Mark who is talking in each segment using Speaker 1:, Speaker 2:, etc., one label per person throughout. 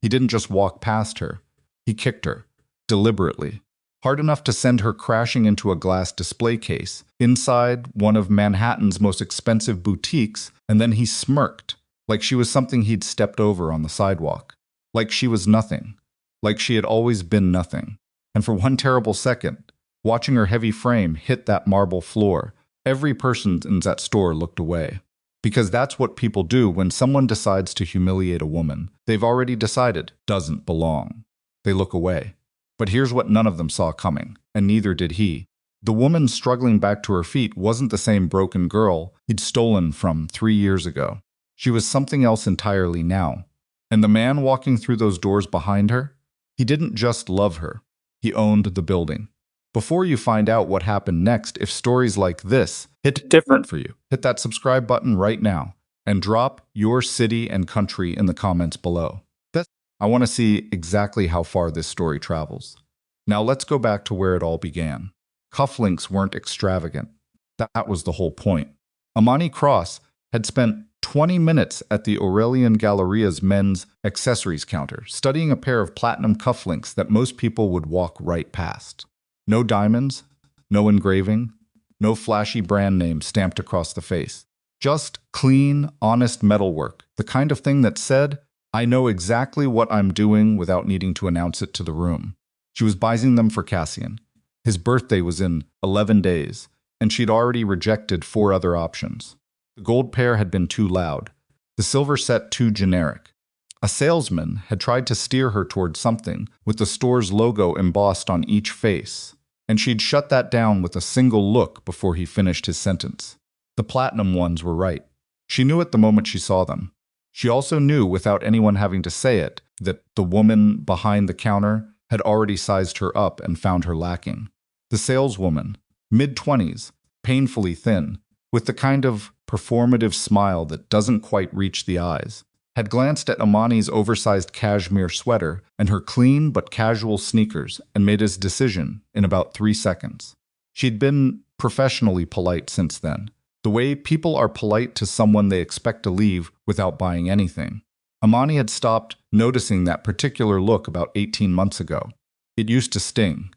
Speaker 1: He didn't just walk past her. He kicked her, deliberately, hard enough to send her crashing into a glass display case inside one of Manhattan's most expensive boutiques, and then he smirked, like she was something he'd stepped over on the sidewalk, like she was nothing, like she had always been nothing. And for one terrible second, watching her heavy frame hit that marble floor, every person in that store looked away. Because that's what people do when someone decides to humiliate a woman they've already decided doesn't belong. They look away. But here's what none of them saw coming, and neither did he. The woman struggling back to her feet wasn't the same broken girl he'd stolen from 3 years ago. She was something else entirely now. And the man walking through those doors behind her, he didn't just love her. He owned the building. Before you find out what happened next, if stories like this hit different for you, hit that subscribe button right now and drop your city and country in the comments below. I want to see exactly how far this story travels. Now let's go back to where it all began. Cufflinks weren't extravagant. That was the whole point. Imani Cross had spent 20 minutes at the Aurelian Galleria's men's accessories counter, studying a pair of platinum cufflinks that most people would walk right past. No diamonds, no engraving, no flashy brand name stamped across the face. Just clean, honest metalwork, the kind of thing that said, I know exactly what I'm doing without needing to announce it to the room. She was buying them for Cassian. His birthday was in 11 days, and she'd already rejected 4 other options. The gold pair had been too loud, the silver set too generic. A salesman had tried to steer her toward something with the store's logo embossed on each face, and she'd shut that down with a single look before he finished his sentence. The platinum ones were right. She knew it the moment she saw them. She also knew, without anyone having to say it, that the woman behind the counter had already sized her up and found her lacking. The saleswoman, mid-20s, painfully thin, with the kind of performative smile that doesn't quite reach the eyes, had glanced at Imani's oversized cashmere sweater and her clean but casual sneakers and made his decision in about 3 seconds. She'd been professionally polite since then, the way people are polite to someone they expect to leave without buying anything. Imani had stopped noticing that particular look about 18 months ago. It used to sting.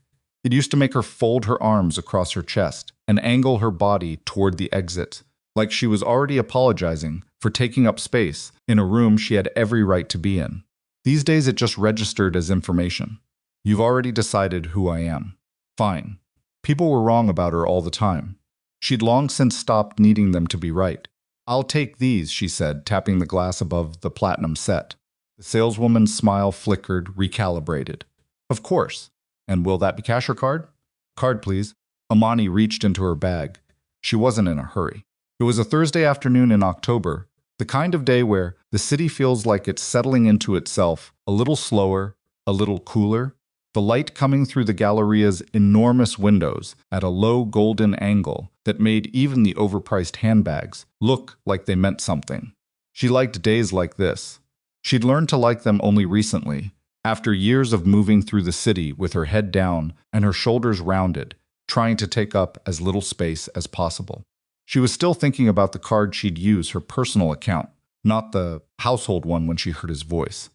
Speaker 1: It used to make her fold her arms across her chest and angle her body toward the exit, like she was already apologizing for taking up space in a room she had every right to be in. These days it just registered as information. You've already decided who I am. Fine. People were wrong about her all the time. She'd long since stopped needing them to be right. I'll take these, she said, tapping the glass above the platinum set. The saleswoman's smile flickered, recalibrated. Of course. And will that be cash or card? Card, please. Imani reached into her bag. She wasn't in a hurry. It was a Thursday afternoon in October, the kind of day where the city feels like it's settling into itself, a little slower, a little cooler. The light coming through the Galleria's enormous windows at a low golden angle that made even the overpriced handbags look like they meant something. She liked days like this. She'd learned to like them only recently, after years of moving through the city with her head down and her shoulders rounded, trying to take up as little space as possible. She was still thinking about the card she'd use, her personal account, not the household one when she heard his voice.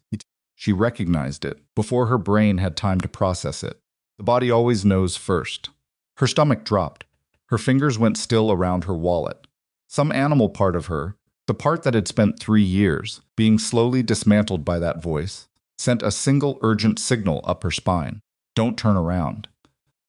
Speaker 1: She recognized it before her brain had time to process it. The body always knows first. Her stomach dropped. Her fingers went still around her wallet. Some animal part of her, the part that had spent 3 years being slowly dismantled by that voice, sent a single urgent signal up her spine. Don't turn around.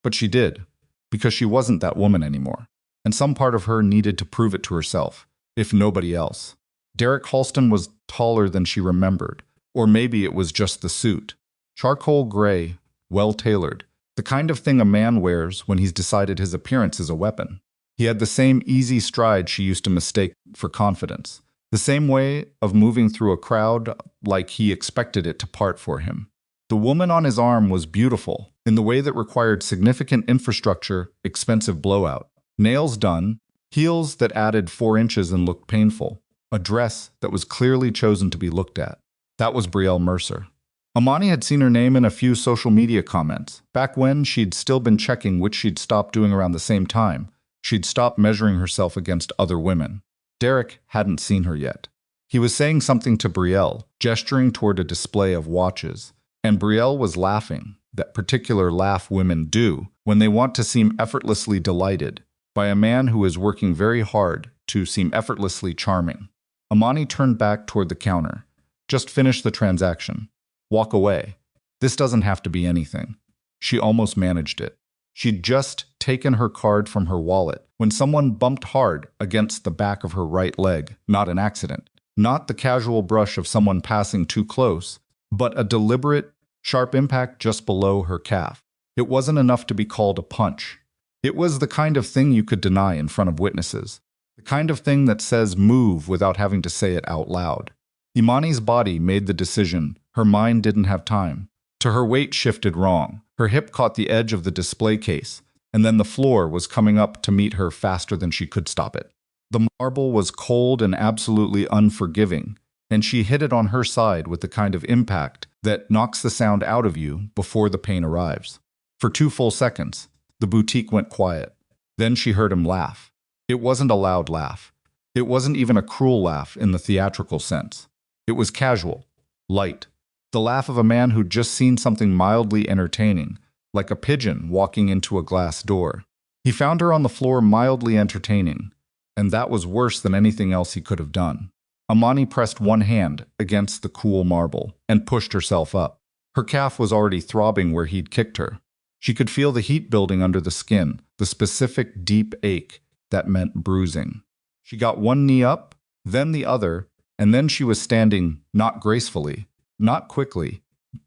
Speaker 1: But she did, because she wasn't that woman anymore. And some part of her needed to prove it to herself, if nobody else. Derek Halston was taller than she remembered. Or maybe it was just the suit. Charcoal gray, well-tailored, the kind of thing a man wears when he's decided his appearance is a weapon. He had the same easy stride she used to mistake for confidence, the same way of moving through a crowd like he expected it to part for him. The woman on his arm was beautiful in the way that required significant infrastructure, expensive blowout. Nails done, heels that added 4 inches and looked painful, a dress that was clearly chosen to be looked at. That was Brielle Mercer. Imani had seen her name in a few social media comments, back when she'd still been checking which she'd stopped doing around the same time. She'd stopped measuring herself against other women. Derek hadn't seen her yet. He was saying something to Brielle, gesturing toward a display of watches, and Brielle was laughing, that particular laugh women do when they want to seem effortlessly delighted by a man who is working very hard to seem effortlessly charming. Imani turned back toward the counter. Just finish the transaction. Walk away. This doesn't have to be anything. She almost managed it. She'd just taken her card from her wallet when someone bumped hard against the back of her right leg, not an accident. Not the casual brush of someone passing too close, but a deliberate, sharp impact just below her calf. It wasn't enough to be called a punch. It was the kind of thing you could deny in front of witnesses. The kind of thing that says move without having to say it out loud. Imani's body made the decision. Her mind didn't have time. To her weight shifted wrong. Her hip caught the edge of the display case, and then the floor was coming up to meet her faster than she could stop it. The marble was cold and absolutely unforgiving, and she hit it on her side with the kind of impact that knocks the sound out of you before the pain arrives. For 2 full seconds, the boutique went quiet. Then she heard him laugh. It wasn't a loud laugh. It wasn't even a cruel laugh in the theatrical sense. It was casual, light. The laugh of a man who'd just seen something mildly entertaining, like a pigeon walking into a glass door. He found her on the floor mildly entertaining, and that was worse than anything else he could have done. Imani pressed one hand against the cool marble and pushed herself up. Her calf was already throbbing where he'd kicked her. She could feel the heat building under the skin, the specific deep ache that meant bruising. She got one knee up, then the other, and then she was standing, not gracefully, not quickly,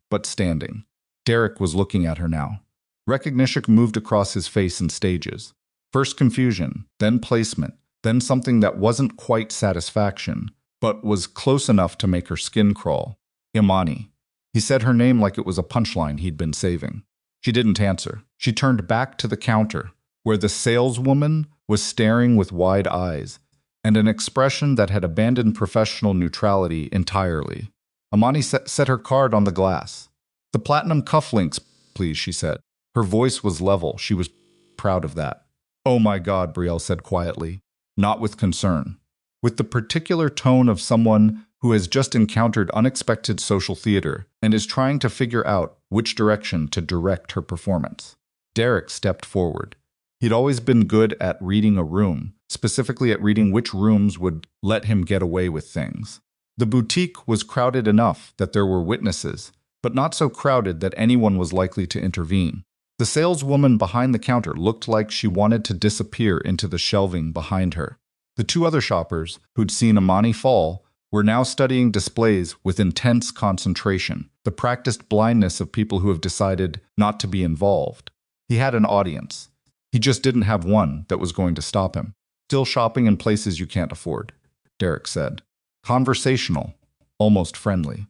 Speaker 1: but standing. Derek was looking at her now. Recognition moved across his face in stages. First confusion, then placement, then something that wasn't quite satisfaction, but was close enough to make her skin crawl. Imani. He said her name like it was a punchline he'd been saving. She didn't answer. She turned back to the counter, where the saleswoman was staring with wide eyes, and an expression that had abandoned professional neutrality entirely. Imani set her card on the glass. "The platinum cufflinks, please," she said. Her voice was level. She was proud of that. "Oh my God," Brielle said quietly, not with concern, with the particular tone of someone who has just encountered unexpected social theater and is trying to figure out which direction to direct her performance. Derek stepped forward. He'd always been good at reading a room, specifically at reading which rooms would let him get away with things. The boutique was crowded enough that there were witnesses, but not so crowded that anyone was likely to intervene. The saleswoman behind the counter looked like she wanted to disappear into the shelving behind her. The 2 other shoppers, who'd seen Imani fall, were now studying displays with intense concentration, the practiced blindness of people who have decided not to be involved. He had an audience. He just didn't have one that was going to stop him. "Still shopping in places you can't afford," Derek said. Conversational, almost friendly.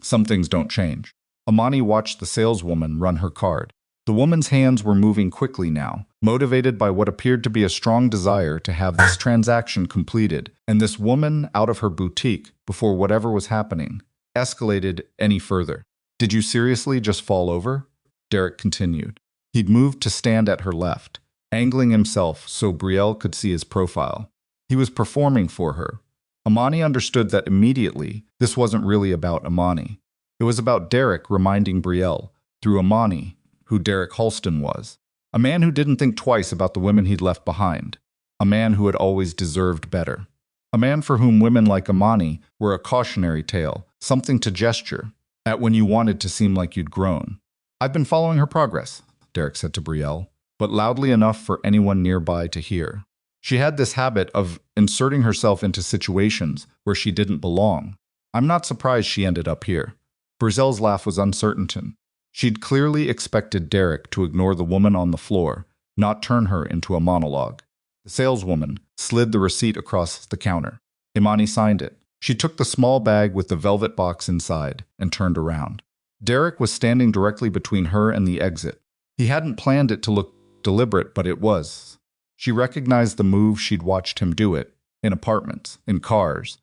Speaker 1: Some things don't change. Imani watched the saleswoman run her card. The woman's hands were moving quickly now, motivated by what appeared to be a strong desire to have this transaction completed, and this woman out of her boutique before whatever was happening escalated any further. "Did you seriously just fall over?" Derek continued. He'd moved to stand at her left, angling himself so Brielle could see his profile. He was performing for her. Imani understood that immediately this wasn't really about Imani. It was about Derek reminding Brielle, through Imani, who Derek Halston was. A man who didn't think twice about the women he'd left behind. A man who had always deserved better. A man for whom women like Imani were a cautionary tale, something to gesture at when you wanted to seem like you'd grown. "I've been following her progress," Derek said to Brielle, but loudly enough for anyone nearby to hear. She had this habit of inserting herself into situations where she didn't belong. "I'm not surprised she ended up here." Brielle's laugh was uncertain. She'd clearly expected Derek to ignore the woman on the floor, not turn her into a monologue. The saleswoman slid the receipt across the counter. Imani signed it. She took the small bag with the velvet box inside and turned around. Derek was standing directly between her and the exit. He hadn't planned it to look deliberate, but it was. She recognized the move she'd watched him do it, in apartments, in cars,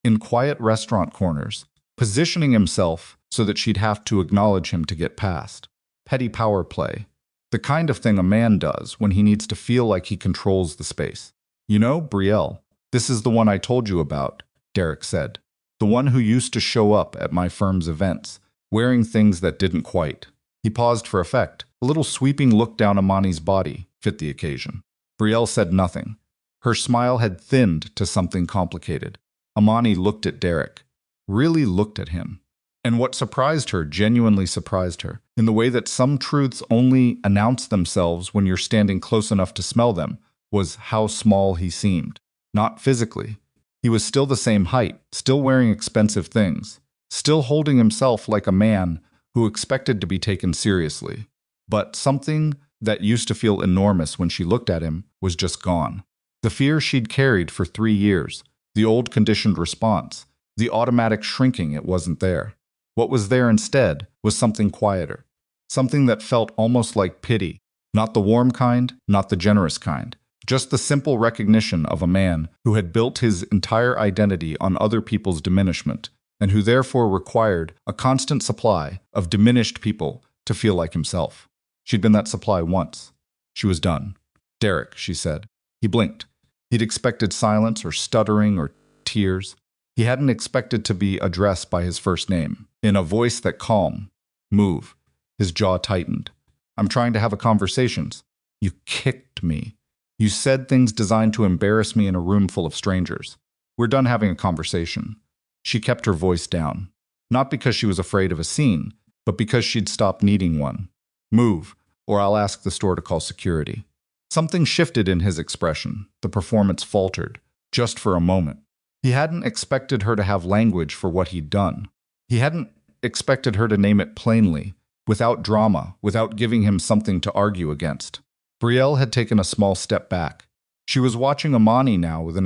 Speaker 1: in quiet restaurant corners, positioning himself so that she'd have to acknowledge him to get past. Petty power play. The kind of thing a man does when he needs to feel like he controls the space. "You know, Brielle, this is the one I told you about," Derek said. The one who used to show up at my firm's events, wearing things that didn't quite. He paused for effect. A little sweeping look down Imani's body fit the occasion. Brielle said nothing. Her smile had thinned to something complicated. Imani looked at Derek. Really looked at him. And what surprised her, genuinely surprised her, in the way that some truths only announce themselves when you're standing close enough to smell them, was how small he seemed. Not physically. He was still the same height, still wearing expensive things, still holding himself like a man who expected to be taken seriously. But something that used to feel enormous when she looked at him was just gone. The fear she'd carried for 3 years, the old conditioned response, the automatic shrinking, it wasn't there. What was there instead was something quieter, something that felt almost like pity, not the warm kind, not the generous kind, just the simple recognition of a man who had built his entire identity on other people's diminishment, and who therefore required a constant supply of diminished people to feel like himself. She'd been that supply once. She was done. Derek, she said. He blinked. He'd expected silence or stuttering or tears. He hadn't expected to be addressed by his first name, in a voice that calm. Move. His jaw tightened. I'm trying to have a conversation. You kicked me. You said things designed to embarrass me in a room full of strangers. We're done having a conversation. She kept her voice down. Not because she was afraid of a scene, but because she'd stopped needing one. Move, or I'll ask the store to call security. Something shifted in his expression. The performance faltered, just for a moment. He hadn't expected her to have language for what he'd done. He hadn't expected her to name it plainly, without drama, without giving him something to argue against. Brielle had taken a small step back. She was watching Imani now with an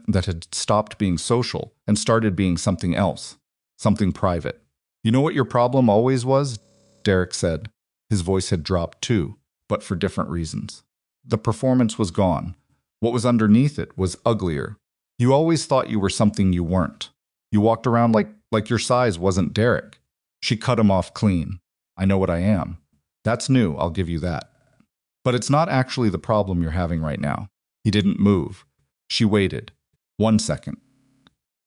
Speaker 1: that had stopped being social and started being something else, something private. You know what your problem always was? Derek said. His voice had dropped too, but for different reasons. The performance was gone. What was underneath it was uglier. You always thought you were something you weren't. You walked around like your size wasn't Derek. She cut him off clean. I know what I am. That's new, I'll give you that. But it's not actually the problem you're having right now. He didn't move. She waited. 1 second.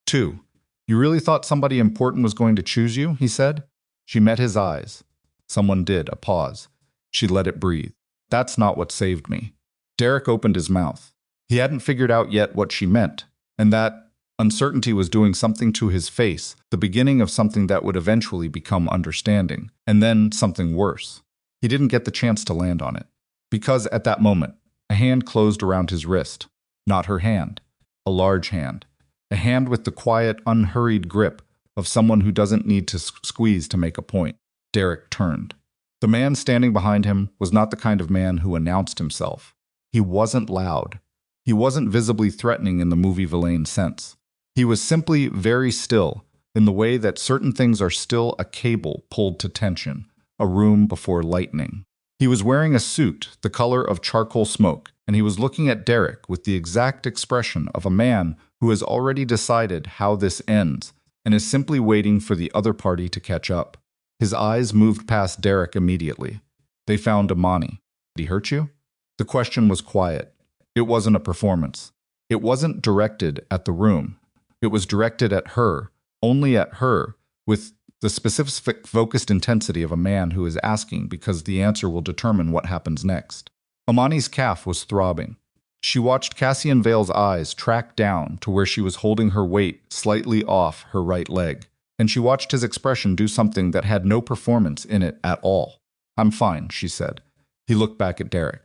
Speaker 1: 2. You really thought somebody important was going to choose you? He said. She met his eyes. Someone did, a pause. She let it breathe. That's not what saved me. Derek opened his mouth. He hadn't figured out yet what she meant, and that uncertainty was doing something to his face, the beginning of something that would eventually become understanding, and then something worse. He didn't get the chance to land on it. Because at that moment, a hand closed around his wrist. Not her hand. A large hand. A hand with the quiet, unhurried grip of someone who doesn't need to squeeze to make a point. Derek turned. The man standing behind him was not the kind of man who announced himself. He wasn't loud. He wasn't visibly threatening in the movie villain sense. He was simply very still, in the way that certain things are still a cable pulled to tension, a room before lightning. He was wearing a suit the color of charcoal smoke, and he was looking at Derek with the exact expression of a man who has already decided how this ends and is simply waiting for the other party to catch up. His eyes moved past Derek immediately. They found Imani. Did he hurt you? The question was quiet. It wasn't a performance. It wasn't directed at the room. It was directed at her, only at her, with the specific focused intensity of a man who is asking because the answer will determine what happens next. Imani's calf was throbbing. She watched Cassian Vale's eyes track down to where she was holding her weight slightly off her right leg, and she watched his expression do something that had no performance in it at all. I'm fine, she said. He looked back at Derek.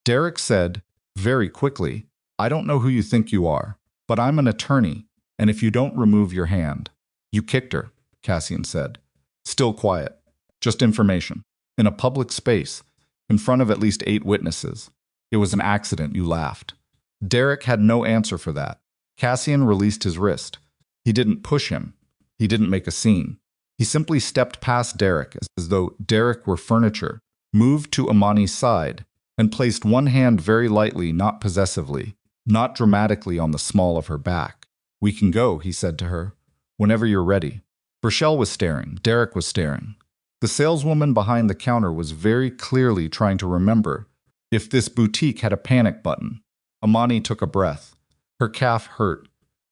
Speaker 1: Derek said, very quickly, I don't know who you think you are, but I'm an attorney, and if you don't remove your hand. You kicked her, Cassian said. Still quiet. Just information. In a public space, in front of at least 8 witnesses. It was an accident, you laughed. Derek had no answer for that. Cassian released his wrist. He didn't push him. He didn't make a scene. He simply stepped past Derek as though Derek were furniture, moved to Imani's side, and placed one hand very lightly, not possessively, not dramatically on the small of her back. We can go, he said to her, whenever you're ready. Rochelle was staring. Derek was staring. The saleswoman behind the counter was very clearly trying to remember if this boutique had a panic button. Imani took a breath. Her calf hurt.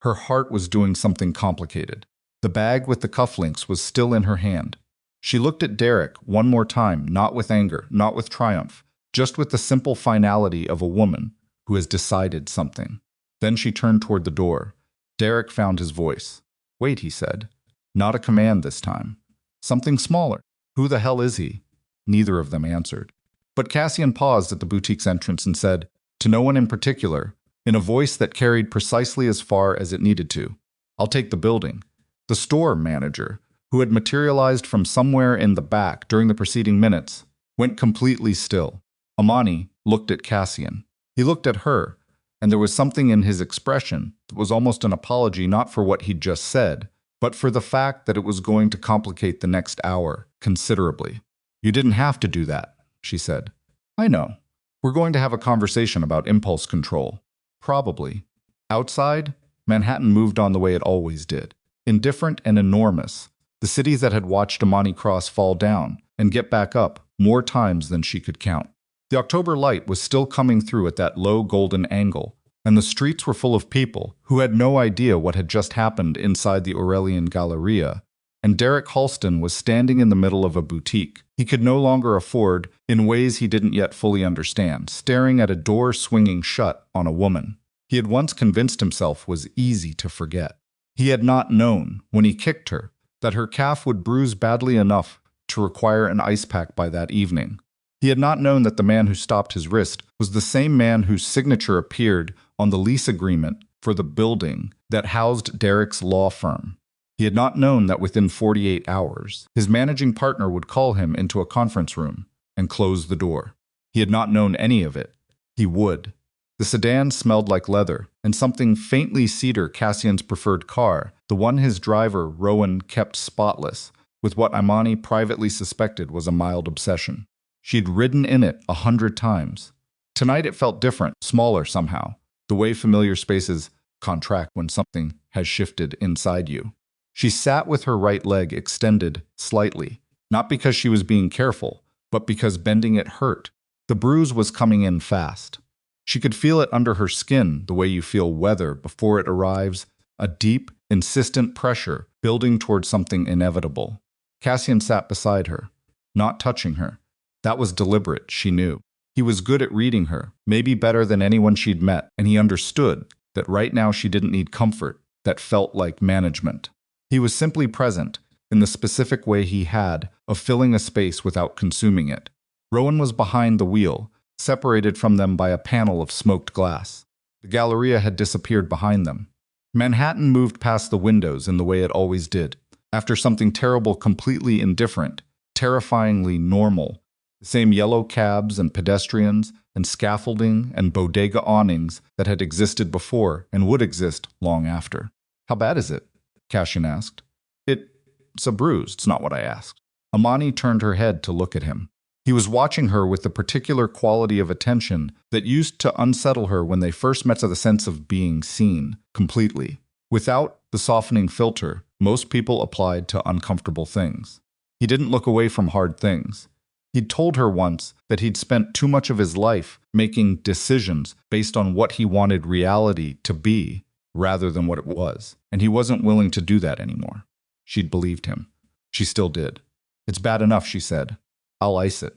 Speaker 1: Her heart was doing something complicated. The bag with the cufflinks was still in her hand. She looked at Derek one more time, not with anger, not with triumph, just with the simple finality of a woman who has decided something. Then she turned toward the door. Derek found his voice. "Wait," he said. Not a command this time. Something smaller. "Who the hell is he?" Neither of them answered. But Cassian paused at the boutique's entrance and said, to no one in particular, in a voice that carried precisely as far as it needed to, "I'll take the building." The store manager, who had materialized from somewhere in the back during the preceding minutes, went completely still. Imani looked at Cassian. He looked at her, and there was something in his expression that was almost an apology not for what he'd just said, but for the fact that it was going to complicate the next hour considerably. "You didn't have to do that," she said. "I know. We're going to have a conversation about impulse control. Probably." Outside, Manhattan moved on the way it always did. Indifferent and enormous, the city that had watched Imani Cross fall down and get back up more times than she could count. The October light was still coming through at that low golden angle, and the streets were full of people who had no idea what had just happened inside the Aurelian Galleria, and Derek Halston was standing in the middle of a boutique he could no longer afford in ways he didn't yet fully understand, staring at a door swinging shut on a woman he had once convinced himself was easy to forget. He had not known, when he kicked her, that her calf would bruise badly enough to require an ice pack by that evening. He had not known that the man who stopped his wrist was the same man whose signature appeared on the lease agreement for the building that housed Derek's law firm. He had not known that within 48 hours, his managing partner would call him into a conference room and close the door. He had not known any of it. He would. The sedan smelled like leather, and something faintly cedar Cassian's preferred car, the one his driver, Rowan, kept spotless, with what Imani privately suspected was a mild obsession. She'd ridden in it 100 times. Tonight it felt different, smaller somehow, the way familiar spaces contract when something has shifted inside you. She sat with her right leg extended slightly, not because she was being careful, but because bending it hurt. The bruise was coming in fast. She could feel it under her skin the way you feel weather before it arrives, a deep, insistent pressure building toward something inevitable. Cassian sat beside her, not touching her. That was deliberate, she knew. He was good at reading her, maybe better than anyone she'd met, and he understood that right now she didn't need comfort that felt like management. He was simply present, in the specific way he had of filling a space without consuming it. Rowan was behind the wheel, separated from them by a panel of smoked glass. The Galleria had disappeared behind them. Manhattan moved past the windows in the way it always did, after something terrible completely indifferent, terrifyingly normal. The same yellow cabs and pedestrians and scaffolding and bodega awnings that had existed before and would exist long after. "How bad is it?" Cassian asked. It's a bruise, it's not what I asked." Imani turned her head to look at him. He was watching her with the particular quality of attention that used to unsettle her when they first met, to the sense of being seen completely. Without the softening filter most people applied to uncomfortable things. He didn't look away from hard things. He'd told her once that he'd spent too much of his life making decisions based on what he wanted reality to be rather than what it was, and he wasn't willing to do that anymore. She'd believed him. She still did. "It's bad enough," she said. "I'll ice it.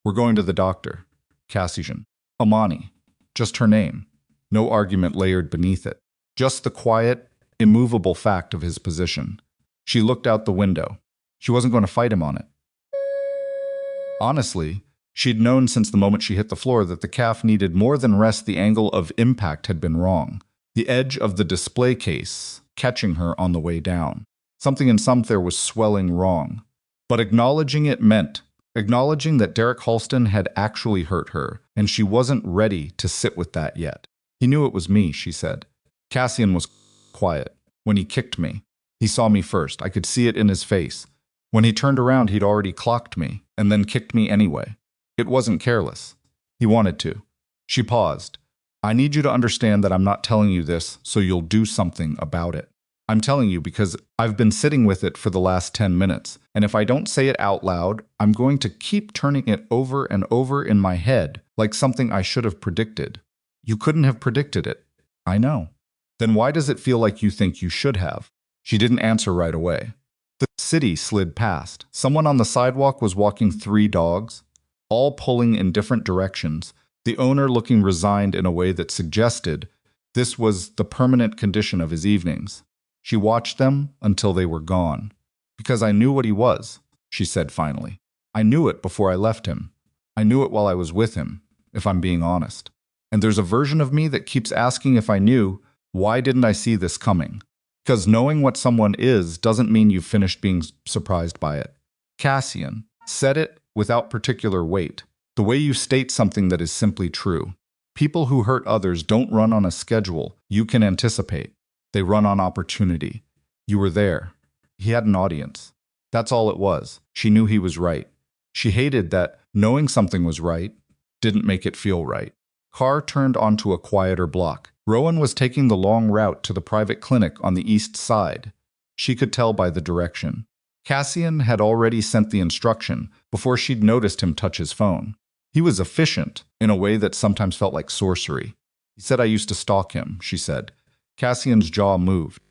Speaker 1: We're going to the doctor." Cassian. Imani. Just her name. No argument layered beneath it. Just the quiet, immovable fact of his position. She looked out the window. She wasn't going to fight him on it. Honestly, she'd known since the moment she hit the floor that the calf needed more than rest. The angle of impact had been wrong. The edge of the display case catching her on the way down. Something in there was swelling wrong. But acknowledging it meant acknowledging that Derek Halston had actually hurt her, and she wasn't ready to sit with that yet. "He knew it was me," she said. Cassian was quiet. "When he kicked me, he saw me first. I could see it in his face. When he turned around, he'd already clocked me, and then kicked me anyway. It wasn't careless. He wanted to." She paused. "I need you to understand that I'm not telling you this so you'll do something about it. I'm telling you because I've been sitting with it for the last 10 minutes, and if I don't say it out loud, I'm going to keep turning it over and over in my head like something I should have predicted. You couldn't have predicted it. I know." Then why does it feel like you think you should have? She didn't answer right away. The city slid past. Someone on the sidewalk was walking 3 dogs, all pulling in different directions, the owner looking resigned in a way that suggested this was the permanent condition of his evenings. She watched them until they were gone. Because I knew what he was, she said finally. I knew it before I left him. I knew it while I was with him, if I'm being honest. And there's a version of me that keeps asking if I knew, why didn't I see this coming? Because knowing what someone is doesn't mean you've finished being surprised by it. Cassian said it without particular weight, the way you state something that is simply true. People who hurt others don't run on a schedule you can anticipate. They run on opportunity. You were there. He had an audience. That's all it was. She knew he was right. She hated that knowing something was right didn't make it feel right. Car turned onto a quieter block. Rowan was taking the long route to the private clinic on the east side. She could tell by the direction. Cassian had already sent the instruction before she'd noticed him touch his phone. He was efficient in a way that sometimes felt like sorcery. He said I used to stalk him, she said. Cassian's jaw moved.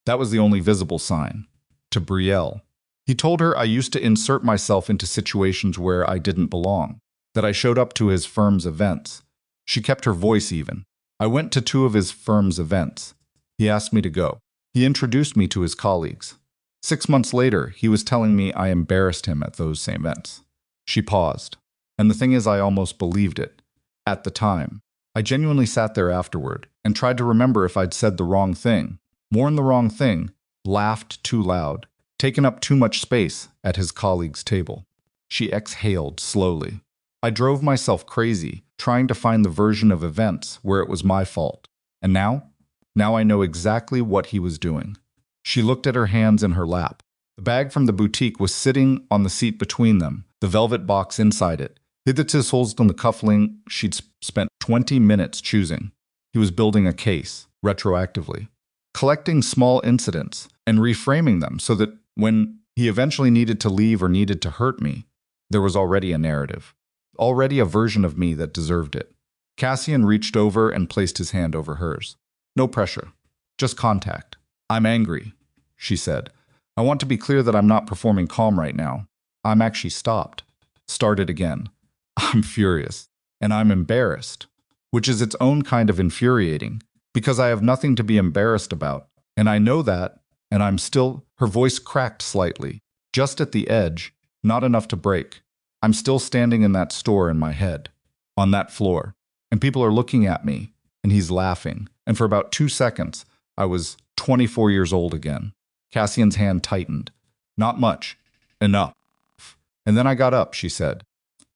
Speaker 1: That was the only visible sign. To Brielle. He told her I used to insert myself into situations where I didn't belong, that I showed up to his firm's events. She kept her voice even. I went to 2 of his firm's events. He asked me to go. He introduced me to his colleagues. 6 months later, he was telling me I embarrassed him at those same events. She paused. And the thing is, I almost believed it. At the time. I genuinely sat there afterward and tried to remember if I'd said the wrong thing, worn the wrong thing, laughed too loud, taken up too much space at his colleague's table. She exhaled slowly. I drove myself crazy, trying to find the version of events where it was my fault. And now I know exactly what he was doing. She looked at her hands in her lap. The bag from the boutique was sitting on the seat between them, the velvet box inside it. Hitherto holes in the cuffling she'd spent 20 minutes choosing. He was building a case, retroactively, collecting small incidents and reframing them so that when he eventually needed to leave or needed to hurt me, there was already a narrative, already a version of me that deserved it. Cassian reached over and placed his hand over hers. No pressure, just contact. I'm angry, she said. I want to be clear that I'm not performing calm right now. I'm actually stopped. Started again. I'm furious. And I'm embarrassed, which is its own kind of infuriating, because I have nothing to be embarrassed about. And I know that, and I'm still... Her voice cracked slightly, just at the edge, not enough to break. I'm still standing in that store in my head, on that floor, and people are looking at me, and he's laughing. And for about 2 seconds, I was 24 years old again. Cassian's hand tightened. Not much. Enough. And then I got up, she said.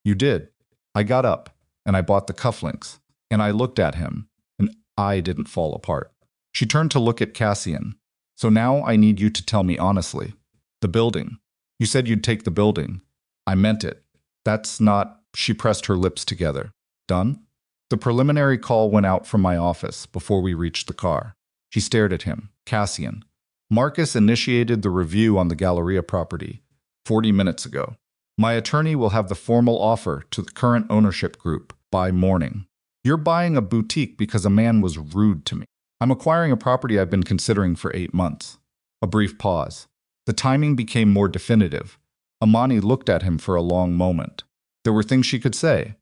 Speaker 1: You did. I got up, and I bought the cufflinks, and I looked at him, and I didn't fall apart. She turned to look at Cassian. So now I need you to tell me honestly. The building. You said you'd take the building. I meant it. That's not... She pressed her lips together. Done? The preliminary call went out from my office before we reached the car. She stared at him. Cassian. Marcus initiated the review on the Galleria property 40 minutes ago. My attorney will have the formal offer to the current ownership group by morning. You're buying a boutique because a man was rude to me. I'm acquiring a property I've been considering for 8 months. A brief pause. The timing became more definitive. Imani looked at him for a long moment. There were things she could say.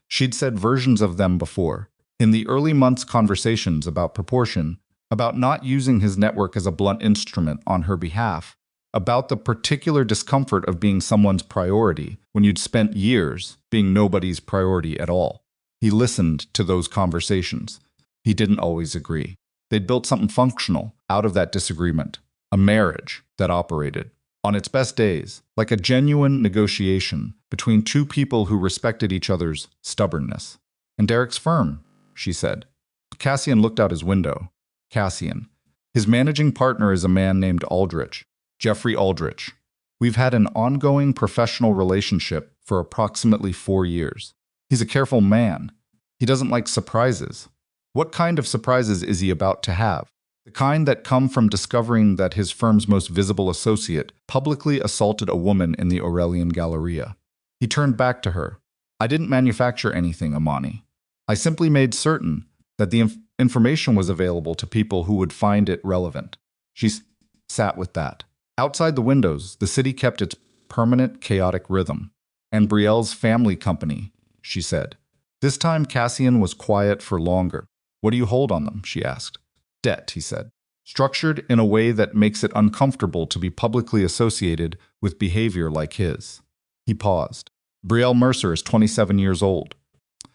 Speaker 1: She'd said versions of them before. In the early months' conversations about proportion, about not using his network as a blunt instrument on her behalf, about the particular discomfort of being someone's priority when you'd spent years being nobody's priority at all. He listened to those conversations. He didn't always agree. They'd built something functional out of that disagreement, a marriage that operated, on its best days, like a genuine negotiation between 2 people who respected each other's stubbornness. And Derek's firm, she said. Cassian looked out his window. Cassian. His managing partner is a man named Aldrich. Jeffrey Aldrich. We've had an ongoing professional relationship for approximately 4 years. He's a careful man. He doesn't like surprises. What kind of surprises is he about to have? The kind that come from discovering that his firm's most visible associate publicly assaulted a woman in the Aurelian Galleria. He turned back to her. I didn't manufacture anything, Imani. I simply made certain that the Information was available to people who would find it relevant. She sat with that. Outside the windows, the city kept its permanent, chaotic rhythm. "And Brielle's family company," she said. This time Cassian was quiet for longer. "What do you hold on them?" she asked. "Debt," he said. "Structured in a way that makes it uncomfortable to be publicly associated with behavior like his." He paused. "Brielle Mercer is 27 years old.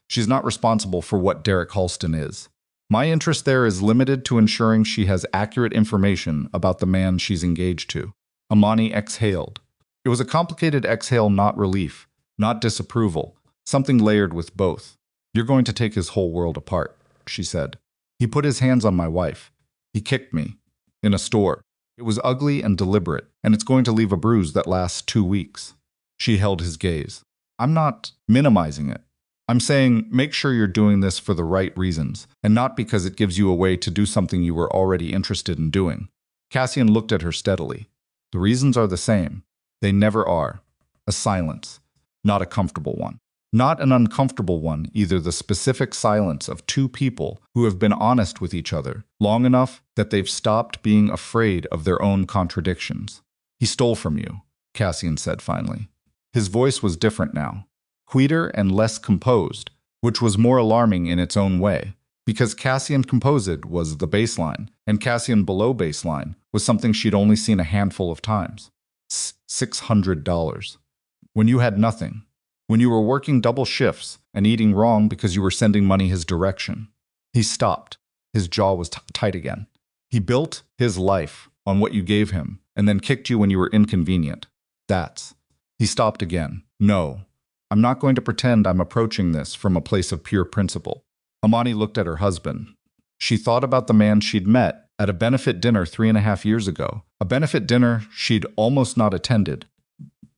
Speaker 1: She's not responsible for what Derek Halston is. My interest there is limited to ensuring she has accurate information about the man she's engaged to." Imani exhaled. It was a complicated exhale, not relief, not disapproval, something layered with both. "You're going to take his whole world apart," she said. "He put his hands on my wife. He kicked me. In a store. It was ugly and deliberate, and it's going to leave a bruise that lasts 2 weeks." She held his gaze. "I'm not minimizing it. I'm saying make sure you're doing this for the right reasons, and not because it gives you a way to do something you were already interested in doing." Cassian looked at her steadily. "The reasons are the same. They never are. A silence. Not a comfortable one. Not an uncomfortable one either, the specific silence of two people who have been honest with each other long enough that they've stopped being afraid of their own contradictions." "He stole from you," Cassian said finally. His voice was different now. Quieter and less composed, which was more alarming in its own way, because Cassian composed was the baseline, and Cassian below baseline was something she'd only seen a handful of times. $600. When you had nothing. When you were working double shifts and eating wrong because you were sending money his direction. He stopped. His jaw was tight again. "He built his life on what you gave him, and then kicked you when you were inconvenient. That's..." He stopped again. "No. I'm not going to pretend I'm approaching this from a place of pure principle." Imani looked at her husband. She thought about the man she'd met at a benefit dinner 3.5 years ago, a benefit dinner she'd almost not attended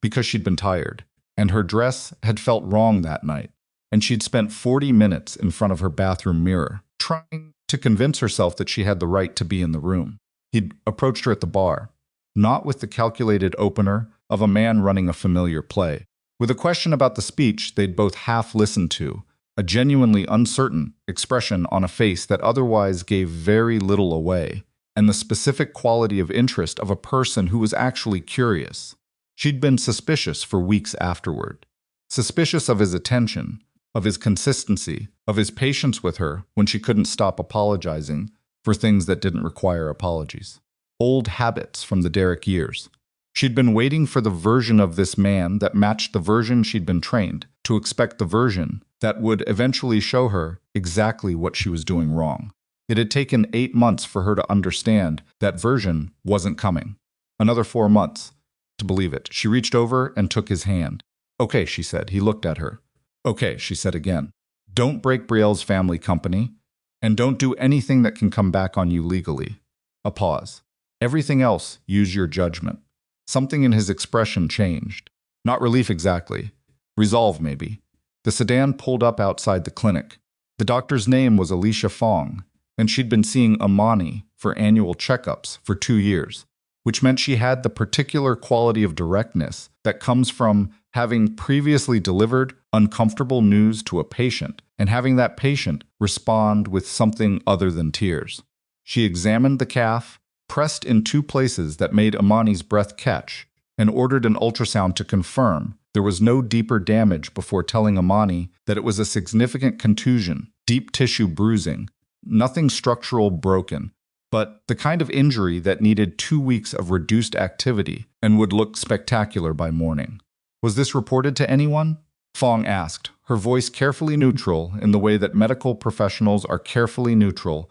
Speaker 1: because she'd been tired, and her dress had felt wrong that night, and she'd spent 40 minutes in front of her bathroom mirror, trying to convince herself that she had the right to be in the room. He'd approached her at the bar, not with the calculated opener of a man running a familiar play, with a question about the speech they'd both half listened to, a genuinely uncertain expression on a face that otherwise gave very little away, and the specific quality of interest of a person who was actually curious. She'd been suspicious for weeks afterward. Suspicious of his attention, of his consistency, of his patience with her when she couldn't stop apologizing for things that didn't require apologies. Old habits from the Derek years. She'd been waiting for the version of this man that matched the version she'd been trained to expect, the version that would eventually show her exactly what she was doing wrong. It had taken 8 months for her to understand that version wasn't coming. Another 4 months to believe it. She reached over and took his hand. "Okay," she said. He looked at her. "Okay," she said again. "Don't break Brielle's family company, and don't do anything that can come back on you legally." A pause. "Everything else, use your judgment." Something in his expression changed. Not relief exactly. Resolve, maybe. The sedan pulled up outside the clinic. The doctor's name was Alicia Fong, and she'd been seeing Imani for annual checkups for 2 years, which meant she had the particular quality of directness that comes from having previously delivered uncomfortable news to a patient and having that patient respond with something other than tears. She examined the calf, pressed in 2 places that made Imani's breath catch, and ordered an ultrasound to confirm there was no deeper damage before telling Imani that it was a significant contusion, deep tissue bruising, nothing structural broken, but the kind of injury that needed 2 weeks of reduced activity and would look spectacular by morning. "Was this reported to anyone?" Fong asked, her voice carefully neutral in the way that medical professionals are carefully neutral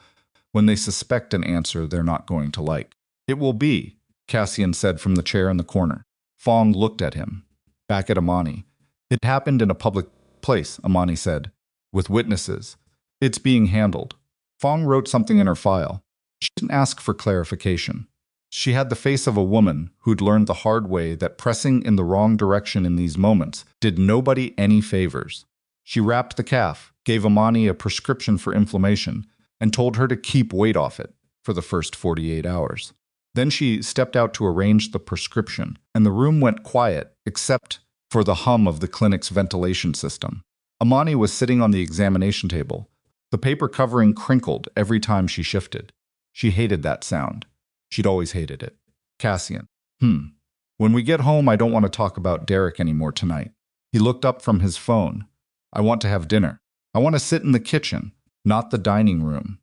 Speaker 1: when they suspect an answer they're not going to like. "It will be," Cassian said from the chair in the corner. Fong looked at him, back at Imani. "It happened in a public place," Imani said, "with witnesses. It's being handled." Fong wrote something in her file. She didn't ask for clarification. She had the face of a woman who'd learned the hard way that pressing in the wrong direction in these moments did nobody any favors. She wrapped the calf, gave Imani a prescription for inflammation, and told her to keep weight off it for the first 48 hours. Then she stepped out to arrange the prescription, and the room went quiet except for the hum of the clinic's ventilation system. Imani was sitting on the examination table, The paper covering crinkled every time she shifted. She hated that sound. She'd always hated it. Cassian. When we get home, I don't want to talk about Derek anymore tonight. He looked up from his phone. I want to have dinner. I want to sit in the kitchen, not the dining room.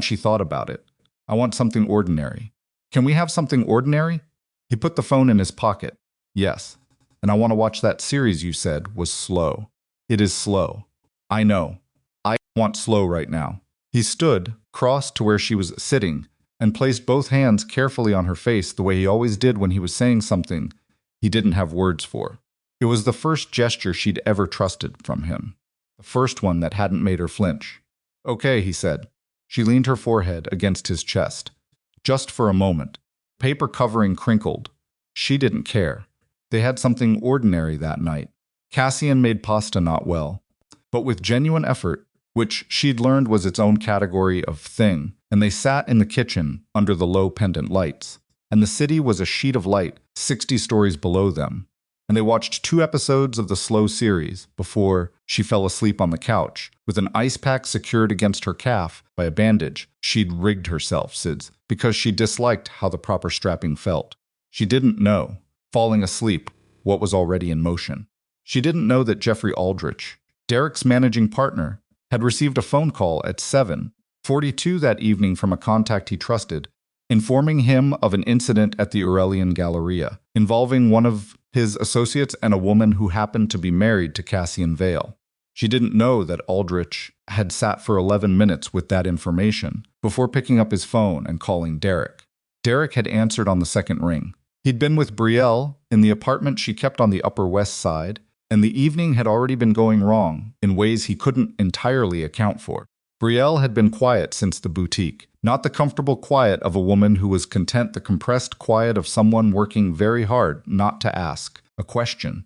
Speaker 1: She thought about it. I want something ordinary. Can we have something ordinary? He put the phone in his pocket. Yes. And I want to watch that series you said was slow. It is slow. I know. I want slow right now. He stood, crossed to where she was sitting, and placed both hands carefully on her face the way he always did when he was saying something he didn't have words for. It was the first gesture she'd ever trusted from him. The first one that hadn't made her flinch. Okay, he said. She leaned her forehead against his chest. Just for a moment. Paper covering crinkled. She didn't care. They had something ordinary that night. Cassian made pasta not well, but with genuine effort, which she'd learned was its own category of thing, and they sat in the kitchen under the low pendant lights, and the city was a sheet of light 60 stories below them, and they watched 2 episodes of the slow series before she fell asleep on the couch, with an ice pack secured against her calf by a bandage she'd rigged herself, Sids, because she disliked how the proper strapping felt. She didn't know, falling asleep, what was already in motion. She didn't know that Jeffrey Aldrich, Derek's managing partner, had received a phone call at 7:42 that evening from a contact he trusted, informing him of an incident at the Aurelian Galleria, involving one of his associates and a woman who happened to be married to Cassian Vale. She didn't know that Aldrich had sat for 11 minutes with that information before picking up his phone and calling Derek. Derek had answered on the second ring. He'd been with Brielle in the apartment she kept on the Upper West Side, and the evening had already been going wrong in ways he couldn't entirely account for. Brielle had been quiet since the boutique, not the comfortable quiet of a woman who was content, the compressed quiet of someone working very hard not to ask a question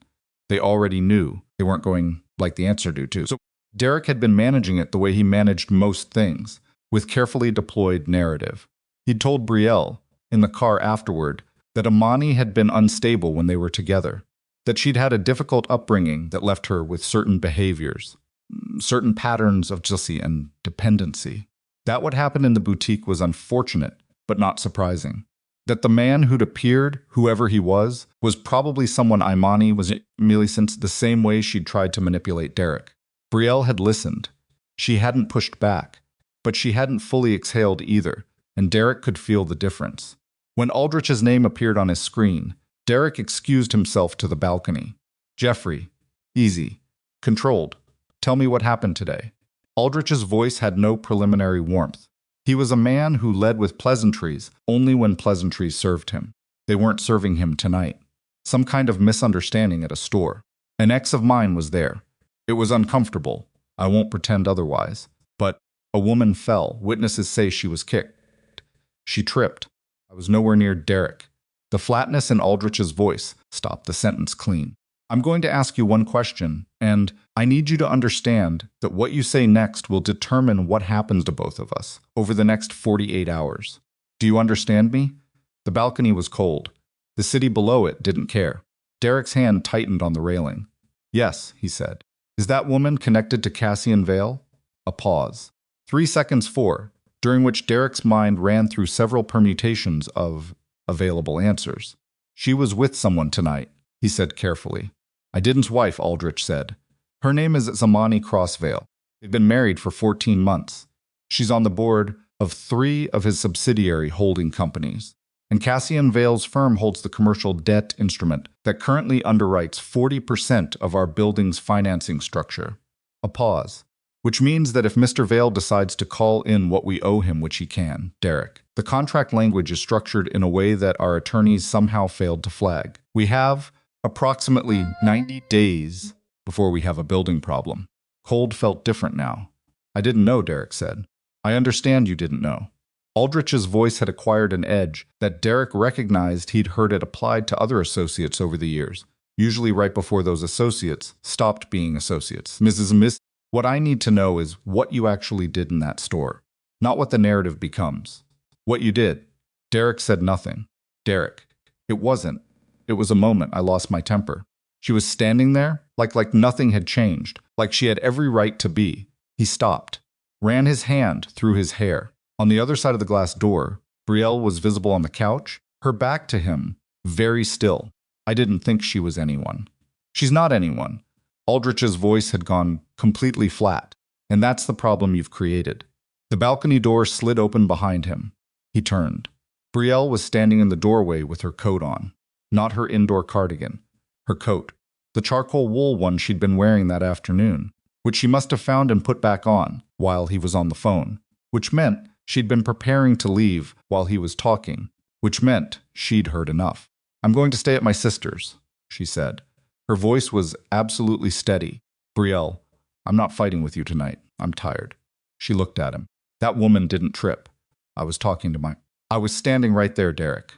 Speaker 1: they already knew they weren't going like the answer to. So Derek had been managing it the way he managed most things, with carefully deployed narrative. He'd told Brielle, in the car afterward, that Imani had been unstable when they were together, that she'd had a difficult upbringing that left her with certain behaviors, certain patterns of jealousy and dependency. That what happened in the boutique was unfortunate, but not surprising. That the man who'd appeared, whoever he was probably someone Imani was merely since the same way she'd tried to manipulate Derek. Brielle had listened. She hadn't pushed back, but she hadn't fully exhaled either, and Derek could feel the difference. When Aldrich's name appeared on his screen, Derek excused himself to the balcony. Jeffrey. Easy. Controlled. Tell me what happened today. Aldrich's voice had no preliminary warmth. He was a man who led with pleasantries only when pleasantries served him. They weren't serving him tonight. Some kind of misunderstanding at a store. An ex of mine was there. It was uncomfortable. I won't pretend otherwise. But a woman fell. Witnesses say she was kicked. She tripped. I was nowhere near Derek. The flatness in Aldrich's voice stopped the sentence clean. I'm going to ask you one question, and I need you to understand that what you say next will determine what happens to both of us over the next 48 hours. Do you understand me? The balcony was cold. The city below it didn't care. Derek's hand tightened on the railing. Yes, he said. Is that woman connected to Cassian Vale? A pause. 3 seconds 4, during which Derek's mind ran through several permutations of available answers. She was with someone tonight, he said carefully. I didn't wife, Aldrich said. Her name is Imani Crossvale. They've been married for 14 months. She's on the board of 3 of his subsidiary holding companies. And Cassian Vale's firm holds the commercial debt instrument that currently underwrites 40% of our building's financing structure. A pause. Which means that if Mr. Vale decides to call in what we owe him, which he can, Derek, the contract language is structured in a way that our attorneys somehow failed to flag. We have approximately 90 days before we have a building problem. Cold felt different now. I didn't know, Derek said. I understand you didn't know. Aldrich's voice had acquired an edge that Derek recognized he'd heard it applied to other associates over the years, usually right before those associates stopped being associates. Miss, what I need to know is what you actually did in that store, not what the narrative becomes. What you did. Derek said nothing. Derek. It wasn't. It was a moment I lost my temper. She was standing there, like nothing had changed, like she had every right to be. He stopped. ran his hand through his hair. On the other side of the glass door, Brielle was visible on the couch, her back to him, very still. I didn't think she was anyone. She's not anyone. Aldrich's voice had gone completely flat, and that's the problem you've created. The balcony door slid open behind him. He turned. Brielle was standing in the doorway with her coat on. Not her indoor cardigan. Her coat. The charcoal wool one she'd been wearing that afternoon, which she must have found and put back on while he was on the phone, which meant she'd been preparing to leave while he was talking, which meant she'd heard enough. "I'm going to stay at my sister's," she said. Her voice was absolutely steady. "Brielle, I'm not fighting with you tonight. I'm tired." She looked at him. "That woman didn't trip. I was standing right there, Derek."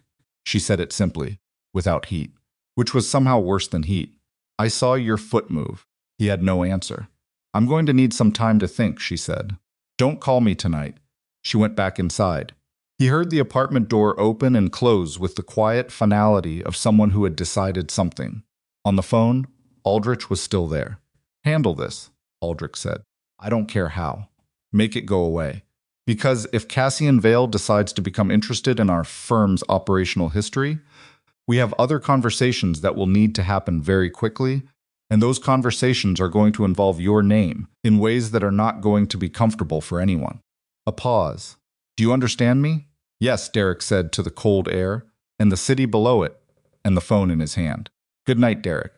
Speaker 1: She said it simply, without heat, which was somehow worse than heat. "I saw your foot move." He had no answer. "I'm going to need some time to think," she said. "Don't call me tonight." She went back inside. He heard the apartment door open and close with the quiet finality of someone who had decided something. On the phone, Aldrich was still there. "Handle this," Aldrich said. "I don't care how. Make it go away. Because if Cassian Vale decides to become interested in our firm's operational history, we have other conversations that will need to happen very quickly, and those conversations are going to involve your name in ways that are not going to be comfortable for anyone." A pause. "Do you understand me?" "Yes," Derek said to the cold air, and the city below it, and the phone in his hand. "Good night, Derek."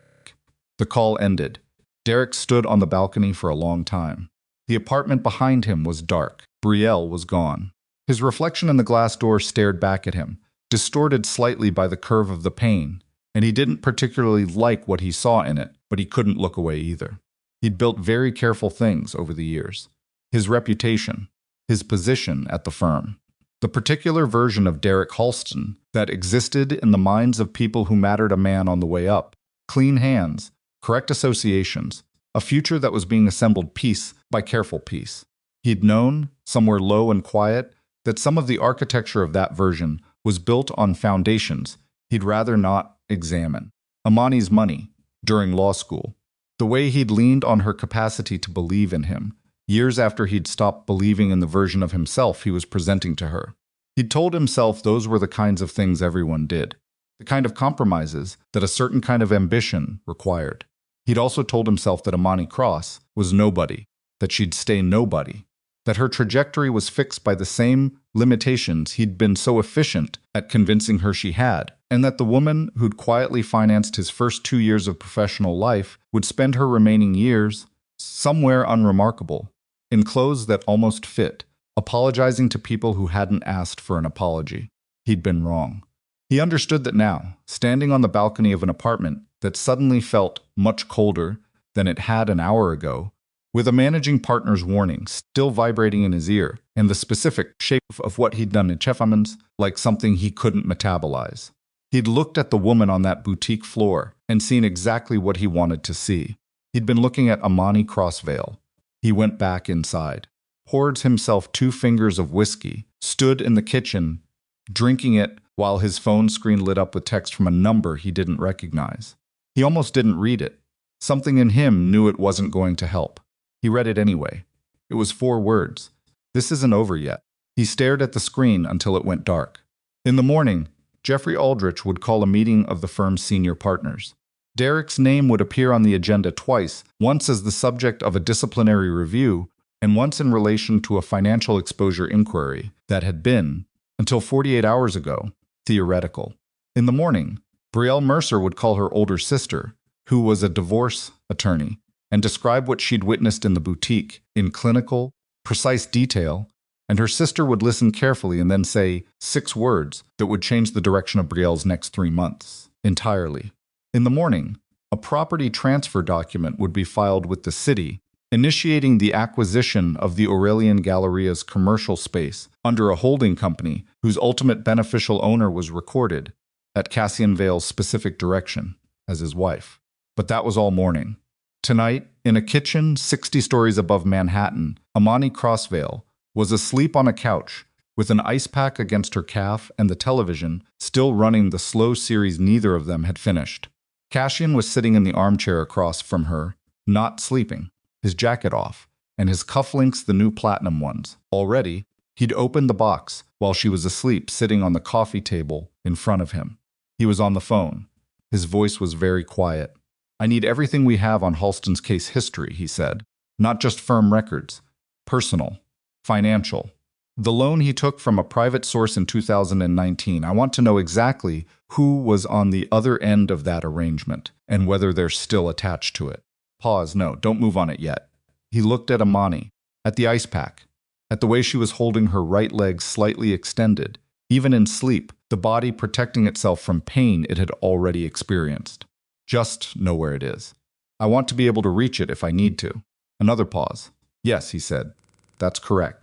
Speaker 1: The call ended. Derek stood on the balcony for a long time. The apartment behind him was dark. Brielle was gone. His reflection in the glass door stared back at him, distorted slightly by the curve of the pane, and he didn't particularly like what he saw in it, but he couldn't look away either. He'd built very careful things over the years. His reputation, his position at the firm. The particular version of Derek Halston that existed in the minds of people who mattered a man on the way up. Clean hands, correct associations, a future that was being assembled piece by careful piece. He'd known, somewhere low and quiet, that some of the architecture of that version was built on foundations he'd rather not examine. Imani's money, during law school. The way he'd leaned on her capacity to believe in him, years after he'd stopped believing in the version of himself he was presenting to her. He'd told himself those were the kinds of things everyone did, the kind of compromises that a certain kind of ambition required. He'd also told himself that Imani Cross was nobody, that she'd stay nobody, that her trajectory was fixed by the same limitations he'd been so efficient at convincing her she had, and that the woman who'd quietly financed his first 2 years of professional life would spend her remaining years somewhere unremarkable, in clothes that almost fit, apologizing to people who hadn't asked for an apology. He'd been wrong. He understood that now, standing on the balcony of an apartment that suddenly felt much colder than it had an hour ago, with a managing partner's warning still vibrating in his ear, and the specific shape of what he'd done in Cheffamans like something he couldn't metabolize. He'd looked at the woman on that boutique floor and seen exactly what he wanted to see. He'd been looking at Imani Crossvale. He went back inside, poured himself 2 fingers of whiskey, stood in the kitchen, drinking it while his phone screen lit up with text from a number he didn't recognize. He almost didn't read it. Something in him knew it wasn't going to help. He read it anyway. It was 4 words. "This isn't over yet." He stared at the screen until it went dark. In the morning, Jeffrey Aldrich would call a meeting of the firm's senior partners. Derek's name would appear on the agenda twice, once as the subject of a disciplinary review, and once in relation to a financial exposure inquiry that had been, until 48 hours ago, theoretical. In the morning, Brielle Mercer would call her older sister, who was a divorce attorney, and describe what she'd witnessed in the boutique in clinical, precise detail, and her sister would listen carefully and then say 6 words that would change the direction of Brielle's next 3 months, entirely. In the morning, a property transfer document would be filed with the city, initiating the acquisition of the Aurelian Galleria's commercial space under a holding company whose ultimate beneficial owner was recorded, at Cassian Vale's specific direction, as his wife. But that was all morning. Tonight, in a kitchen 60 stories above Manhattan, Imani Crossvale was asleep on a couch with an ice pack against her calf and the television still running the slow series neither of them had finished. Cassian was sitting in the armchair across from her, not sleeping, his jacket off, and his cufflinks the new platinum ones. Already, he'd opened the box while she was asleep sitting on the coffee table in front of him. He was on the phone. His voice was very quiet. "I need everything we have on Halston's case history," he said. "Not just firm records. Personal. Financial. The loan he took from a private source in 2019. I want to know exactly who was on the other end of that arrangement and whether they're still attached to it." Pause. No, don't move on it yet. He looked at Imani, at the ice pack, at the way she was holding her right leg slightly extended, even in sleep, the body protecting itself from pain it had already experienced. "Just know where it is. I want to be able to reach it if I need to." Another pause. "Yes," he said. "That's correct."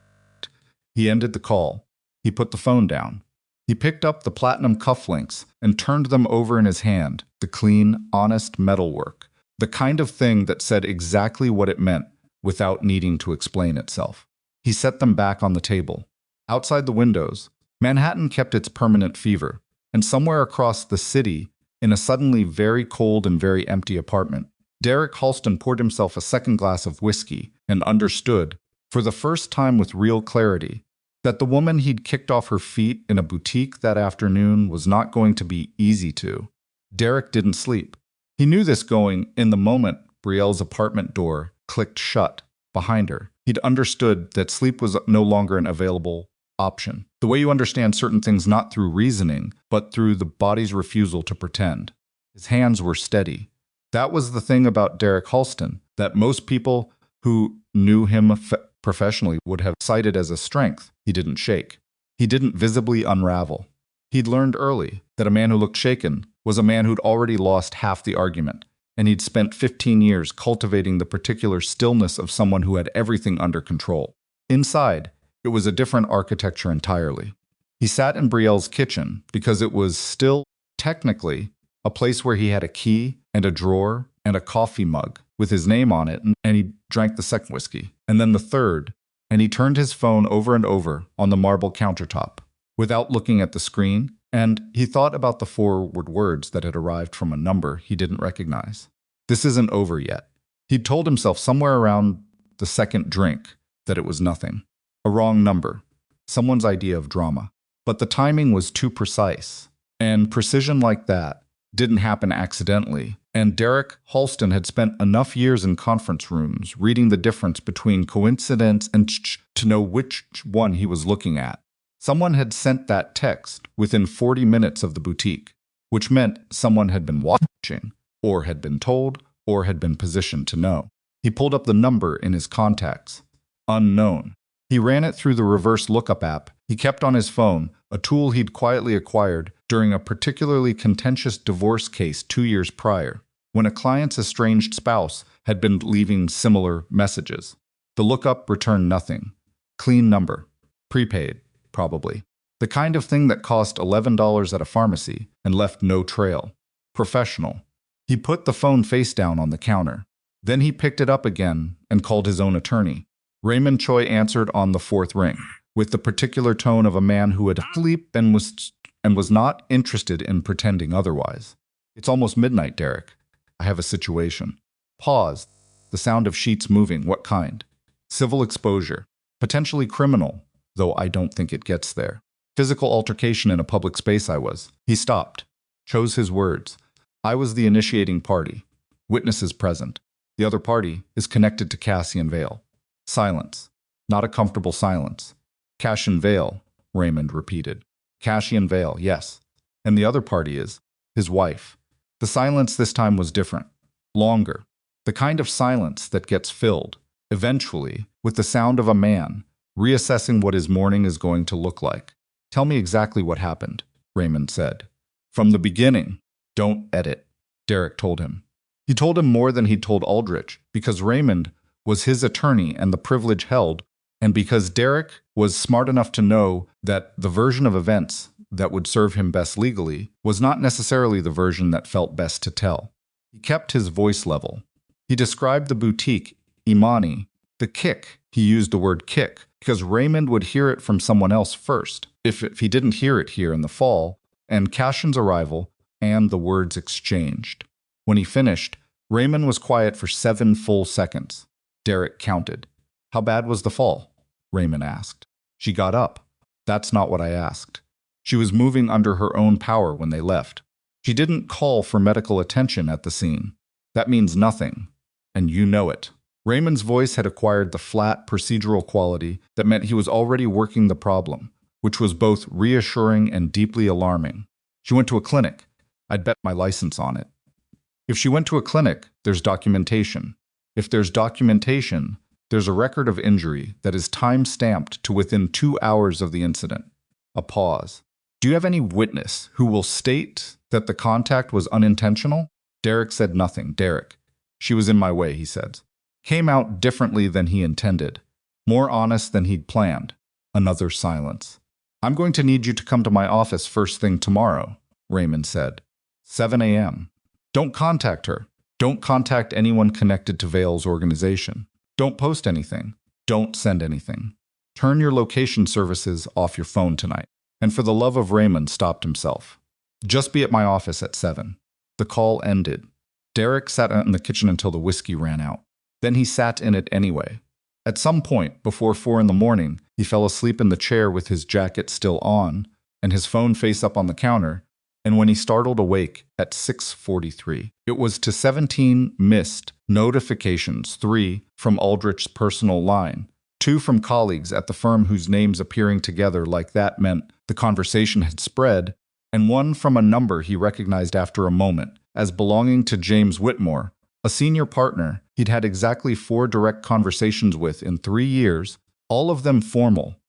Speaker 1: He ended the call. He put the phone down. He picked up the platinum cufflinks and turned them over in his hand, the clean, honest metalwork, the kind of thing that said exactly what it meant without needing to explain itself. He set them back on the table. Outside the windows, Manhattan kept its permanent fever, and somewhere across the city, in a suddenly very cold and very empty apartment, Derek Halston poured himself a second glass of whiskey and understood, for the first time with real clarity, that the woman he'd kicked off her feet in a boutique that afternoon was not going to be easy to. Derek didn't sleep. He knew this going in the moment Brielle's apartment door clicked shut behind her. He'd understood that sleep was no longer an available option. The way you understand certain things not through reasoning, but through the body's refusal to pretend. His hands were steady. That was the thing about Derek Halston that most people who knew him professionally would have cited as a strength. He didn't shake. He didn't visibly unravel. He'd learned early that a man who looked shaken was a man who'd already lost half the argument, and he'd spent 15 years cultivating the particular stillness of someone who had everything under control. Inside, it was a different architecture entirely. He sat in Brielle's kitchen because it was still, technically, a place where he had a key and a drawer and a coffee mug with his name on it, and he drank the second whiskey, and then the third, and he turned his phone over and over on the marble countertop without looking at the screen, and he thought about the forward words that had arrived from a number he didn't recognize. This isn't over yet. He'd told himself somewhere around the second drink that it was nothing. A wrong number. Someone's idea of drama. But the timing was too precise, and precision like that didn't happen accidentally, and Derek Halston had spent enough years in conference rooms reading the difference between coincidence and to know which one he was looking at. Someone had sent that text within 40 minutes of the boutique, which meant someone had been watching, or had been told, or had been positioned to know. He pulled up the number in his contacts. Unknown. He ran it through the reverse lookup app he kept on his phone, a tool he'd quietly acquired during a particularly contentious divorce case 2 years prior, when a client's estranged spouse had been leaving similar messages. The lookup returned nothing. Clean number. Prepaid, probably. The kind of thing that cost $11 at a pharmacy and left no trail. Professional. He put the phone face down on the counter. Then he picked it up again and called his own attorney. Raymond Choi answered on the fourth ring, with the particular tone of a man who had sleep and was not interested in pretending otherwise. "It's almost midnight, Derek. I have a situation." Pause. The sound of sheets moving. What kind? Civil exposure. Potentially criminal, though I don't think it gets there. Physical altercation in a public space I was. He stopped. Chose his words. I was the initiating party. Witnesses present. The other party is connected to Cassian Vale. Silence. Not a comfortable silence. Cassian Vale, Raymond repeated. Cassian Vale, yes. And the other party is his wife. The silence this time was different. Longer. The kind of silence that gets filled, eventually, with the sound of a man reassessing what his morning is going to look like. Tell me exactly what happened, Raymond said. From the beginning. Don't edit, Derek told him. He told him more than he'd told Aldrich, because Raymond was his attorney and the privilege held, and because Derek was smart enough to know that the version of events that would serve him best legally was not necessarily the version that felt best to tell. He kept his voice level. He described the boutique, Imani, the kick. He used the word kick because Raymond would hear it from someone else first, if he didn't hear it here in the fall, and Cassian's arrival, and the words exchanged. When he finished, Raymond was quiet for 7 full seconds. Derek counted. How bad was the fall? Raymond asked. She got up. That's not what I asked. She was moving under her own power when they left. She didn't call for medical attention at the scene. That means nothing, and you know it. Raymond's voice had acquired the flat, procedural quality that meant he was already working the problem, which was both reassuring and deeply alarming. She went to a clinic. I'd bet my license on it. If she went to a clinic, there's documentation. If there's documentation, there's a record of injury that is time-stamped to within 2 hours of the incident. A pause. Do you have any witness who will state that the contact was unintentional? Derek said nothing. Derek. She was in my way, he said. Came out differently than he intended. More honest than he'd planned. Another silence. I'm going to need you to come to my office first thing tomorrow, Raymond said. 7 a.m. Don't contact her. Don't contact anyone connected to Vale's organization. Don't post anything. Don't send anything. Turn your location services off your phone tonight. And for the love of Raymond, stopped himself. Just be at my office at 7. The call ended. Derek sat in the kitchen until the whiskey ran out. Then he sat in it anyway. At some point, before 4 in the morning, he fell asleep in the chair with his jacket still on and his phone face up on the counter, and when he startled awake at 6:43, it was to 17 missed notifications, 3 from Aldrich's personal line, 2 from colleagues at the firm whose names appearing together like that meant the conversation had spread, and 1 from a number he recognized after a moment as belonging to James Whitmore, a senior partner he'd had exactly 4 direct conversations with in 3 years, all of them formal,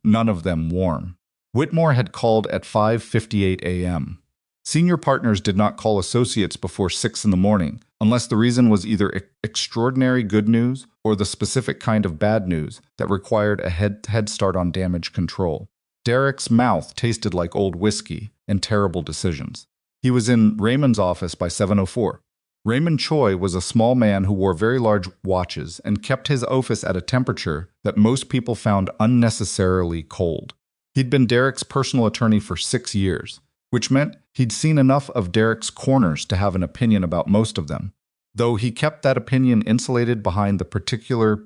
Speaker 1: none of them warm. Whitmore had called at 5:58 a.m. Senior partners did not call associates before 6 in the morning, unless the reason was either extraordinary good news or the specific kind of bad news that required a head start on damage control. Derek's mouth tasted like old whiskey and terrible decisions. He was in Raymond's office by 7:04. Raymond Choi was a small man who wore very large watches and kept his office at a temperature that most people found unnecessarily cold. He'd been Derek's personal attorney for 6 years, which meant he'd seen enough of Derek's corners to have an opinion about most of them, though he kept that opinion insulated behind the particular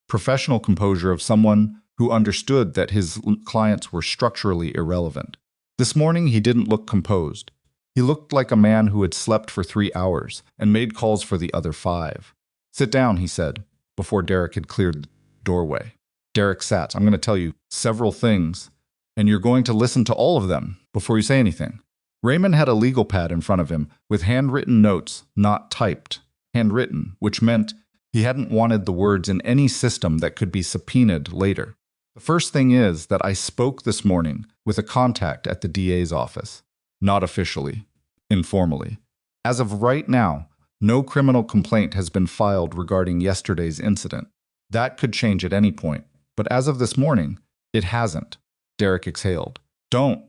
Speaker 1: professional composure of someone who understood that his clients were structurally irrelevant. This morning he didn't look composed. He looked like a man who had slept for 3 hours and made calls for the other 5. Sit down, he said, before Derek had cleared the doorway. Derek sat. I'm going to tell you several things, and you're going to listen to all of them before you say anything. Raymond had a legal pad in front of him with handwritten notes, not typed. Handwritten, which meant he hadn't wanted the words in any system that could be subpoenaed later. The first thing is that I spoke this morning with a contact at the DA's office. Not officially, informally. As of right now, no criminal complaint has been filed regarding yesterday's incident. That could change at any point, but as of this morning, it hasn't. Derek exhaled. Don't,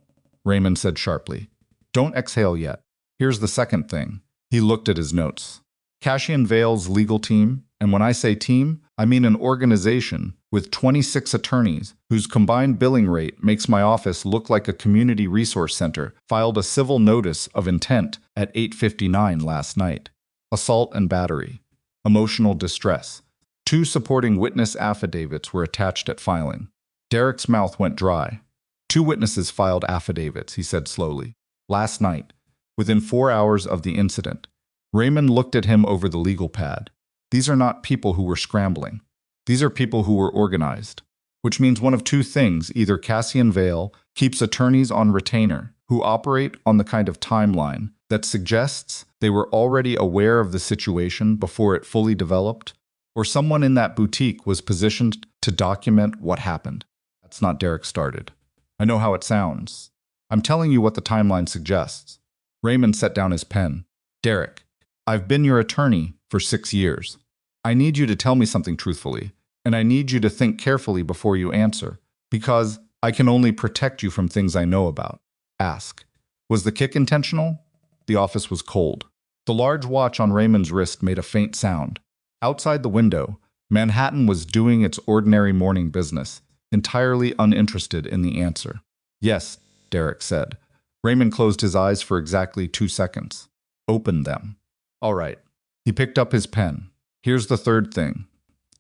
Speaker 1: Raymond said sharply. Don't exhale yet. Here's the second thing. He looked at his notes. Cassian Vale's legal team, and when I say team, I mean an organization with 26 attorneys whose combined billing rate makes my office look like a community resource center, filed a civil notice of intent at 8:59 last night. Assault and battery. Emotional distress. 2 supporting witness affidavits were attached at filing. Derek's mouth went dry. 2 witnesses filed affidavits, he said slowly. Last night, within 4 hours of the incident. Raymond looked at him over the legal pad. These are not people who were scrambling. These are people who were organized. Which means one of 2 things. Either Cassian Vale keeps attorneys on retainer who operate on the kind of timeline that suggests they were already aware of the situation before it fully developed, or someone in that boutique was positioned to document what happened. That's not Derek started. I know how it sounds. I'm telling you what the timeline suggests. Raymond set down his pen. Derek, I've been your attorney for 6 years. I need you to tell me something truthfully, and I need you to think carefully before you answer, because I can only protect you from things I know about. Ask. Was the kick intentional? The office was cold. The large watch on Raymond's wrist made a faint sound. Outside the window, Manhattan was doing its ordinary morning business, entirely uninterested in the answer. Yes, Derek said. Raymond closed his eyes for exactly 2 seconds. Open them. All right. He picked up his pen. Here's the third thing.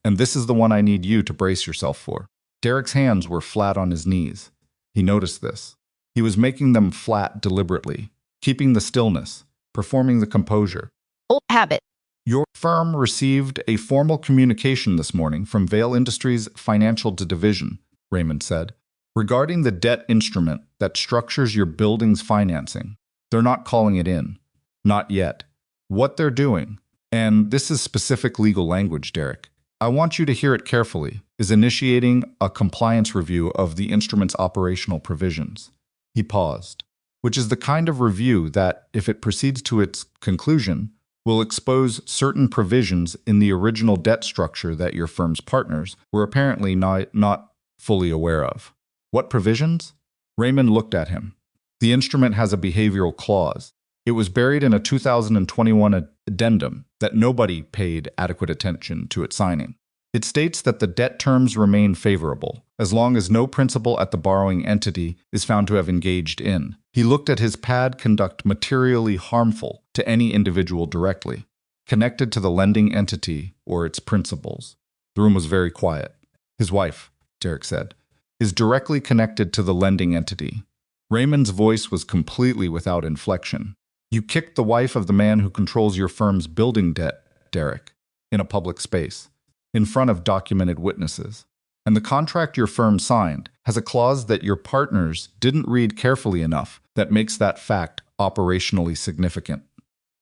Speaker 1: And this is the one I need you to brace yourself for. Derek's hands were flat on his knees. He noticed this. He was making them flat deliberately, keeping the stillness, performing the composure.
Speaker 2: Old habit.
Speaker 1: Your firm received a formal communication this morning from Vale Industries Financial Division, Raymond said, regarding the debt instrument that structures your building's financing. They're not calling it in. Not yet. What they're doing, and this is specific legal language, Derek, I want you to hear it carefully, is initiating a compliance review of the instrument's operational provisions. He paused. Which is the kind of review that, if it proceeds to its conclusion, will expose certain provisions in the original debt structure that your firm's partners were apparently not fully aware of. What provisions? Raymond looked at him. The instrument has a behavioral clause. It was buried in a 2021 addendum that nobody paid adequate attention to at signing. It states that the debt terms remain favorable, as long as no principal at the borrowing entity is found to have engaged in. He looked at his pad conduct materially harmful to any individual directly, connected to the lending entity or its principals. The room was very quiet. His wife, Derek said, is directly connected to the lending entity. Raymond's voice was completely without inflection. You kicked the wife of the man who controls your firm's building debt, Derek, in a public space, in front of documented witnesses. And the contract your firm signed has a clause that your partners didn't read carefully enough that makes that fact operationally significant.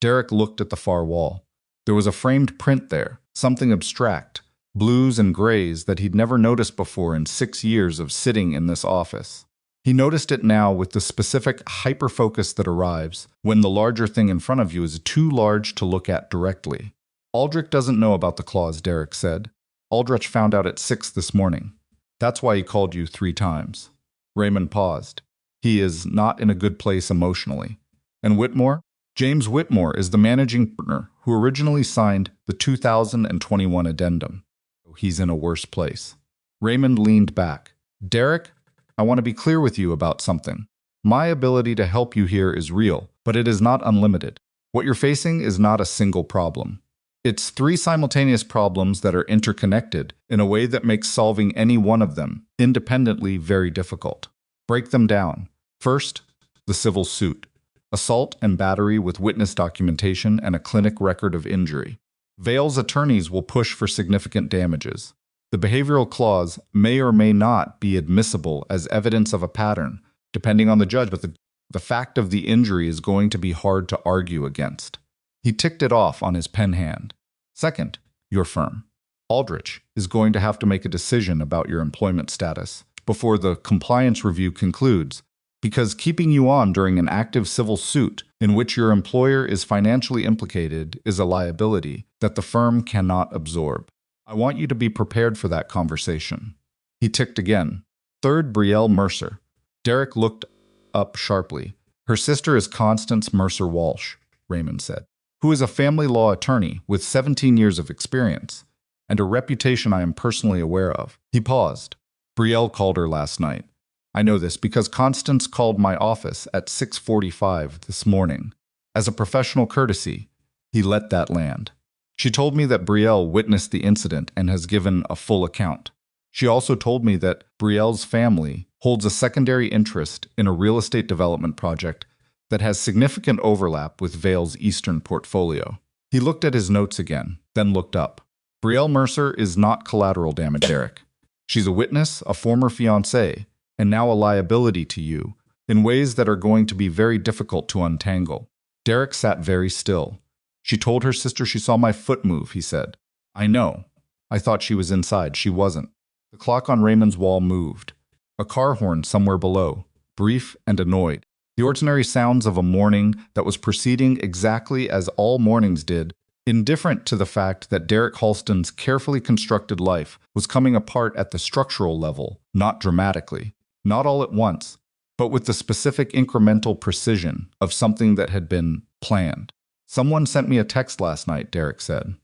Speaker 1: Derek looked at the far wall. There was a framed print there, something abstract, blues and grays that he'd never noticed before in 6 years of sitting in this office. He noticed it now with the specific hyperfocus that arrives when the larger thing in front of you is too large to look at directly. Aldrich doesn't know about the clause, Derek said. Aldrich found out at 6 this morning. That's why he called you 3 times. Raymond paused. He is not in a good place emotionally. And Whitmore? James Whitmore is the managing partner who originally signed the 2021 addendum. He's in a worse place. Raymond leaned back. Derek, I want to be clear with you about something. My ability to help you here is real, but it is not unlimited. What you're facing is not a single problem. It's 3 simultaneous problems that are interconnected in a way that makes solving any one of them independently very difficult. Break them down. First, the civil suit. Assault and battery with witness documentation and a clinic record of injury. Vale's attorneys will push for significant damages. The behavioral clause may or may not be admissible as evidence of a pattern, depending on the judge, but the fact of the injury is going to be hard to argue against. He ticked it off on his pen hand. Second, your firm. Aldrich is going to have to make a decision about your employment status before the compliance review concludes, because keeping you on during an active civil suit in which your employer is financially implicated is a liability that the firm cannot absorb. I want you to be prepared for that conversation. He ticked again. Third, Brielle Mercer. Derek looked up sharply. Her sister is Constance Mercer Walsh, Raymond said, who is a family law attorney with 17 years of experience and a reputation I am personally aware of. He paused. Brielle called her last night. I know this because Constance called my office at 6:45 this morning. As a professional courtesy, he let that land. She told me that Brielle witnessed the incident and has given a full account. She also told me that Brielle's family holds a secondary interest in a real estate development project that has significant overlap with Vale's eastern portfolio. He looked at his notes again, then looked up. Brielle Mercer is not collateral damage, Derek. She's a witness, a former fiancé, and now a liability to you, in ways that are going to be very difficult to untangle. Derek sat very still. She told her sister she saw my foot move, he said. I know. I thought she was inside. She wasn't. The clock on Raymond's wall moved. A car horn somewhere below, brief and annoyed. The ordinary sounds of a morning that was proceeding exactly as all mornings did, indifferent to the fact that Derek Halston's carefully constructed life was coming apart at the structural level, not dramatically, not all at once, but with the specific incremental precision of something that had been planned. Someone sent me a text last night, Derek said.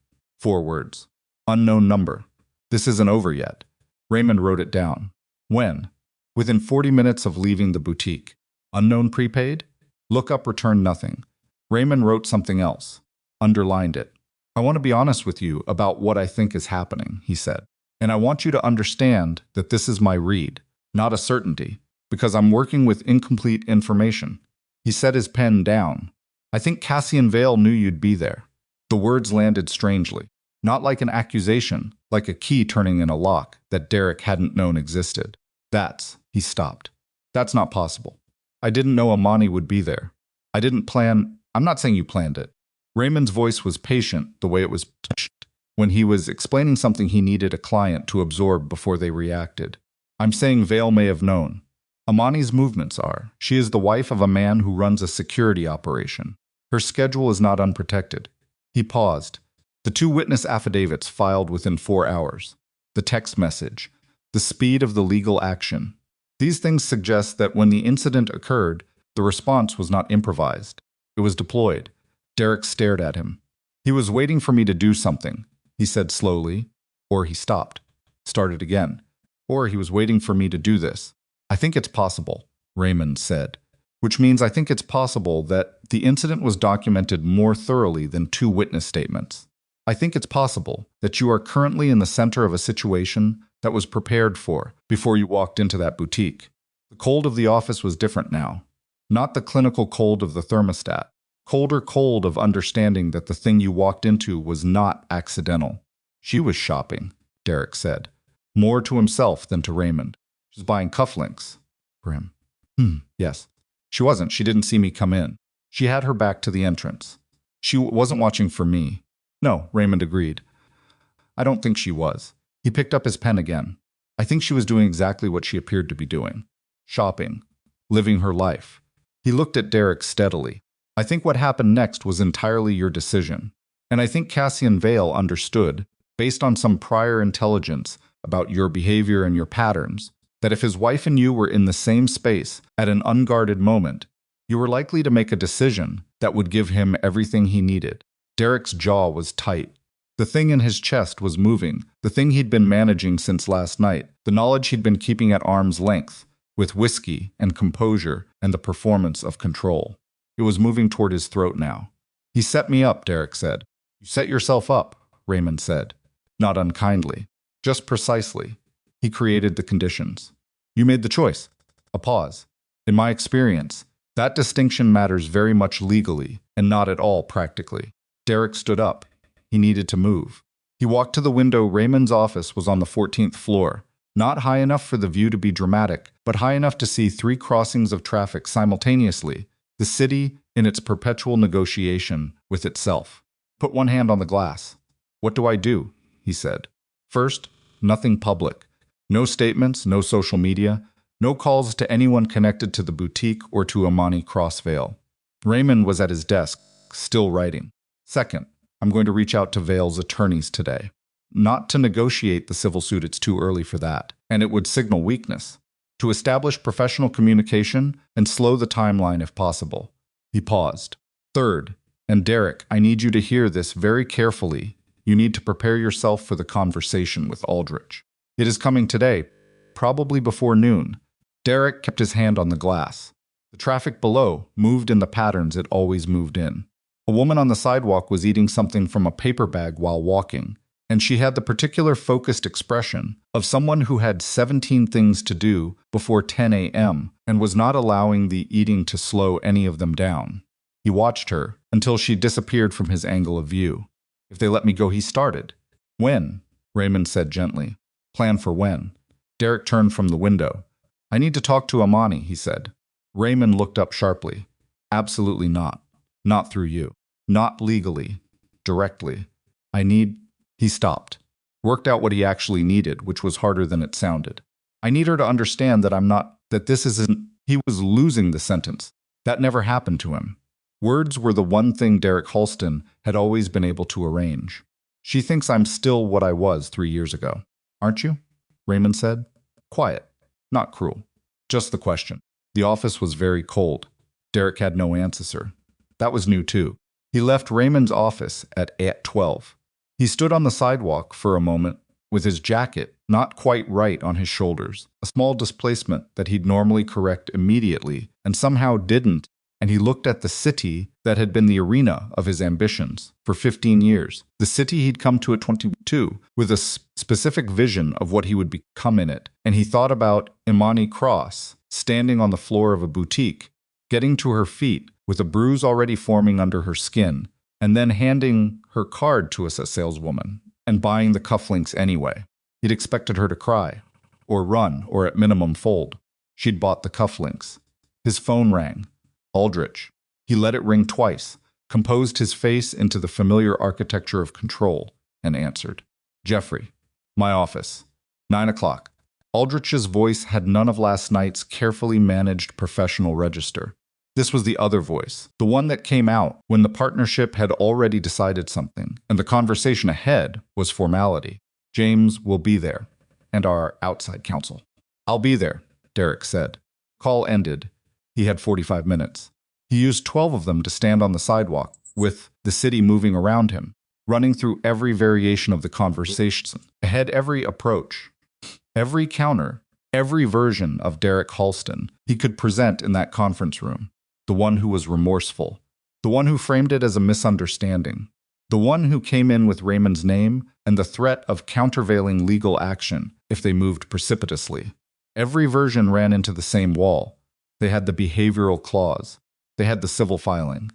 Speaker 1: 4 words. Unknown number. This isn't over yet. Raymond wrote it down. When? Within 40 minutes of leaving the boutique. Unknown prepaid? Look up returned nothing. Raymond wrote something else. Underlined it. I want to be honest with you about what I think is happening, he said. And I want you to understand that this is my read, not a certainty, because I'm working with incomplete information. He set his pen down. I think Cassian Vale knew you'd be there. The words landed strangely, not like an accusation, like a key turning in a lock that Derek hadn't known existed. He stopped. That's not possible. I didn't know Imani would be there. I'm not saying you planned it. Raymond's voice was patient, the way it was pitched, when he was explaining something he needed a client to absorb before they reacted. I'm saying Vale may have known. Imani's movements are. She is the wife of a man who runs a security operation. Her schedule is not unprotected. He paused. The 2 witness affidavits filed within 4 hours. The text message. The speed of the legal action. These things suggest that when the incident occurred, the response was not improvised. It was deployed. Derek stared at him. He was waiting for me to do something, he said slowly, or he stopped, started again, or he was waiting for me to do this. I think it's possible, Raymond said, which means I think it's possible that the incident was documented more thoroughly than 2 witness statements. I think it's possible that you are currently in the center of a situation that was prepared for before you walked into that boutique. The cold of the office was different now. Not the clinical cold of the thermostat. Colder cold of understanding that the thing you walked into was not accidental. She was shopping, Derek said, more to himself than to Raymond. She's buying cufflinks for him. Yes. She wasn't. She didn't see me come in. She had her back to the entrance. She wasn't watching for me. No, Raymond agreed. I don't think she was. He picked up his pen again. I think she was doing exactly what she appeared to be doing. Shopping. Living her life. He looked at Derek steadily. I think what happened next was entirely your decision. And I think Cassian Vale understood, based on some prior intelligence about your behavior and your patterns, that if his wife and you were in the same space at an unguarded moment, you were likely to make a decision that would give him everything he needed. Derek's jaw was tight. The thing in his chest was moving, the thing he'd been managing since last night, the knowledge he'd been keeping at arm's length, with whiskey and composure and the performance of control. It was moving toward his throat now. He set me up, Derek said. You set yourself up, Raymond said. Not unkindly. Just precisely. He created the conditions. You made the choice. A pause. In my experience, that distinction matters very much legally and not at all practically. Derek stood up. He needed to move. He walked to the window. Raymond's office was on the 14th floor. Not high enough for the view to be dramatic, but high enough to see 3 crossings of traffic simultaneously. The city in its perpetual negotiation with itself. Put one hand on the glass. What do I do? He said. First, nothing public. No statements, no social media, no calls to anyone connected to the boutique or to Imani Crossvale. Raymond was at his desk, still writing. Second, I'm going to reach out to Vale's attorneys today. Not to negotiate the civil suit, it's too early for that, and it would signal weakness. To establish professional communication and slow the timeline if possible. He paused. Third, and Derek, I need you to hear this very carefully. You need to prepare yourself for the conversation with Aldrich. It is coming today, probably before noon. Derek kept his hand on the glass. The traffic below moved in the patterns it always moved in. A woman on the sidewalk was eating something from a paper bag while walking, and she had the particular focused expression of someone who had 17 things to do before 10 a.m. and was not allowing the eating to slow any of them down. He watched her until she disappeared from his angle of view. If they let me go, he started. When? Raymond said gently. Plan for when? Derek turned from the window. I need to talk to Imani, he said. Raymond looked up sharply. Absolutely not. Not through you. Not legally. Directly. He stopped. Worked out what he actually needed, which was harder than it sounded. I need her to understand that this isn't. He was losing the sentence. That never happened to him. Words were the one thing Derek Halston had always been able to arrange. She thinks I'm still what I was 3 years ago. Aren't you? Raymond said. Quiet. Not cruel. Just the question. The office was very cold. Derek had no answer. That was new too. He left Raymond's office at 12. He stood on the sidewalk for a moment with his jacket not quite right on his shoulders, a small displacement that he'd normally correct immediately and somehow didn't and he looked at the city that had been the arena of his ambitions for 15 years. The city he'd come to at 22 with a specific vision of what he would become in it. And he thought about Imani Cross, standing on the floor of a boutique, getting to her feet with a bruise already forming under her skin, and then handing her card to a saleswoman and buying the cufflinks anyway. He'd expected her to cry, or run, or at minimum fold. She'd bought the cufflinks. His phone rang. Aldrich. He let it ring twice, composed his face into the familiar architecture of control, and answered. Jeffrey. My office. 9 o'clock. Aldrich's voice had none of last night's carefully managed professional register. This was the other voice, the one that came out when the partnership had already decided something, and the conversation ahead was formality. James will be there, and our outside counsel. I'll be there, Derek said. Call ended. He had 45 minutes. He used 12 of them to stand on the sidewalk, with the city moving around him, running through every variation of the conversation, ahead every approach, every counter, every version of Derek Halston he could present in that conference room. The one who was remorseful, the one who framed it as a misunderstanding, the one who came in with Raymond's name and the threat of countervailing legal action if they moved precipitously. Every version ran into the same wall. They had the behavioral clause. They had the civil filing.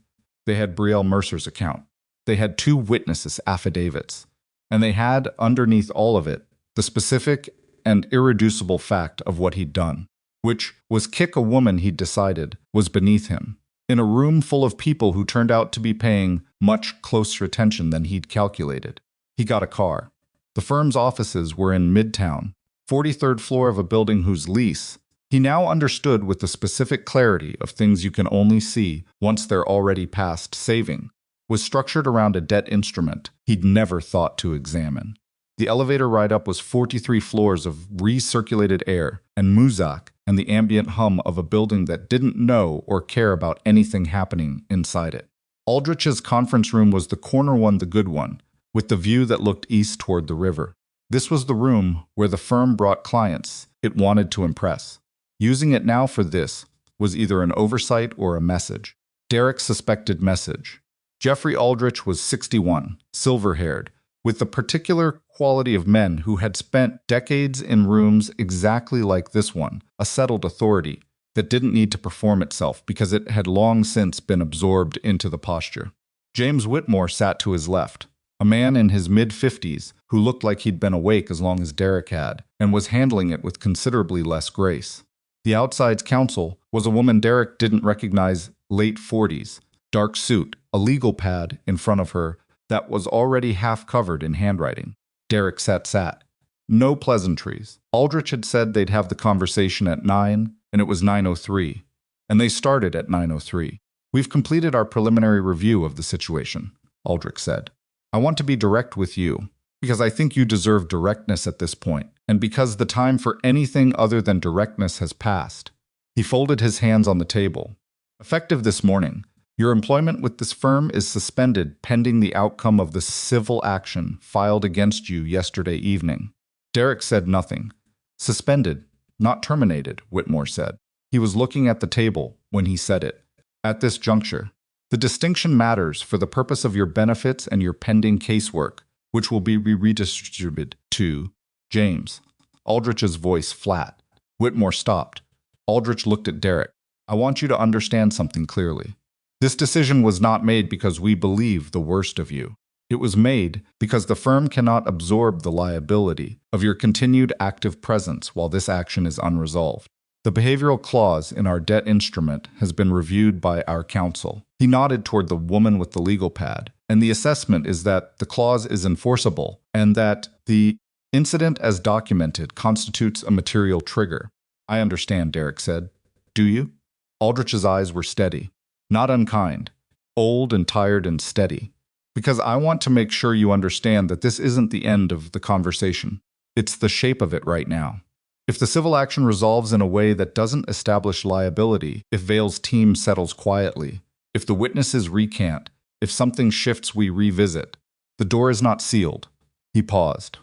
Speaker 1: They had Brielle Mercer's account. They had 2 witnesses' affidavits. And they had, underneath all of it, the specific and irreducible fact of what he'd done, which was kick a woman he'd decided was beneath him, in a room full of people who turned out to be paying much closer attention than he'd calculated. He got a car. The firm's offices were in Midtown, 43rd floor of a building whose lease, he now understood with the specific clarity of things you can only see once they're already past saving, was structured around a debt instrument he'd never thought to examine. The elevator ride-up was 43 floors of recirculated air and muzak and the ambient hum of a building that didn't know or care about anything happening inside it. Aldrich's conference room was the corner one, the good one, with the view that looked east toward the river. This was the room where the firm brought clients it wanted to impress. Using it now for this was either an oversight or a message. Derek suspected message. Jeffrey Aldrich was 61, silver-haired, with the particular quality of men who had spent decades in rooms exactly like this one, a settled authority that didn't need to perform itself because it had long since been absorbed into the posture. James Whitmore sat to his left, a man in his mid-50s who looked like he'd been awake as long as Derek had, and was handling it with considerably less grace. The outside's counsel was a woman Derek didn't recognize, late 40s, dark suit, a legal pad in front of her that was already half covered in handwriting. Derek sat. No pleasantries. Aldrich had said they'd have the conversation at 9, and it was 9:03, and they started at 9:03. We've completed our preliminary review of the situation, Aldrich said. I want to be direct with you, because I think you deserve directness at this point, and because the time for anything other than directness has passed. He folded his hands on the table. Effective this morning, your employment with this firm is suspended pending the outcome of the civil action filed against you yesterday evening. Derek said nothing. Suspended, not terminated, Whitmore said. He was looking at the table when he said it. At this juncture, the distinction matters for the purpose of your benefits and your pending casework, which will be redistributed to James. Aldrich's voice flat. Whitmore stopped. Aldrich looked at Derek. I want you to understand something clearly. This decision was not made because we believe the worst of you. It was made because the firm cannot absorb the liability of your continued active presence while this action is unresolved. The behavioral clause in our debt instrument has been reviewed by our counsel. He nodded toward the woman with the legal pad, and the assessment is that the clause is enforceable and that the incident as documented constitutes a material trigger. I understand, Derek said. Do you? Aldrich's eyes were steady, not unkind, old and tired and steady. Because I want to make sure you understand that this isn't the end of the conversation. It's the shape of it right now. If the civil action resolves in a way that doesn't establish liability, if Vale's team settles quietly, if the witnesses recant, if something shifts we revisit, the door is not sealed. He paused.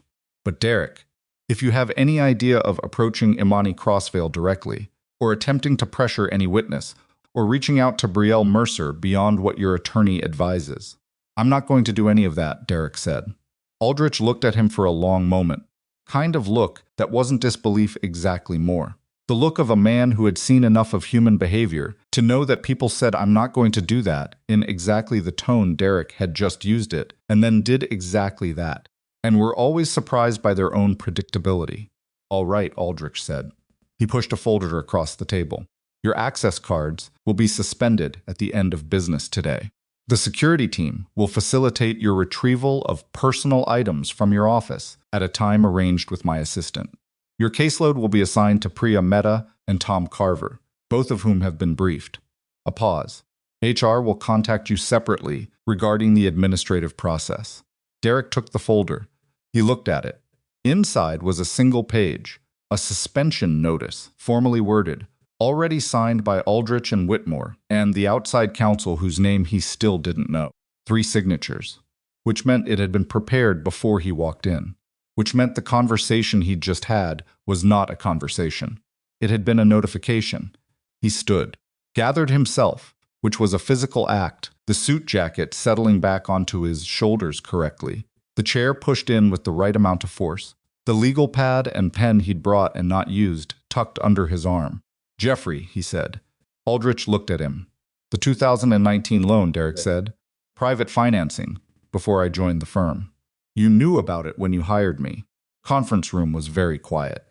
Speaker 1: But Derek, if you have any idea of approaching Imani Crossvale directly, or attempting to pressure any witness, or reaching out to Brielle Mercer beyond what your attorney advises. I'm not going to do any of that, Derek said. Aldrich looked at him for a long moment, kind of look that wasn't disbelief exactly more. The look of a man who had seen enough of human behavior to know that people said I'm not going to do that in exactly the tone Derek had just used it, and then did exactly that, and were always surprised by their own predictability. All right, Aldrich said. He pushed a folder across the table. Your access cards will be suspended at the end of business today. The security team will facilitate your retrieval of personal items from your office at a time arranged with my assistant. Your caseload will be assigned to Priya Mehta and Tom Carver, both of whom have been briefed. A pause. HR will contact you separately regarding the administrative process. Derek took the folder. He looked at it. Inside was a single page, a suspension notice, formally worded, already signed by Aldrich and Whitmore, and the outside counsel whose name he still didn't know. 3 signatures, which meant it had been prepared before he walked in, which meant the conversation he'd just had was not a conversation. It had been a notification. He stood, gathered himself, which was a physical act, the suit jacket settling back onto his shoulders correctly, the chair pushed in with the right amount of force, the legal pad and pen he'd brought and not used tucked under his arm. Jeffrey, he said. Aldrich looked at him. The 2019 loan, Derek said. Private financing, before I joined the firm. You knew about it when you hired me. Conference room was very quiet.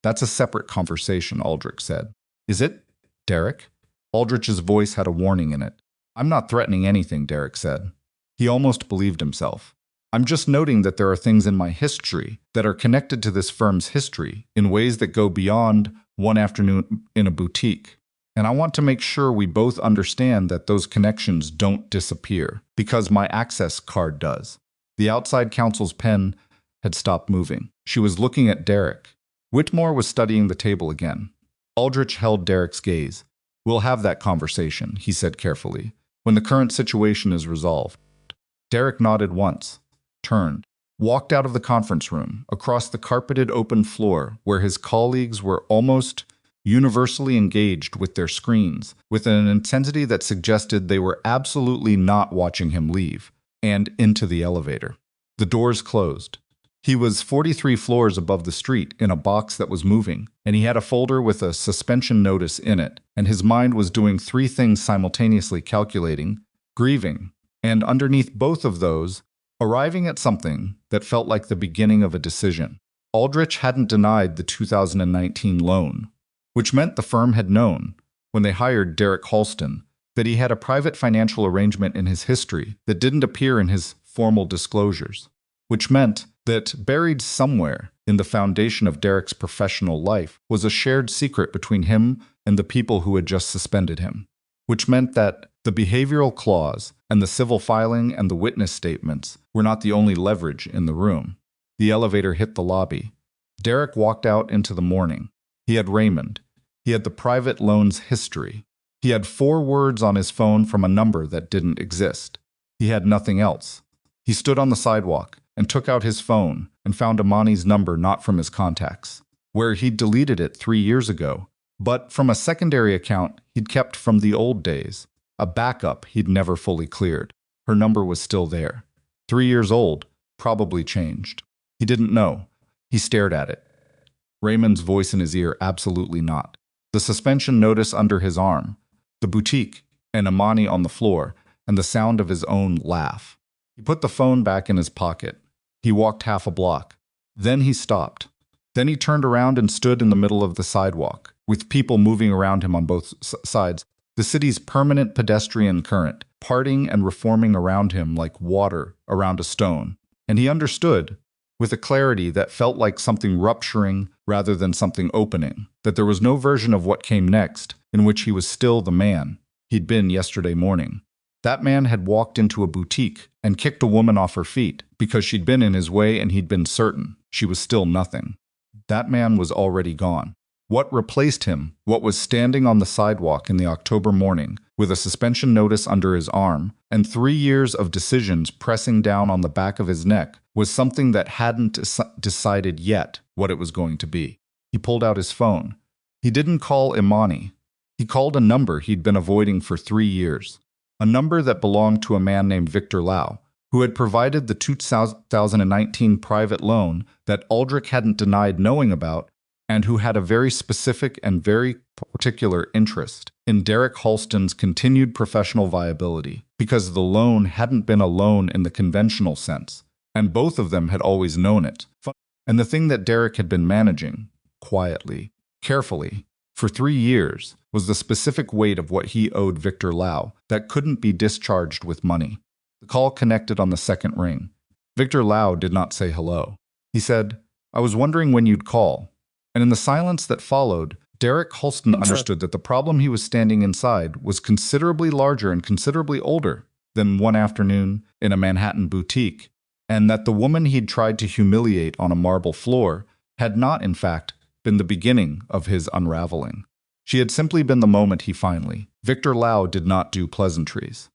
Speaker 1: That's a separate conversation, Aldrich said. Is it, Derek? Aldrich's voice had a warning in it. I'm not threatening anything, Derek said. He almost believed himself. I'm just noting that there are things in my history that are connected to this firm's history in ways that go beyond one afternoon in a boutique. And I want to make sure we both understand that those connections don't disappear, because my access card does. The outside counsel's pen had stopped moving. She was looking at Derek. Whitmore was studying the table again. Aldrich held Derek's gaze. We'll have that conversation, he said carefully, when the current situation is resolved. Derek nodded once, turned, walked out of the conference room, across the carpeted open floor where his colleagues were almost universally engaged with their screens, with an intensity that suggested they were absolutely not watching him leave, and into the elevator. The doors closed. He was 43 floors above the street in a box that was moving, and he had a folder with a suspension notice in it, and his mind was doing 3 things simultaneously: calculating, grieving, and underneath both of those, arriving at something that felt like the beginning of a decision. Aldrich hadn't denied the 2019 loan, which meant the firm had known, when they hired Derek Halston, that he had a private financial arrangement in his history that didn't appear in his formal disclosures, which meant that buried somewhere in the foundation of Derek's professional life was a shared secret between him and the people who had just suspended him, which meant that the behavioral clause and the civil filing and the witness statements were not the only leverage in the room. The elevator hit the lobby. Derek walked out into the morning. He had Raymond. He had the private loan's history. He had 4 words on his phone from a number that didn't exist. He had nothing else. He stood on the sidewalk and took out his phone and found Imani's number not from his contacts, where he'd deleted it 3 years ago, but from a secondary account he'd kept from the old days, a backup he'd never fully cleared. Her number was still there. 3 years old, probably changed. He didn't know. He stared at it. Raymond's voice in his ear, absolutely not. The suspension notice under his arm, the boutique, and Imani on the floor, and the sound of his own laugh. He put the phone back in his pocket. He walked half a block. Then he stopped. Then he turned around and stood in the middle of the sidewalk, with people moving around him on both sides, the city's permanent pedestrian current, parting and reforming around him like water around a stone. And he understood, with a clarity that felt like something rupturing rather than something opening, that there was no version of what came next in which he was still the man he'd been yesterday morning. That man had walked into a boutique and kicked a woman off her feet because she'd been in his way and he'd been certain she was still nothing. That man was already gone. What replaced him, what was standing on the sidewalk in the October morning with a suspension notice under his arm and 3 years of decisions pressing down on the back of his neck, was something that hadn't decided yet what it was going to be. He pulled out his phone. He didn't call Imani. He called a number he'd been avoiding for 3 years, a number that belonged to a man named Victor Lau, who had provided the 2019 private loan that Aldrich hadn't denied knowing about, and who had a very specific and very particular interest in Derek Halston's continued professional viability, because the loan hadn't been a loan in the conventional sense, and both of them had always known it. And the thing that Derek had been managing, quietly, carefully, for 3 years, was the specific weight of what he owed Victor Lau that couldn't be discharged with money. The call connected on the second ring. Victor Lau did not say hello. He said, "I was wondering when you'd call." And in the silence that followed, Derek Halston understood that the problem he was standing inside was considerably larger and considerably older than one afternoon in a Manhattan boutique, and that the woman he'd tried to humiliate on a marble floor had not, in fact, been the beginning of his unraveling. She had simply been the moment he finally. Victor Lau did not do pleasantries.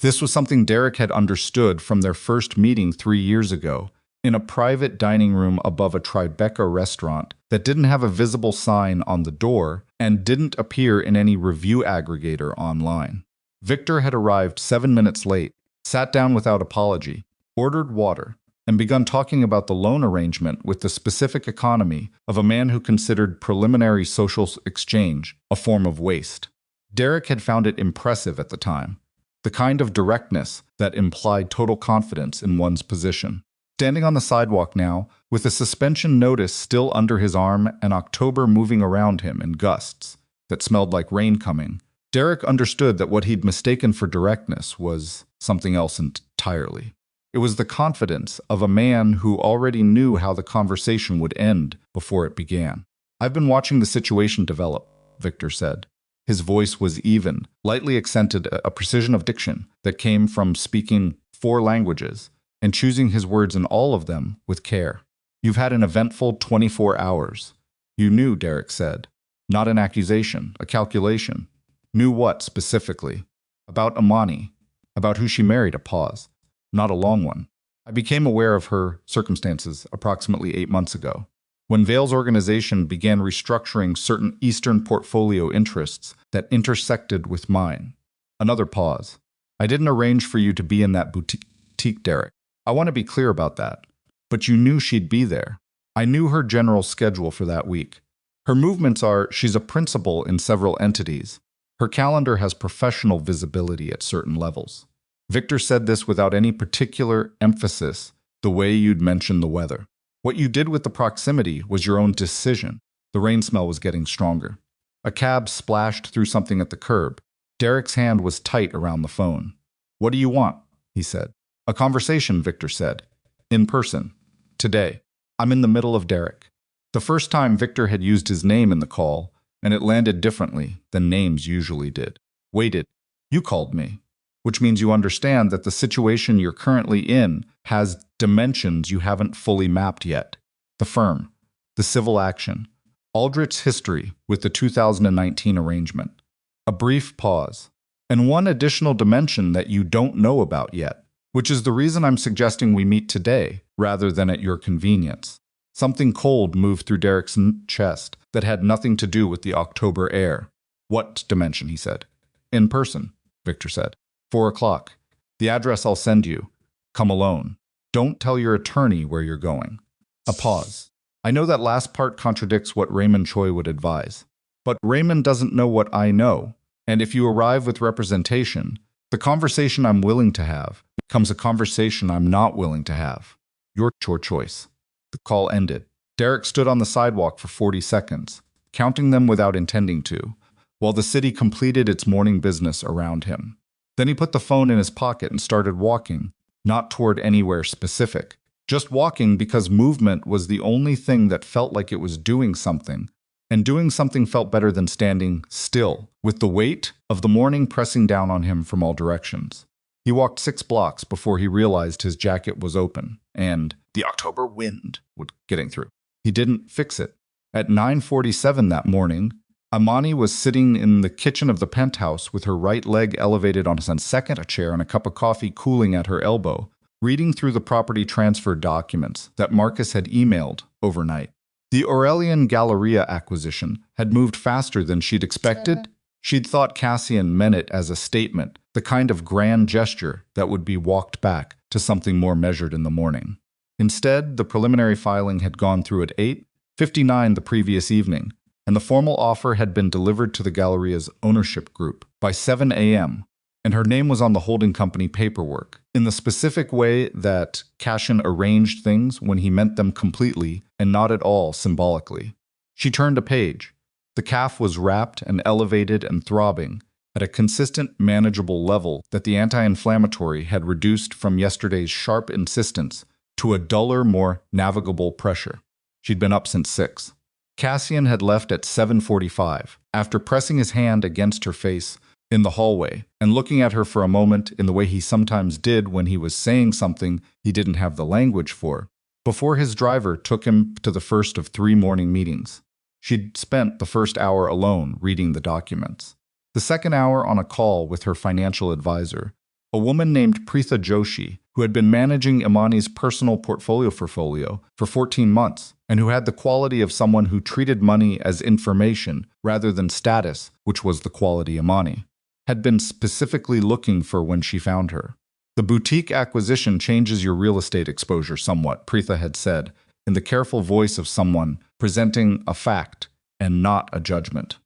Speaker 1: This was something Derek had understood from their first meeting 3 years ago, in a private dining room above a Tribeca restaurant that didn't have a visible sign on the door and didn't appear in any review aggregator online. Victor had arrived 7 minutes late, sat down without apology, ordered water, and begun talking about the loan arrangement with the specific economy of a man who considered preliminary social exchange a form of waste. Derek had found it impressive at the time, the kind of directness that implied total confidence in one's position. Standing on the sidewalk now, with a suspension notice still under his arm and October moving around him in gusts that smelled like rain coming, Derek understood that what he'd mistaken for directness was something else entirely. It was the confidence of a man who already knew how the conversation would end before it began. "I've been watching the situation develop," Victor said. His voice was even, lightly accented, a precision of diction that came from speaking 4 languages and choosing his words in all of them with care. "You've had an eventful 24 hours. You knew," Derek said. "Not an accusation, a calculation." "Knew what, specifically?" "About Imani. About who she married." A pause. "Not a long one." "I became aware of her circumstances approximately 8 months ago, when Vale's organization began restructuring certain Eastern portfolio interests that intersected with mine." Another pause. "I didn't arrange for you to be in that boutique, Derek. I want to be clear about that. But you knew she'd be there. I knew her general schedule for that week. Her movements are, she's a principal in several entities. Her calendar has professional visibility at certain levels." Victor said this without any particular emphasis, the way you'd mention the weather. "What you did with the proximity was your own decision." The rain smell was getting stronger. A cab splashed through something at the curb. Derek's hand was tight around the phone. "What do you want?" he said. "A conversation," Victor said. "In person. Today." "I'm in the middle of Derek." The first time Victor had used his name in the call, and it landed differently than names usually did. "Waited. You called me. Which means you understand that the situation you're currently in has dimensions you haven't fully mapped yet. The firm, the civil action, Aldrich's history with the 2019 arrangement." A brief pause. "And one additional dimension that you don't know about yet, which is the reason I'm suggesting we meet today rather than at your convenience." Something cold moved through Derek's chest that had nothing to do with the October air. "What dimension?" he said. "In person," Victor said. 4 o'clock. The address I'll send you. Come alone. Don't tell your attorney where you're going." A pause. "I know that last part contradicts what Raymond Choi would advise. But Raymond doesn't know what I know, and if you arrive with representation, the conversation I'm willing to have becomes a conversation I'm not willing to have. Your choice." The call ended. Derek stood on the sidewalk for 40 seconds, counting them without intending to, while the city completed its morning business around him. Then he put the phone in his pocket and started walking, not toward anywhere specific, just walking because movement was the only thing that felt like it was doing something, and doing something felt better than standing still, with the weight of the morning pressing down on him from all directions. He walked 6 blocks before he realized his jacket was open, and the October wind was getting through. He didn't fix it. At 9:47 that morning, Imani was sitting in the kitchen of the penthouse with her right leg elevated on a second chair and a cup of coffee cooling at her elbow, reading through the property transfer documents that Marcus had emailed overnight. The Aurelian Galleria acquisition had moved faster than she'd expected She'd thought Cassian meant it as a statement, the kind of grand gesture that would be walked back to something more measured in the morning. Instead, the preliminary filing had gone through at 8:59 the previous evening, and the formal offer had been delivered to the Galleria's ownership group by 7 a.m., and her name was on the holding company paperwork, in the specific way that Cassian arranged things when he meant them completely and not at all symbolically. She turned a page. The calf was wrapped and elevated and throbbing at a consistent, manageable level that the anti-inflammatory had reduced from yesterday's sharp insistence to a duller, more navigable pressure. She'd been up since 6. Cassian had left at 7:45, after pressing his hand against her face in the hallway and looking at her for a moment in the way he sometimes did when he was saying something he didn't have the language for, before his driver took him to the first of 3 morning meetings. She'd spent the first hour alone reading the documents. The second hour on a call with her financial advisor, a woman named Preetha Joshi, who had been managing Imani's personal portfolio for 14 months, and who had the quality of someone who treated money as information rather than status, which was the quality Imani had been specifically looking for when she found her. The boutique acquisition changes your real estate exposure somewhat, Preetha had said, in the careful voice of someone presenting a fact and not a judgment.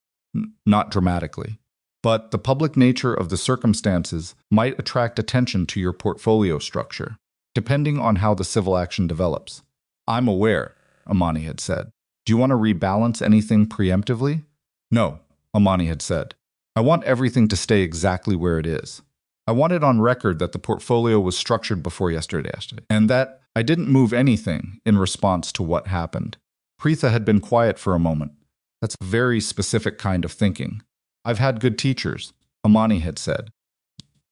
Speaker 1: Not dramatically. But the public nature of the circumstances might attract attention to your portfolio structure, depending on how the civil action develops. I'm aware, Imani had said. Do you want to rebalance anything preemptively? No, Imani had said. I want everything to stay exactly where it is. I want it on record that the portfolio was structured before yesterday, and that I didn't move anything in response to what happened. Preetha had been quiet for a moment. That's a very specific kind of thinking. I've had good teachers, Imani had said.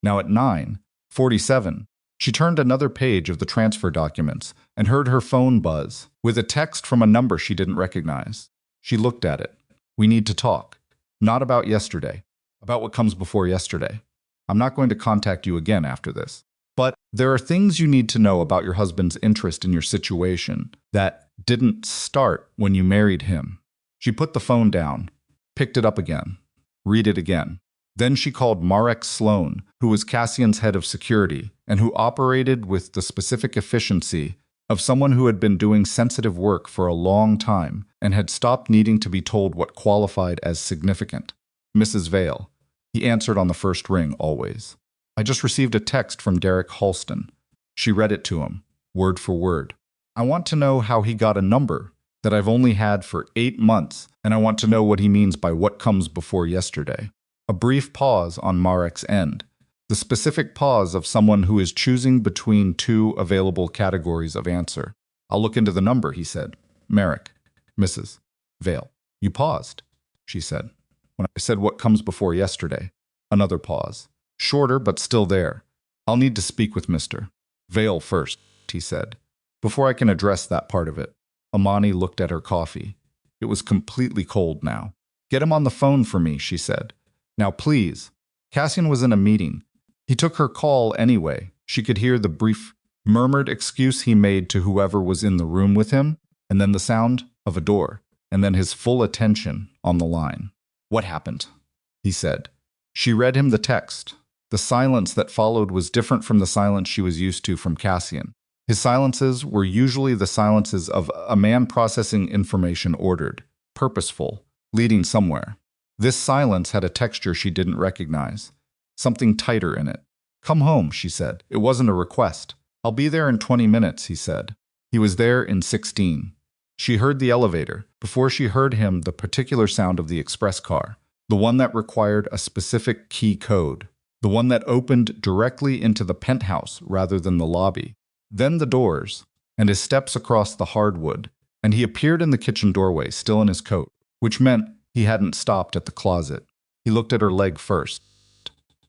Speaker 1: Now at 9:47, she turned another page of the transfer documents and heard her phone buzz with a text from a number she didn't recognize. She looked at it. We need to talk. Not about yesterday. About what comes before yesterday. I'm not going to contact you again after this. But there are things you need to know about your husband's interest in your situation that didn't start when you married him. She put the phone down, picked it up again, read it again. Then she called Marek Sloan, who was Cassian's head of security and who operated with the specific efficiency of someone who had been doing sensitive work for a long time and had stopped needing to be told what qualified as significant. Mrs. Vale. He answered on the first ring, always. I just received a text from Derek Halston. She read it to him, word for word. I want to know how he got a number that I've only had for 8 months, and I want to know what he means by what comes before yesterday. A brief pause on Marek's end. The specific pause of someone who is choosing between 2 available categories of answer. I'll look into the number, he said. Marek. Mrs. Vale. You paused, she said. When I said what comes before yesterday. Another pause. Shorter, but still there. I'll need to speak with Mr. Vale first, he said. Before I can address that part of it. Imani looked at her coffee. It was completely cold now. Get him on the phone for me, she said. Now please. Cassian was in a meeting. He took her call anyway. She could hear the brief, murmured excuse he made to whoever was in the room with him, and then the sound of a door, and then his full attention on the line. What happened? He said. She read him the text. The silence that followed was different from the silence she was used to from Cassian. His silences were usually the silences of a man processing information ordered, purposeful, leading somewhere. This silence had a texture she didn't recognize, something tighter in it. Come home, she said. It wasn't a request. I'll be there in 20 minutes, he said. He was there in 16. She heard the elevator. Before she heard him, the particular sound of the express car, the one that required a specific key code, the one that opened directly into the penthouse rather than the lobby. Then the doors, and his steps across the hardwood, and he appeared in the kitchen doorway, still in his coat, which meant he hadn't stopped at the closet. He looked at her leg first,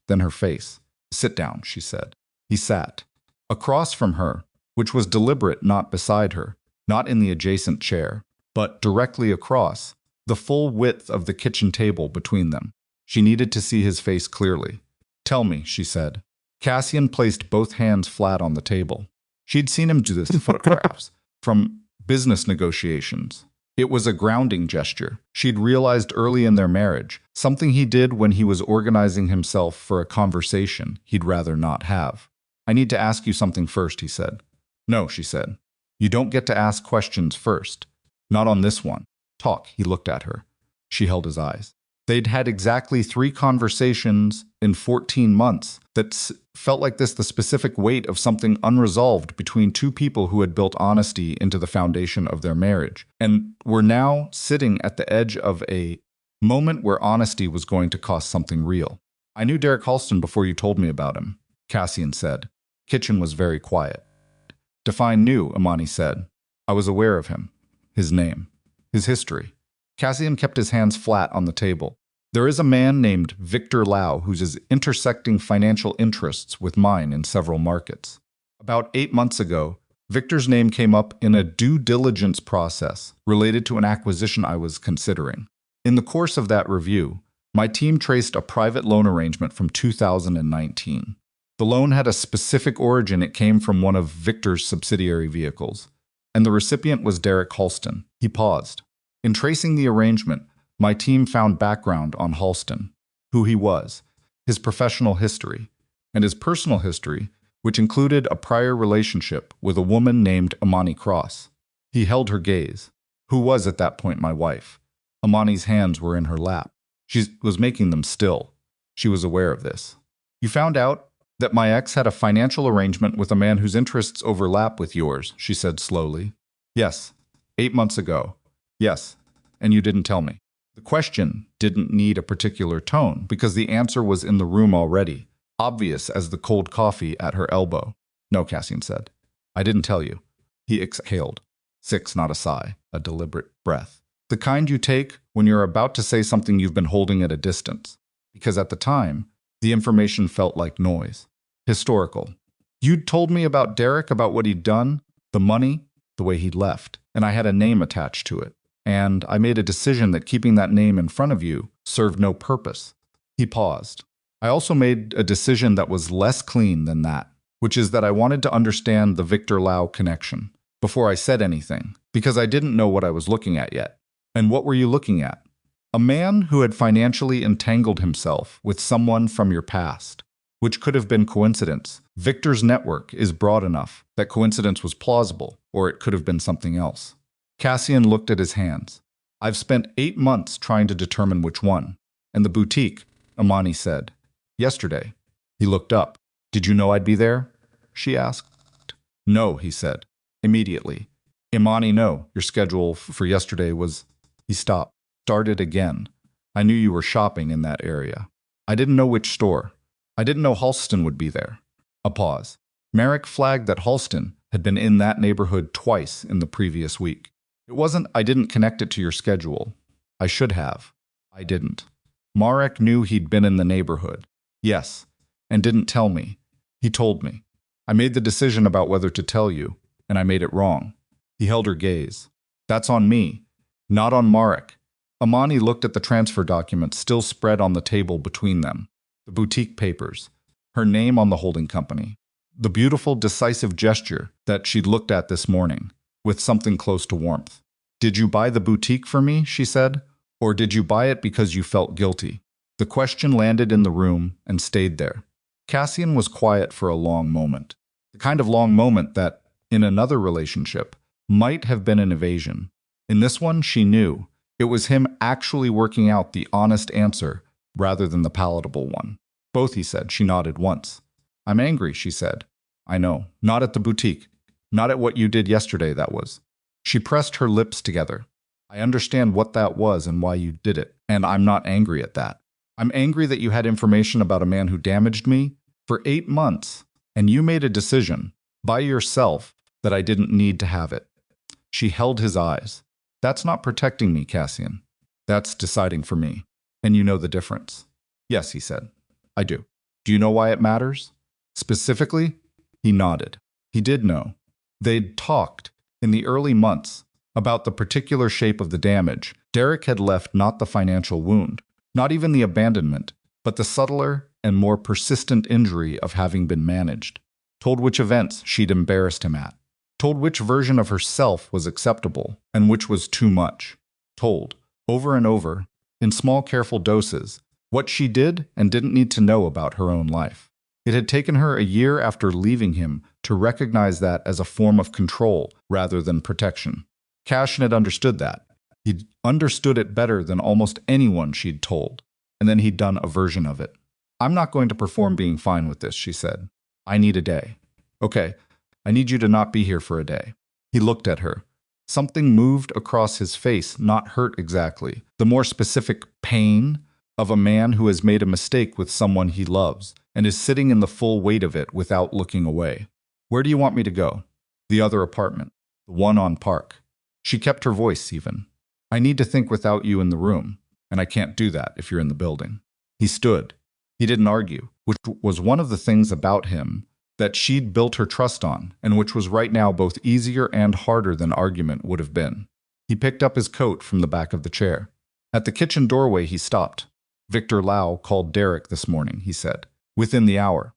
Speaker 1: then her face. Sit down, she said. He sat. Across from her, which was deliberate, not beside her, not in the adjacent chair, but directly across, the full width of the kitchen table between them. She needed to see his face clearly. Tell me, she said. Cassian placed both hands flat on the table. She'd seen him do this in photographs from business negotiations. It was a grounding gesture. She'd realized early in their marriage, something he did when he was organizing himself for a conversation he'd rather not have. "I need to ask you something first," he said. "No," she said. "You don't get to ask questions first. Not on this one." "Talk," he looked at her. She held his eyes. They'd had exactly 3 conversations in 14 months that felt like the specific weight of something unresolved between 2 people who had built honesty into the foundation of their marriage, and were now sitting at the edge of a moment where honesty was going to cost something real. "I knew Derek Halston before you told me about him," Cassian said. Kitchen was very quiet. "Define new," Imani said. "I was aware of him. His name. His history." Cassian kept his hands flat on the table. "There is a man named Victor Lau who's intersecting financial interests with mine in several markets. About 8 months ago, Victor's name came up in a due diligence process related to an acquisition I was considering. In the course of that review, my team traced a private loan arrangement from 2019. The loan had a specific origin. It came from one of Victor's subsidiary vehicles, and the recipient was Derek Halston." He paused. "In tracing the arrangement, my team found background on Halston, who he was, his professional history, and his personal history, which included a prior relationship with a woman named Imani Cross." He held her gaze. "Who was at that point my wife." Imani's hands were in her lap. She was making them still. She was aware of this. "You found out that my ex had a financial arrangement with a man whose interests overlap with yours," she said slowly. "Yes. 8 months ago. Yes. And you didn't tell me." The question didn't need a particular tone because the answer was in the room already, obvious as the cold coffee at her elbow. "No," Cassian said. "I didn't tell you." He exhaled. 6, not a sigh, a deliberate breath. The kind you take when you're about to say something you've been holding at a distance. Because at the time, the information felt like noise. Historical. "You'd told me about Derek, about what he'd done, the money, the way he'd left, and I had a name attached to it. And I made a decision that keeping that name in front of you served no purpose." He paused. "I also made a decision that was less clean than that, which is that I wanted to understand the Victor Lau connection before I said anything, because I didn't know what I was looking at yet." "And what were you looking at?" "A man who had financially entangled himself with someone from your past, which could have been coincidence. Victor's network is broad enough that coincidence was plausible, or it could have been something else." Cassian looked at his hands. "I've spent 8 months trying to determine which one." "And the boutique," Imani said. "Yesterday." He looked up. "Did you know I'd be there?" she asked. "No," he said. Immediately. "Imani, no. Your schedule for yesterday was—" He stopped. "Started again. I knew you were shopping in that area. I didn't know which store. I didn't know Halston would be there." A pause. Merrick flagged that Halston had been in that neighborhood twice in the previous week. "It wasn't I didn't connect it to your schedule. I should have. I didn't. Marek knew he'd been in the neighborhood. Yes, and didn't tell me. He told me. I made the decision about whether to tell you, and I made it wrong." He held her gaze. "That's on me, not on Marek." Imani looked at the transfer documents still spread on the table between them. The boutique papers. Her name on the holding company. The beautiful, decisive gesture that she'd looked at this morning, with something close to warmth. "Did you buy the boutique for me?" she said. "Or did you buy it because you felt guilty?" The question landed in the room and stayed there. Cassian was quiet for a long moment. The kind of long moment that, in another relationship, might have been an evasion. In this one, she knew. It was him actually working out the honest answer rather than the palatable one. "Both," he said. She nodded once. "I'm angry," she said. "I know. Not at the boutique. Not at what you did yesterday, that was." She pressed her lips together. "I understand what that was and why you did it, and I'm not angry at that. I'm angry that you had information about a man who damaged me for 8 months, and you made a decision, by yourself, that I didn't need to have it." She held his eyes. "That's not protecting me, Cassian. That's deciding for me. And you know the difference." "Yes," he said. "I do." "Do you know why it matters?" "Specifically?" He nodded. He did know. They'd talked, in the early months, about the particular shape of the damage. Derek had left not the financial wound, not even the abandonment, but the subtler and more persistent injury of having been managed. Told which events she'd embarrassed him at. told which version of herself was acceptable and which was too much, told, over and over, in small careful doses, what she did and didn't need to know about her own life. It had taken her a year after leaving him to recognize that as a form of control rather than protection. Cassian had understood that. He'd understood it better than almost anyone she'd told, and then he'd done a version of it. "I'm not going to perform being fine with this," she said. "I need a day." "Okay, I need you to not be here for a day." He looked at her. Something moved across his face, not hurt exactly, the more specific pain of a man who has made a mistake with someone he loves and is sitting in the full weight of it without looking away. "Where do you want me to go?" "The other apartment, the one on Park." She kept her voice even. "I need to think without you in the room, and I can't do that if you're in the building." He stood. He didn't argue, which was one of the things about him that she'd built her trust on, and which was right now both easier and harder than argument would have been. He picked up his coat from the back of the chair. At the kitchen doorway, he stopped. "Victor Lau called Derek this morning," he said. "Within the hour.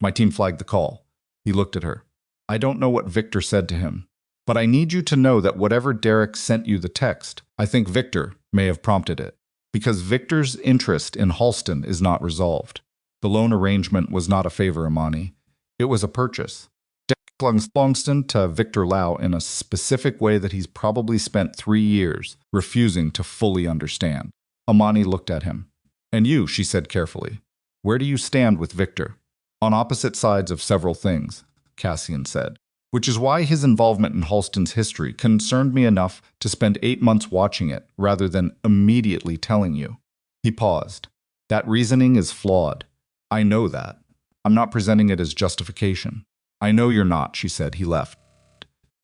Speaker 1: My team flagged the call." He looked at her. "I don't know what Victor said to him, but I need you to know that whatever Derek sent you the text, I think Victor may have prompted it. Because Victor's interest in Halston is not resolved. The loan arrangement was not a favor, Imani. It was a purchase. Derek plungs Halston to Victor Lau in a specific way that he's probably spent 3 years refusing to fully understand." Imani looked at him. "And you," she said carefully. "Where do you stand with Victor?" "On opposite sides of several things," Cassian said. "Which is why his involvement in Halston's history concerned me enough to spend 8 months watching it rather than immediately telling you." He paused. "That reasoning is flawed. I know that. I'm not presenting it as justification." "I know you're not," she said. He left.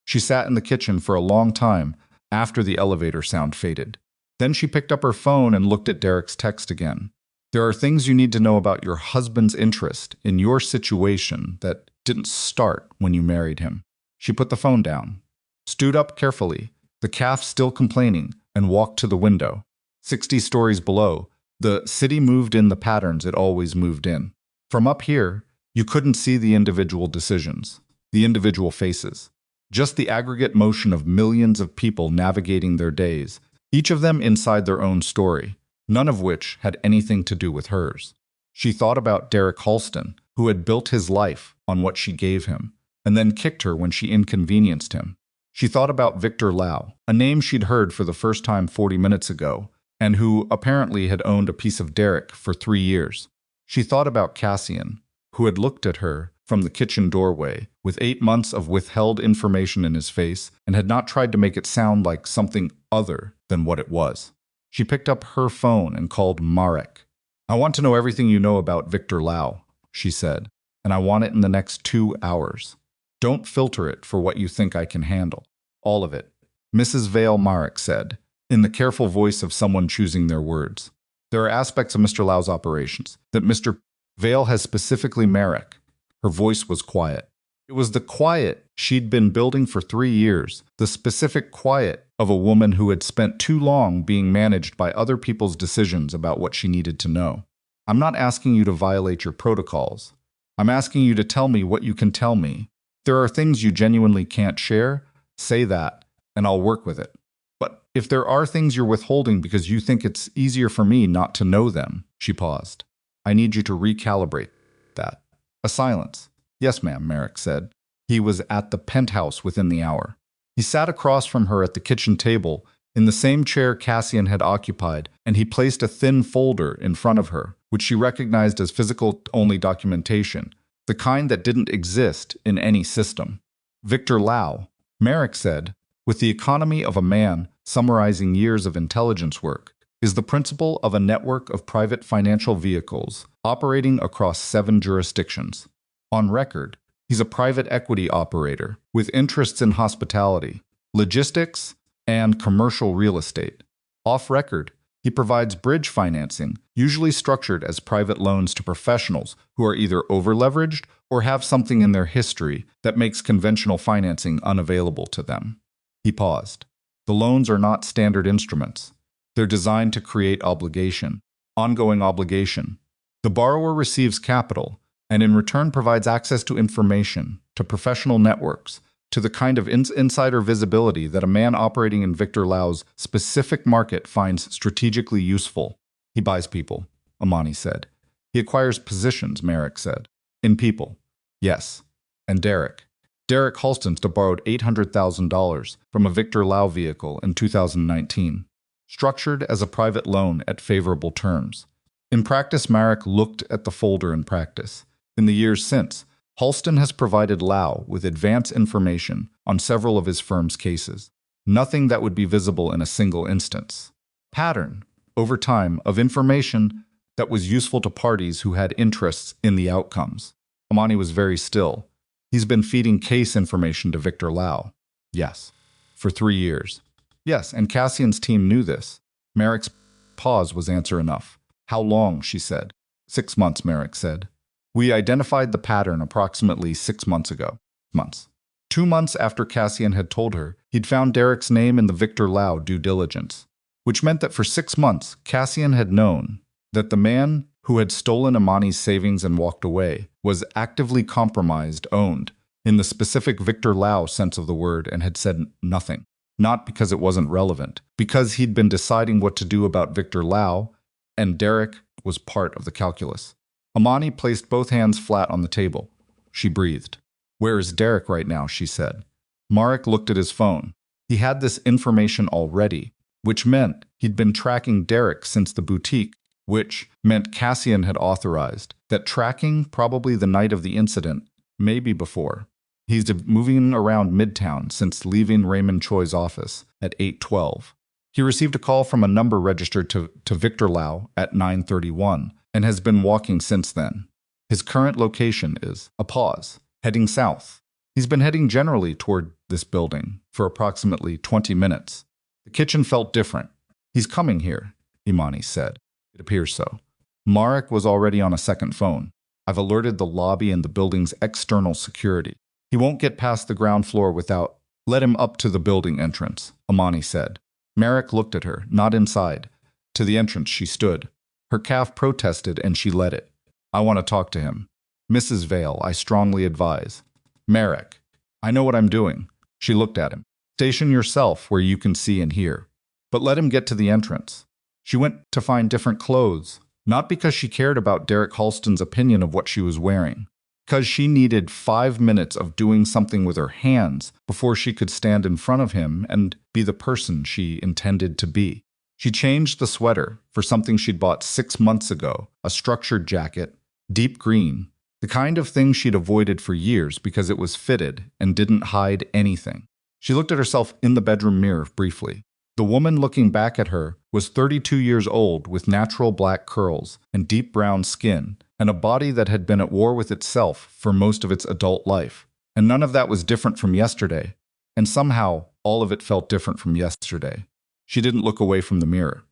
Speaker 1: She sat in the kitchen for a long time after the elevator sound faded. Then she picked up her phone and looked at Derek's text again. "There are things you need to know about your husband's interest in your situation that didn't start when you married him." She put the phone down, stood up carefully, the calf still complaining, and walked to the window. 60 stories below, the city moved in the patterns it always moved in. From up here, you couldn't see the individual decisions, the individual faces, just the aggregate motion of millions of people navigating their days, each of them inside their own story, none of which had anything to do with hers. She thought about Derek Halston, who had built his life on what she gave him, and then kicked her when she inconvenienced him. She thought about Victor Lau, a name she'd heard for the first time 40 minutes ago, and who apparently had owned a piece of Derek for 3 years. She thought about Cassian, who had looked at her from the kitchen doorway with 8 months of withheld information in his face and had not tried to make it sound like something other than what it was. She picked up her phone and called Marek. "I want to know everything you know about Victor Lau," she said, "and I want it in the next 2 hours. Don't filter it for what you think I can handle. All of it." "Mrs. Vale," Marek said, in the careful voice of someone choosing their words. "There are aspects of Mr. Lau's operations that Mr. Vale has specifically Marek." Her voice was quiet. It was the quiet she'd been building for 3 years, the specific quiet of a woman who had spent too long being managed by other people's decisions about what she needed to know. "I'm not asking you to violate your protocols. I'm asking you to tell me what you can tell me. There are things you genuinely can't share, say that, and I'll work with it. But if there are things you're withholding because you think it's easier for me not to know them," she paused, "I need you to recalibrate that." A silence. "Yes, ma'am," Marek said. He was at the penthouse within the hour. He sat across from her at the kitchen table, in the same chair Cassian had occupied, and he placed a thin folder in front of her, which she recognized as physical-only documentation, the kind that didn't exist in any system. "Victor Lau," Marek said, "with the economy of a man summarizing years of intelligence work, is the principal of a network of private financial vehicles operating across 7 jurisdictions. On record, he's a private equity operator with interests in hospitality, logistics, and commercial real estate. Off record, he provides bridge financing, usually structured as private loans to professionals who are either over-leveraged or have something in their history that makes conventional financing unavailable to them." He paused. "The loans are not standard instruments. They're designed to create obligation, ongoing obligation. The borrower receives capital, and in return provides access to information, to professional networks, to the kind of insider visibility that a man operating in Victor Lau's specific market finds strategically useful. He buys people, Imani said. He acquires positions, Merrick said. In people. Yes. And Derek. Derek Halston's borrowed $800,000 from a Victor Lau vehicle in 2019, structured as a private loan at favorable terms. In practice, Merrick looked at the folder in practice. In the years since, Halston has provided Lau with advance information on several of his firm's cases. Nothing that would be visible in a single instance. Pattern, over time, of information that was useful to parties who had interests in the outcomes. Imani was very still. He's been feeding case information to Victor Lau. Yes. For 3 years. Yes, and Cassian's team knew this. Merrick's pause was answer enough. How long, she said. 6 months, Merrick said. We identified the pattern approximately 6 months ago. 2 months after Cassian had told her he'd found Derek's name in the Victor Lau due diligence, which meant that for 6 months, Cassian had known that the man who had stolen Imani's savings and walked away was actively compromised, owned, in the specific Victor Lau sense of the word, and had said nothing. Not because it wasn't relevant, because he'd been deciding what to do about Victor Lau, and Derek was part of the calculus. Imani placed both hands flat on the table. She breathed. Where is Derek right now, she said. Marek looked at his phone. He had this information already, which meant he'd been tracking Derek since the boutique, which meant Cassian had authorized that tracking probably the night of the incident, maybe before. He's moving around Midtown since leaving Raymond Choi's office at 8:12. He received a call from a number registered to Victor Lau at 9:31 and has been walking since then. His current location is a pause, heading south. He's been heading generally toward this building for approximately 20 minutes. The kitchen felt different. He's coming here, Imani said. It appears so. Marek was already on a second phone. I've alerted the lobby and the building's external security. He won't get past the ground floor without. Let him up to the building entrance, Imani said. Marek looked at her, not inside. To the entrance she stood. Her calf protested and she let it. I want to talk to him. Mrs. Vale, I strongly advise. Marek, I know what I'm doing. She looked at him. Station yourself where you can see and hear. But let him get to the entrance. She went to find different clothes, not because she cared about Derek Halston's opinion of what she was wearing, because she needed 5 minutes of doing something with her hands before she could stand in front of him and be the person she intended to be. She changed the sweater for something she'd bought 6 months ago, a structured jacket, deep green, the kind of thing she'd avoided for years because it was fitted and didn't hide anything. She looked at herself in the bedroom mirror briefly. The woman looking back at her was 32 years old with natural black curls and deep brown skin and a body that had been at war with itself for most of its adult life. And none of that was different from yesterday. And somehow, all of it felt different from yesterday. She didn't look away from the mirror.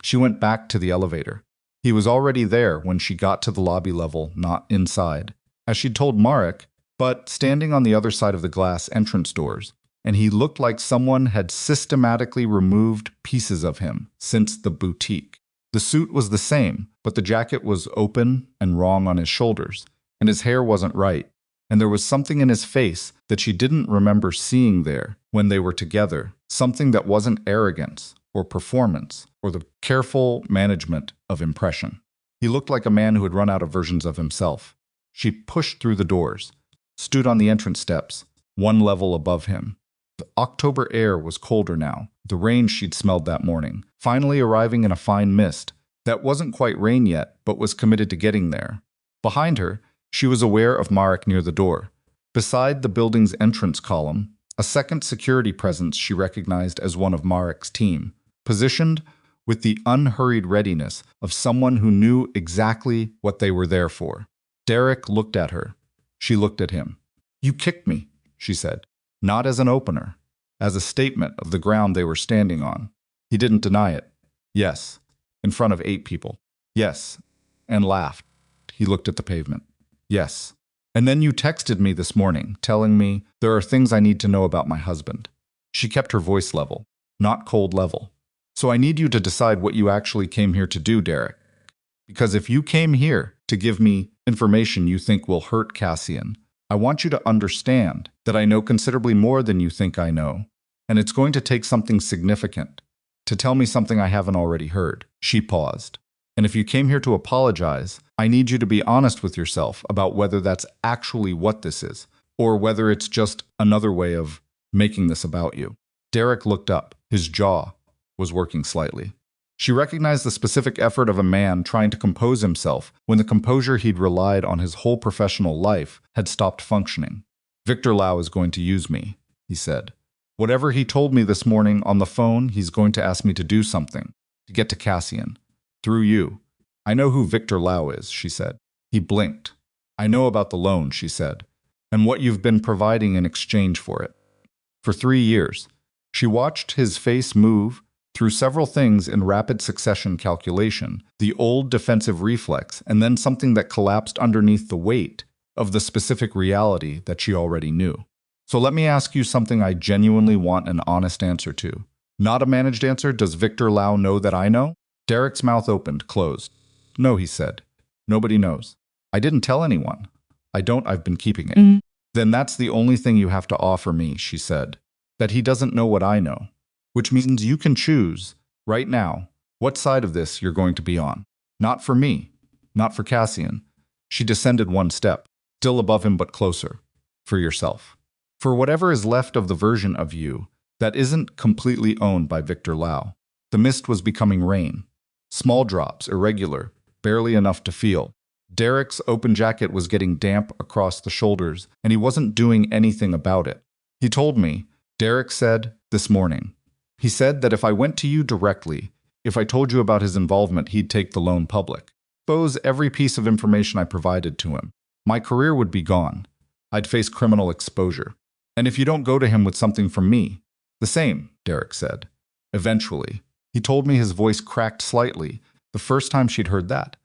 Speaker 1: She went back to the elevator. He was already there when she got to the lobby level, not inside, as she'd told Marek, but standing on the other side of the glass entrance doors. And he looked like someone had systematically removed pieces of him since the boutique. The suit was the same, but the jacket was open and wrong on his shoulders, and his hair wasn't right, and there was something in his face that she didn't remember seeing there when they were together, something that wasn't arrogance or performance or the careful management of impression. He looked like a man who had run out of versions of himself. She pushed through the doors, stood on the entrance steps, one level above him. The October air was colder now, the rain she'd smelled that morning, finally arriving in a fine mist that wasn't quite rain yet, but was committed to getting there. Behind her, she was aware of Marek near the door. Beside the building's entrance column, a second security presence she recognized as one of Marek's team, positioned with the unhurried readiness of someone who knew exactly what they were there for. Derek looked at her. She looked at him. You kicked me, she said. Not as an opener, as a statement of the ground they were standing on. He didn't deny it. Yes, in front of 8 people. Yes, and laughed. He looked at the pavement. Yes. And then you texted me this morning, telling me there are things I need to know about my husband. She kept her voice level, not cold level. So I need you to decide what you actually came here to do, Derek. Because if you came here to give me information you think will hurt Cassian, I want you to understand that I know considerably more than you think I know, and it's going to take something significant to tell me something I haven't already heard." She paused. "And if you came here to apologize, I need you to be honest with yourself about whether that's actually what this is, or whether it's just another way of making this about you." Derek looked up. His jaw was working slightly. She recognized the specific effort of a man trying to compose himself when the composure he'd relied on his whole professional life had stopped functioning. "Victor Lau is going to use me," he said. "Whatever he told me this morning on the phone, he's going to ask me to do something, to get to Cassian. Through you." "I know who Victor Lau is," she said. He blinked. "I know about the loan," she said, "and what you've been providing in exchange for it." For 3 years, she watched his face move through several things in rapid succession calculation, the old defensive reflex, and then something that collapsed underneath the weight of the specific reality that she already knew. "So let me ask you something I genuinely want an honest answer to. Not a managed answer. Does Victor Lau know that I know?" Derek's mouth opened, closed. "No," he said. "Nobody knows. I didn't tell anyone. I've been keeping it." "Then that's the only thing you have to offer me," she said. "That he doesn't know what I know. Which means you can choose, right now, what side of this you're going to be on. Not for me. Not for Cassian." She descended one step, still above him but closer. "For yourself. For whatever is left of the version of you that isn't completely owned by Victor Lau." The mist was becoming rain. Small drops, irregular, barely enough to feel. Derek's open jacket was getting damp across the shoulders, and he wasn't doing anything about it. "He told me," Derek said, "this morning. He said that if I went to you directly, if I told you about his involvement, he'd take the loan public. Expose every piece of information I provided to him. My career would be gone. I'd face criminal exposure. And if you don't go to him with something from me, the same," Derek said. "Eventually." He told me, his voice cracked slightly, the first time she'd heard that.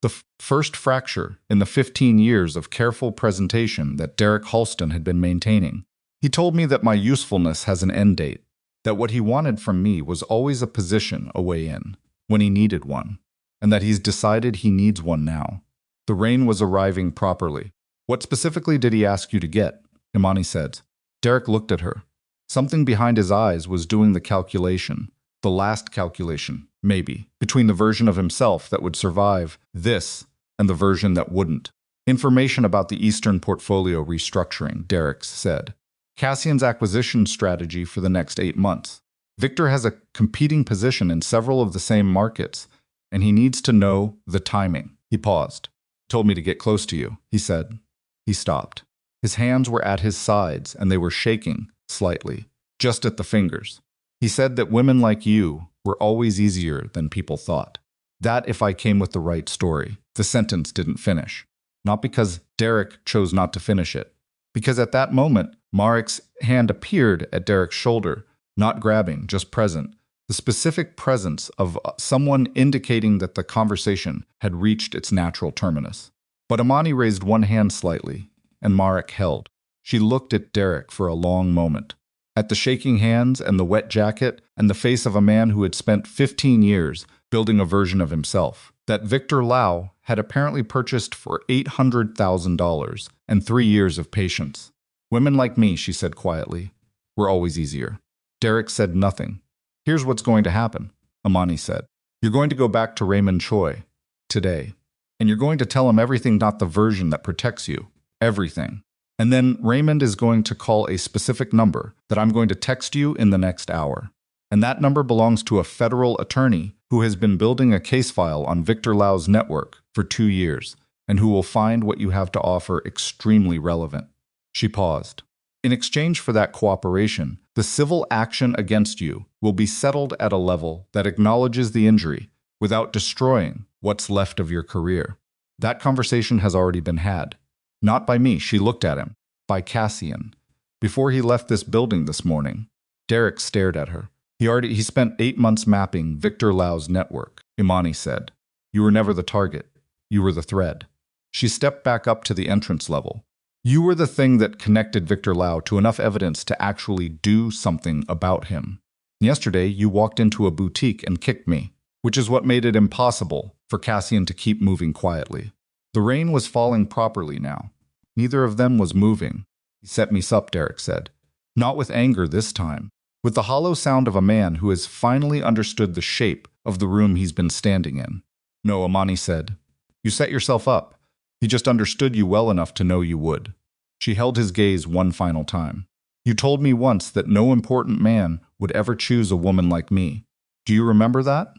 Speaker 1: The first fracture in the 15 years of careful presentation that Derek Halston had been maintaining. "He told me that my usefulness has an end date, that what he wanted from me was always a position, a way in, when he needed one, and that he's decided he needs one now." The rain was arriving properly. "What specifically did he ask you to get?" Imani said. Derek looked at her. Something behind his eyes was doing the calculation, the last calculation, maybe, between the version of himself that would survive this and the version that wouldn't. "Information about the Eastern portfolio restructuring," Derek said. "Cassian's acquisition strategy for the next 8 months. Victor has a competing position in several of the same markets, and he needs to know the timing." He paused. "Told me to get close to you," he said. He stopped. His hands were at his sides, and they were shaking slightly, just at the fingers. "He said that women like you were always easier than people thought. That if I came with the right story." The sentence didn't finish. Not because Derek chose not to finish it. Because at that moment, Marek's hand appeared at Derek's shoulder, not grabbing, just present. The specific presence of someone indicating that the conversation had reached its natural terminus. But Imani raised one hand slightly, and Marek held. She looked at Derek for a long moment. At the shaking hands and the wet jacket and the face of a man who had spent 15 years building a version of himself that Victor Lau had apparently purchased for $800,000 and 3 years of patience. "Women like me," she said quietly, "were always easier." Derek said nothing. "Here's what's going to happen," Imani said. "You're going to go back to Raymond Choi today, and you're going to tell him everything, not the version that protects you. Everything. And then Raymond is going to call a specific number that I'm going to text you in the next hour. And that number belongs to a federal attorney who has been building a case file on Victor Lau's network for 2 years, and who will find what you have to offer extremely relevant." She paused. "In exchange for that cooperation, the civil action against you will be settled at a level that acknowledges the injury without destroying what's left of your career. That conversation has already been had. Not by me," she looked at him, "by Cassian. Before he left this building this morning." Derek stared at her. He spent 8 months mapping Victor Lau's network," Imani said. "You were never the target. You were the thread." She stepped back up to the entrance level. "You were the thing that connected Victor Lau to enough evidence to actually do something about him. Yesterday, you walked into a boutique and kicked me, which is what made it impossible for Cassian to keep moving quietly." The rain was falling properly now. Neither of them was moving. He set me up, Derek said. Not with anger this time. With the hollow sound of a man who has finally understood the shape of the room he's been standing in. No, Imani said. You set yourself up. He just understood you well enough to know you would. She held his gaze one final time. You told me once that no important man would ever choose a woman like me. Do you remember that?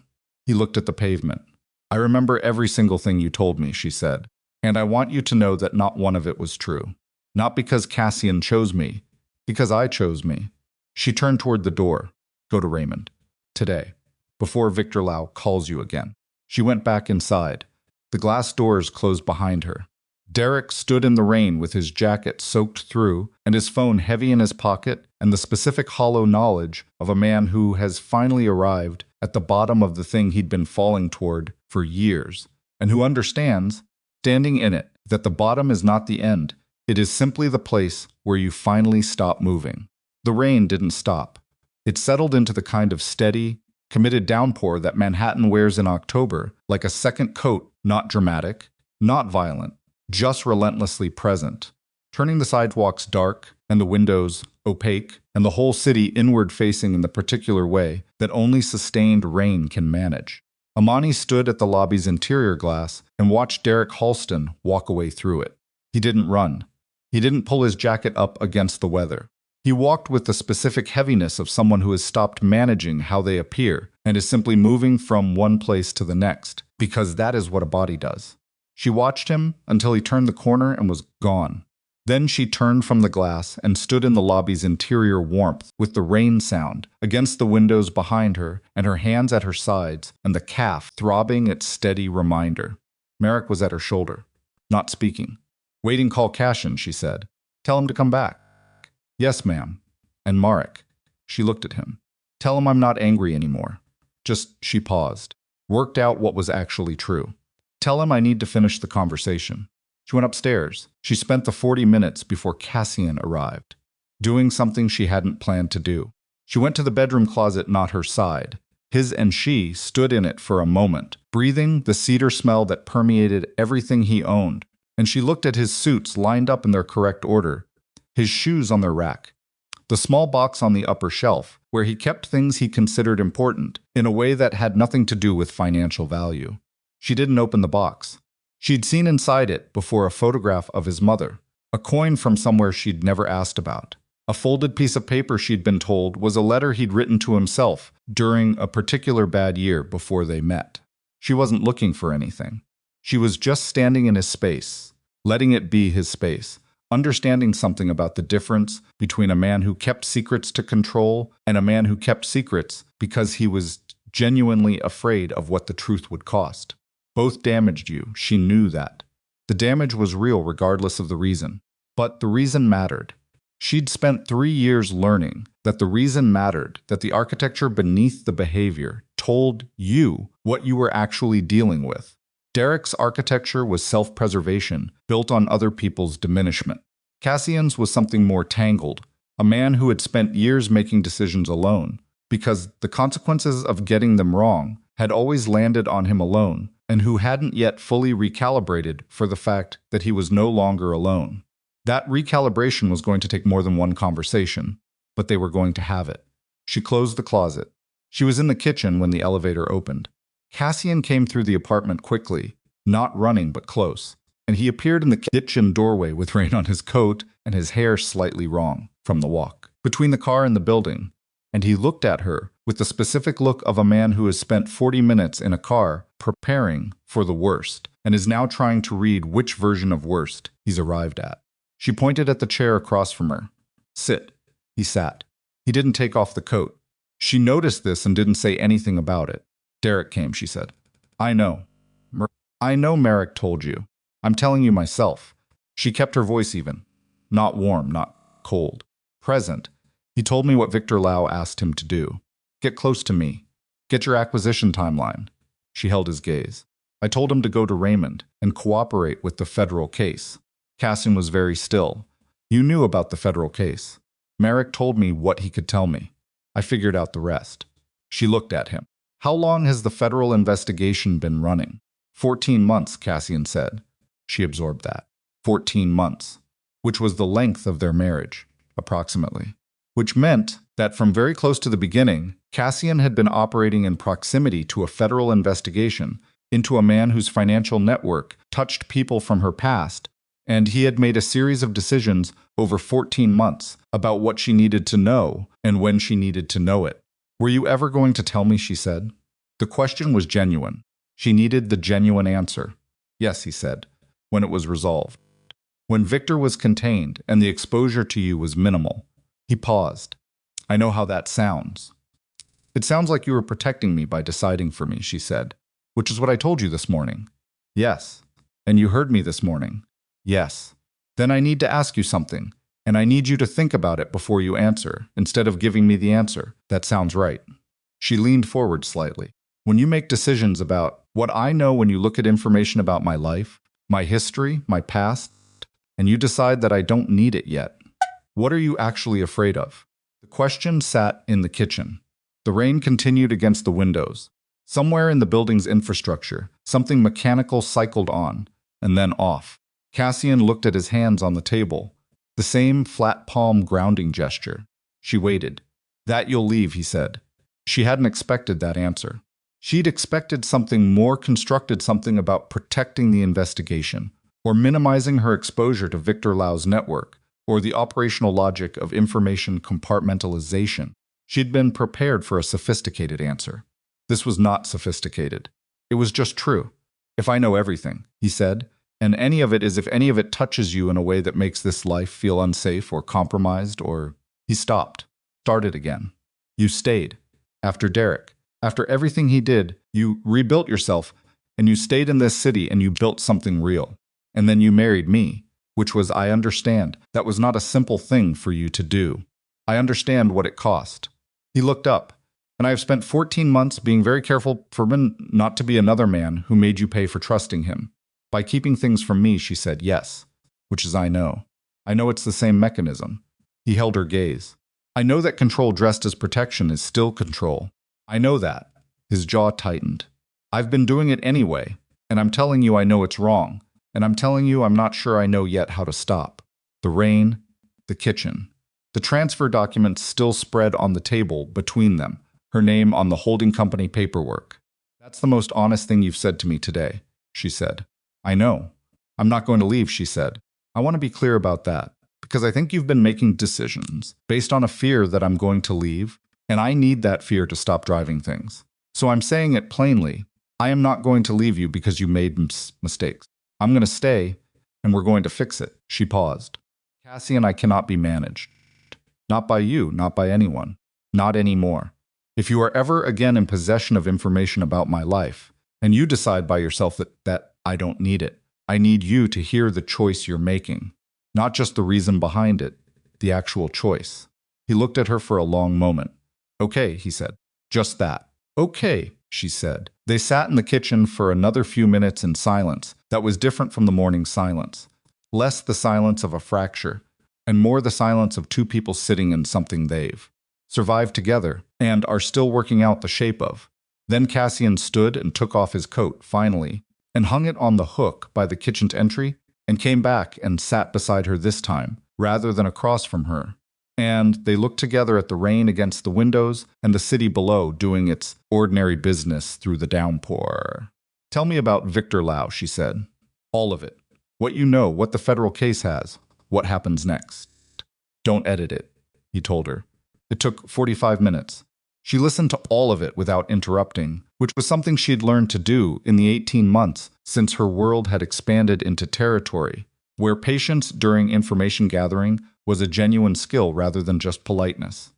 Speaker 1: He looked at the pavement. I remember every single thing you told me, she said. And I want you to know that not one of it was true. Not because Cassian chose me, because I chose me. She turned toward the door. Go to Raymond. Today. Before Victor Lau calls you again. She went back inside. The glass doors closed behind her. Derek stood in the rain with his jacket soaked through and his phone heavy in his pocket and the specific hollow knowledge of a man who has finally arrived at the bottom of the thing he'd been falling toward for years, and who understands, standing in it, that the bottom is not the end. It is simply the place where you finally stop moving. The rain didn't stop. It settled into the kind of steady, committed downpour that Manhattan wears in October, like a second coat, not dramatic, not violent, just relentlessly present, turning the sidewalks dark and the windows opaque and the whole city inward-facing in the particular way that only sustained rain can manage. Imani stood at the lobby's interior glass and watched Derek Halston walk away through it. He didn't run. He didn't pull his jacket up against the weather. He walked with the specific heaviness of someone who has stopped managing how they appear and is simply moving from one place to the next, because that is what a body does. She watched him until he turned the corner and was gone. Then she turned from the glass and stood in the lobby's interior warmth with the rain sound against the windows behind her and her hands at her sides and the calf throbbing its steady reminder. Merrick was at her shoulder, not speaking. Waiting, call Cassian, she said. Tell him to come back. Yes, ma'am. And Marek. She looked at him. Tell him I'm not angry anymore. Just, she paused, worked out what was actually true. Tell him I need to finish the conversation. She went upstairs. She spent the 40 minutes before Cassian arrived, doing something she hadn't planned to do. She went to the bedroom closet not her side. His and she stood in it for a moment, breathing the cedar smell that permeated everything he owned, and she looked at his suits lined up in their correct order, his shoes on their rack, the small box on the upper shelf, where he kept things he considered important, in a way that had nothing to do with financial value. She didn't open the box. She'd seen inside it before a photograph of his mother, a coin from somewhere she'd never asked about, a folded piece of paper she'd been told was a letter he'd written to himself during a particular bad year before they met. She wasn't looking for anything. She was just standing in his space, letting it be his space, understanding something about the difference between a man who kept secrets to control and a man who kept secrets because he was genuinely afraid of what the truth would cost. Both damaged you, she knew that. The damage was real regardless of the reason. But the reason mattered. She'd spent 3 years learning that the reason mattered, that the architecture beneath the behavior told you what you were actually dealing with. Derek's architecture was self-preservation, built on other people's diminishment. Cassian's was something more tangled, a man who had spent years making decisions alone, because the consequences of getting them wrong had always landed on him alone, and who hadn't yet fully recalibrated for the fact that he was no longer alone. That recalibration was going to take more than one conversation, but they were going to have it. She closed the closet. She was in the kitchen when the elevator opened. Cassian came through the apartment quickly, not running but close, and he appeared in the kitchen doorway with rain on his coat and his hair slightly wrong from the walk between the car and the building, and he looked at her with the specific look of a man who has spent 40 minutes in a car preparing for the worst and is now trying to read which version of worst he's arrived at. She pointed at the chair across from her. Sit. He sat. He didn't take off the coat. She noticed this and didn't say anything about it. Derek came, she said. I know. I know Merrick told you. I'm telling you myself. She kept her voice even. Not warm, not cold. Present. He told me what Victor Lau asked him to do. Get close to me. Get your acquisition timeline. She held his gaze. I told him to go to Raymond and cooperate with the federal case. Cassian was very still. You knew about the federal case. Merrick told me what he could tell me. I figured out the rest. She looked at him. How long has the federal investigation been running? 14 months, Cassian said. She absorbed that. 14 months. which was the length of their marriage, approximately. Which meant that from very close to the beginning, Cassian had been operating in proximity to a federal investigation into a man whose financial network touched people from her past, and he had made a series of decisions over 14 months about what she needed to know and when she needed to know it. "Were you ever going to tell me?" she said. The question was genuine. She needed the genuine answer. "Yes," he said, when it was resolved. "When Victor was contained and the exposure to you was minimal." He paused. "I know how that sounds." "It sounds like you were protecting me by deciding for me," she said, "which is what I told you this morning." "Yes." "And you heard me this morning." "Yes." "Then I need to ask you something, and I need you to think about it before you answer, instead of giving me the answer." "That sounds right." She leaned forward slightly. "When you make decisions about what I know, when you look at information about my life, my history, my past, and you decide that I don't need it yet, what are you actually afraid of?" The question sat in the kitchen. The rain continued against the windows. Somewhere in the building's infrastructure, something mechanical cycled on, and then off. Cassian looked at his hands on the table, the same flat palm grounding gesture. She waited. "That you'll leave," he said. She hadn't expected that answer. She'd expected something more constructed, something about protecting the investigation, or minimizing her exposure to Victor Lau's network, or the operational logic of information compartmentalization. She'd been prepared for a sophisticated answer. This was not sophisticated. It was just true. "If I know everything," he said, "and any of it is if any of it touches you in a way that makes this life feel unsafe or compromised or—" He stopped, started again. "You stayed. After Derek. After everything he did, you rebuilt yourself, and you stayed in this city and you built something real. And then you married me, which was, I understand, that was not a simple thing for you to do. I understand what it cost." He looked up. "And I have spent 14 months being very careful for me not to be another man who made you pay for trusting him. By keeping things from me," she said, "yes, which is I know. I know it's the same mechanism." He held her gaze. "I know that control dressed as protection is still control. I know that." His jaw tightened. "I've been doing it anyway, and I'm telling you I know it's wrong, and I'm telling you I'm not sure I know yet how to stop." The rain, the kitchen. The transfer documents still spread on the table between them, her name on the holding company paperwork. "That's the most honest thing you've said to me today," she said. "I know. I'm not going to leave," she said. "I want to be clear about that, because I think you've been making decisions based on a fear that I'm going to leave, and I need that fear to stop driving things. So I'm saying it plainly. I am not going to leave you because you made mistakes. I'm going to stay, and we're going to fix it." She paused. "Cassian, I cannot be managed. Not by you, not by anyone. Not anymore. If you are ever again in possession of information about my life, and you decide by yourself that I don't need it, I need you to hear the choice you're making. Not just the reason behind it, the actual choice." He looked at her for a long moment. "Okay," he said. "Just that." "Okay," she said. They sat in the kitchen for another few minutes in silence that was different from the morning silence. Less the silence of a fracture, and more the silence of two people sitting in something they've survived together and are still working out the shape of. Then Cassian stood and took off his coat, finally, and hung it on the hook by the kitchen's entry, and came back and sat beside her this time, rather than across from her. And they looked together at the rain against the windows and the city below doing its ordinary business through the downpour. "Tell me about Victor Lau," she said. "All of it. What you know, what the federal case has, what happens next." "Don't edit it," he told her. It took 45 minutes. She listened to all of it without interrupting, which was something she had learned to do in the 18 months since her world had expanded into territory, where patience during information gathering was a genuine skill rather than just politeness.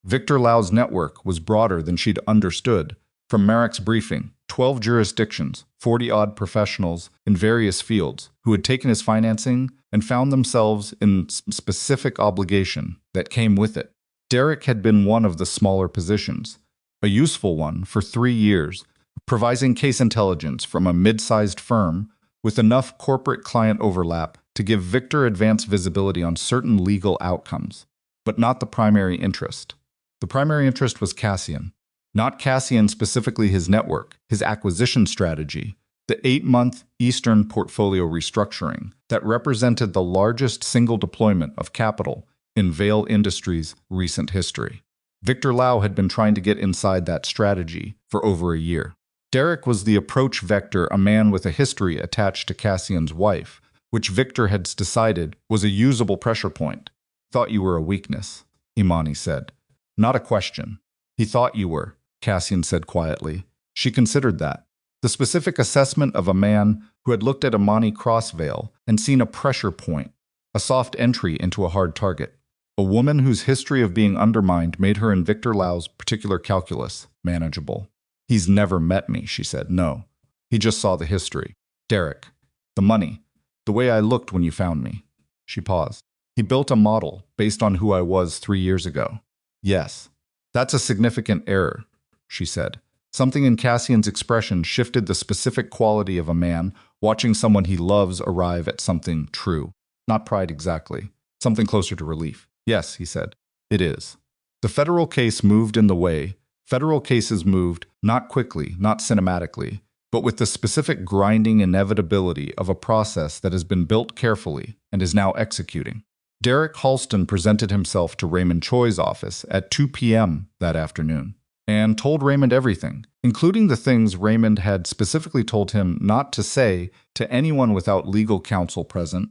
Speaker 1: Victor Lau's network was broader than she'd understood. From Marek's briefing, 12 jurisdictions, 40-odd professionals in various fields who had taken his financing and found themselves in specific obligation that came with it. Derek had been one of the smaller positions, a useful one for 3 years, providing case intelligence from a mid-sized firm with enough corporate client overlap to give Victor advanced visibility on certain legal outcomes, but not the primary interest. The primary interest was Cassian. Not Cassian specifically his network, his acquisition strategy, the 8-month Eastern portfolio restructuring that represented the largest single deployment of capital in Vale Industries' recent history. Victor Lau had been trying to get inside that strategy for over a year. Derek was the approach vector, a man with a history attached to Cassian's wife, which Victor had decided was a usable pressure point. "Thought you were a weakness," Imani said. "Not a question." "He thought you were," Cassian said quietly. She considered that. The specific assessment of a man who had looked at Imani Crossvale and seen a pressure point, a soft entry into a hard target. A woman whose history of being undermined made her in Victor Lau's particular calculus manageable. "He's never met me," she said. "No. He just saw the history. Derek. The money. The way I looked when you found me." She paused. "He built a model based on who I was 3 years ago." "Yes. That's a significant error," she said. Something in Cassian's expression shifted the specific quality of a man watching someone he loves arrive at something true. Not pride exactly. Something closer to relief. "Yes," he said. "It is." The federal case moved in the way. Federal cases moved, not quickly, not cinematically, but with the specific grinding inevitability of a process that has been built carefully and is now executing. Derek Halston presented himself to Raymond Choi's office at 2 p.m. that afternoon and told Raymond everything, including the things Raymond had specifically told him not to say to anyone without legal counsel present,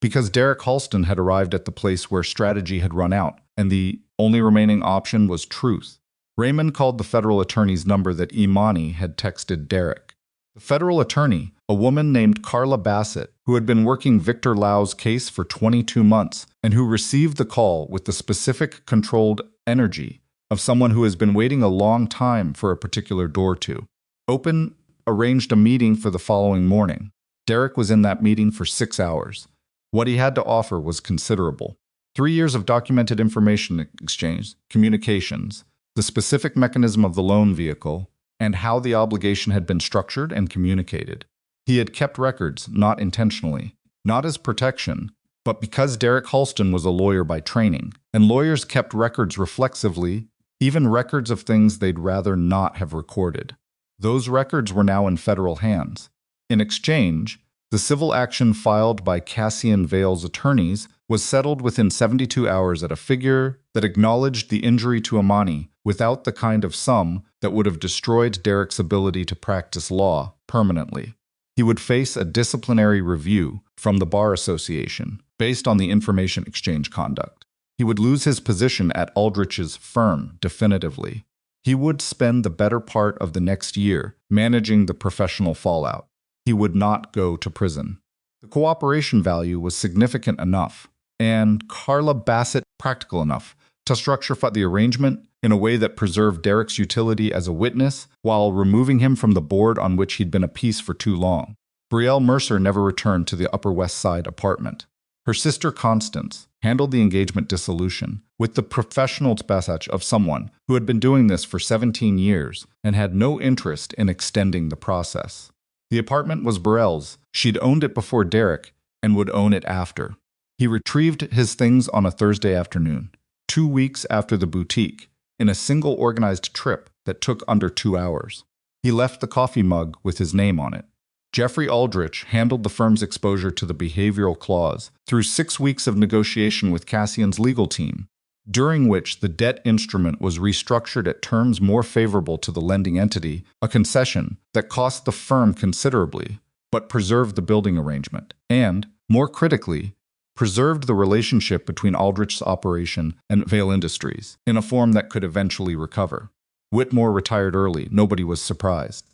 Speaker 1: because Derek Halston had arrived at the place where strategy had run out, and the only remaining option was truth. Raymond called the federal attorney's number that Imani had texted Derek. The federal attorney, a woman named Carla Bassett, who had been working Victor Lau's case for 22 months and who received the call with the specific controlled energy of someone who has been waiting a long time for a particular door to open, arranged a meeting for the following morning. Derek was in that meeting for 6 hours. What he had to offer was considerable. 3 years of documented information exchange, communications, the specific mechanism of the loan vehicle, and how the obligation had been structured and communicated. He had kept records, not intentionally, not as protection, but because Derek Halston was a lawyer by training, and lawyers kept records reflexively, even records of things they'd rather not have recorded. Those records were now in federal hands. In exchange, the civil action filed by Cassian Vale's attorneys was settled within 72 hours at a figure that acknowledged the injury to Imani without the kind of sum that would have destroyed Derek's ability to practice law permanently. He would face a disciplinary review from the Bar Association based on the information exchange conduct. He would lose his position at Aldrich's firm definitively. He would spend the better part of the next year managing the professional fallout. He would not go to prison. The cooperation value was significant enough, and Carla Bassett practical enough to structure the arrangement in a way that preserved Derek's utility as a witness while removing him from the board on which he'd been a piece for too long. Brielle Mercer never returned to the Upper West Side apartment. Her sister Constance handled the engagement dissolution with the professional passage of someone who had been doing this for 17 years and had no interest in extending the process. The apartment was Brielle's. She'd owned it before Derek and would own it after. He retrieved his things on a Thursday afternoon, 2 weeks after the boutique, in a single organized trip that took under 2 hours. He left the coffee mug with his name on it. Jeffrey Aldrich handled the firm's exposure to the behavioral clause through 6 weeks of negotiation with Cassian's legal team, during which the debt instrument was restructured at terms more favorable to the lending entity, a concession that cost the firm considerably, but preserved the building arrangement, and, more critically, preserved the relationship between Aldrich's operation and Vale Industries in a form that could eventually recover. Whitmore retired early. Nobody was surprised.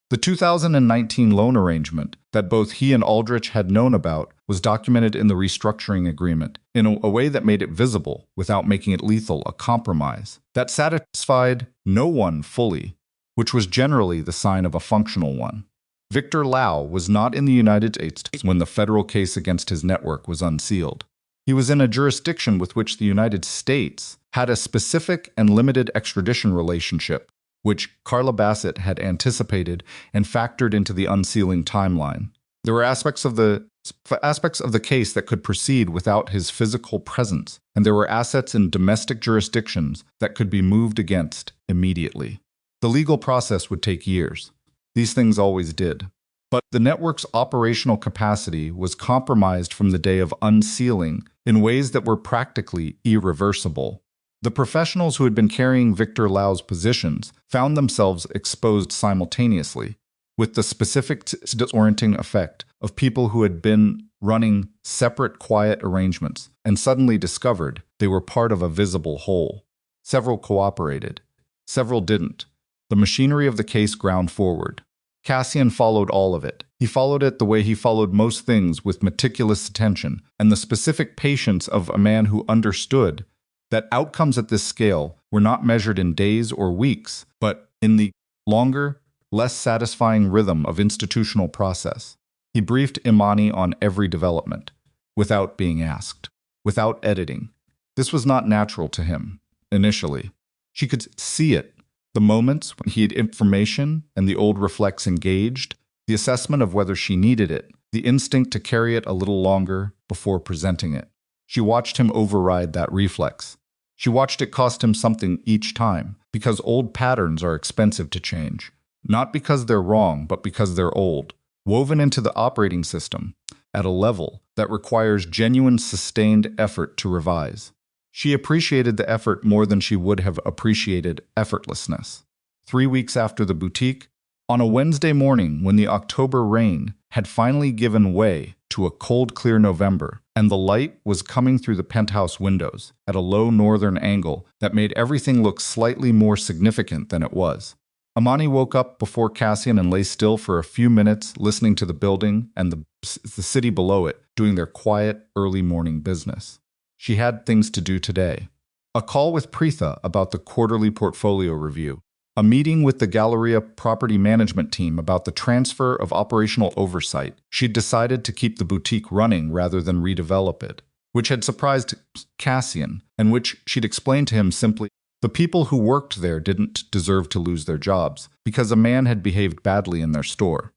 Speaker 1: The 2019 loan arrangement that both he and Aldrich had known about was documented in the restructuring agreement in a way that made it visible without making it lethal, a compromise that satisfied no one fully, which was generally the sign of a functional one. Victor Lau was not in the United States when the federal case against his network was unsealed. He was in a jurisdiction with which the United States had a specific and limited extradition relationship, which Carla Bassett had anticipated and factored into the unsealing timeline. There were aspects of the case that could proceed without his physical presence, and there were assets in domestic jurisdictions that could be moved against immediately. The legal process would take years. These things always did. But the network's operational capacity was compromised from the day of unsealing in ways that were practically irreversible. The professionals who had been carrying Victor Lau's positions found themselves exposed simultaneously, with the specific disorienting effect of people who had been running separate quiet arrangements and suddenly discovered they were part of a visible whole. Several cooperated. Several didn't. The machinery of the case ground forward. Cassian followed all of it. He followed it the way he followed most things, with meticulous attention and the specific patience of a man who understood that outcomes at this scale were not measured in days or weeks, but in the longer, less satisfying rhythm of institutional process. He briefed Imani on every development, without being asked, without editing. This was not natural to him, initially. She could see it. The moments when he had information and the old reflex engaged, the assessment of whether she needed it, the instinct to carry it a little longer before presenting it. She watched him override that reflex. She watched it cost him something each time, because old patterns are expensive to change. Not because they're wrong, but because they're old, woven into the operating system at a level that requires genuine sustained effort to revise. She appreciated the effort more than she would have appreciated effortlessness. 3 weeks after the boutique, on a Wednesday morning when the October rain had finally given way to a cold, clear November, and the light was coming through the penthouse windows at a low northern angle that made everything look slightly more significant than it was. Imani woke up before Cassian and lay still for a few minutes, listening to the building and the city below it doing their quiet, early morning business. She had things to do today. A call with Preetha about the quarterly portfolio review. A meeting with the Galleria property management team about the transfer of operational oversight. She'd decided to keep the boutique running rather than redevelop it, which had surprised Cassian, and which she'd explained to him simply. The people who worked there didn't deserve to lose their jobs, because a man had behaved badly in their store.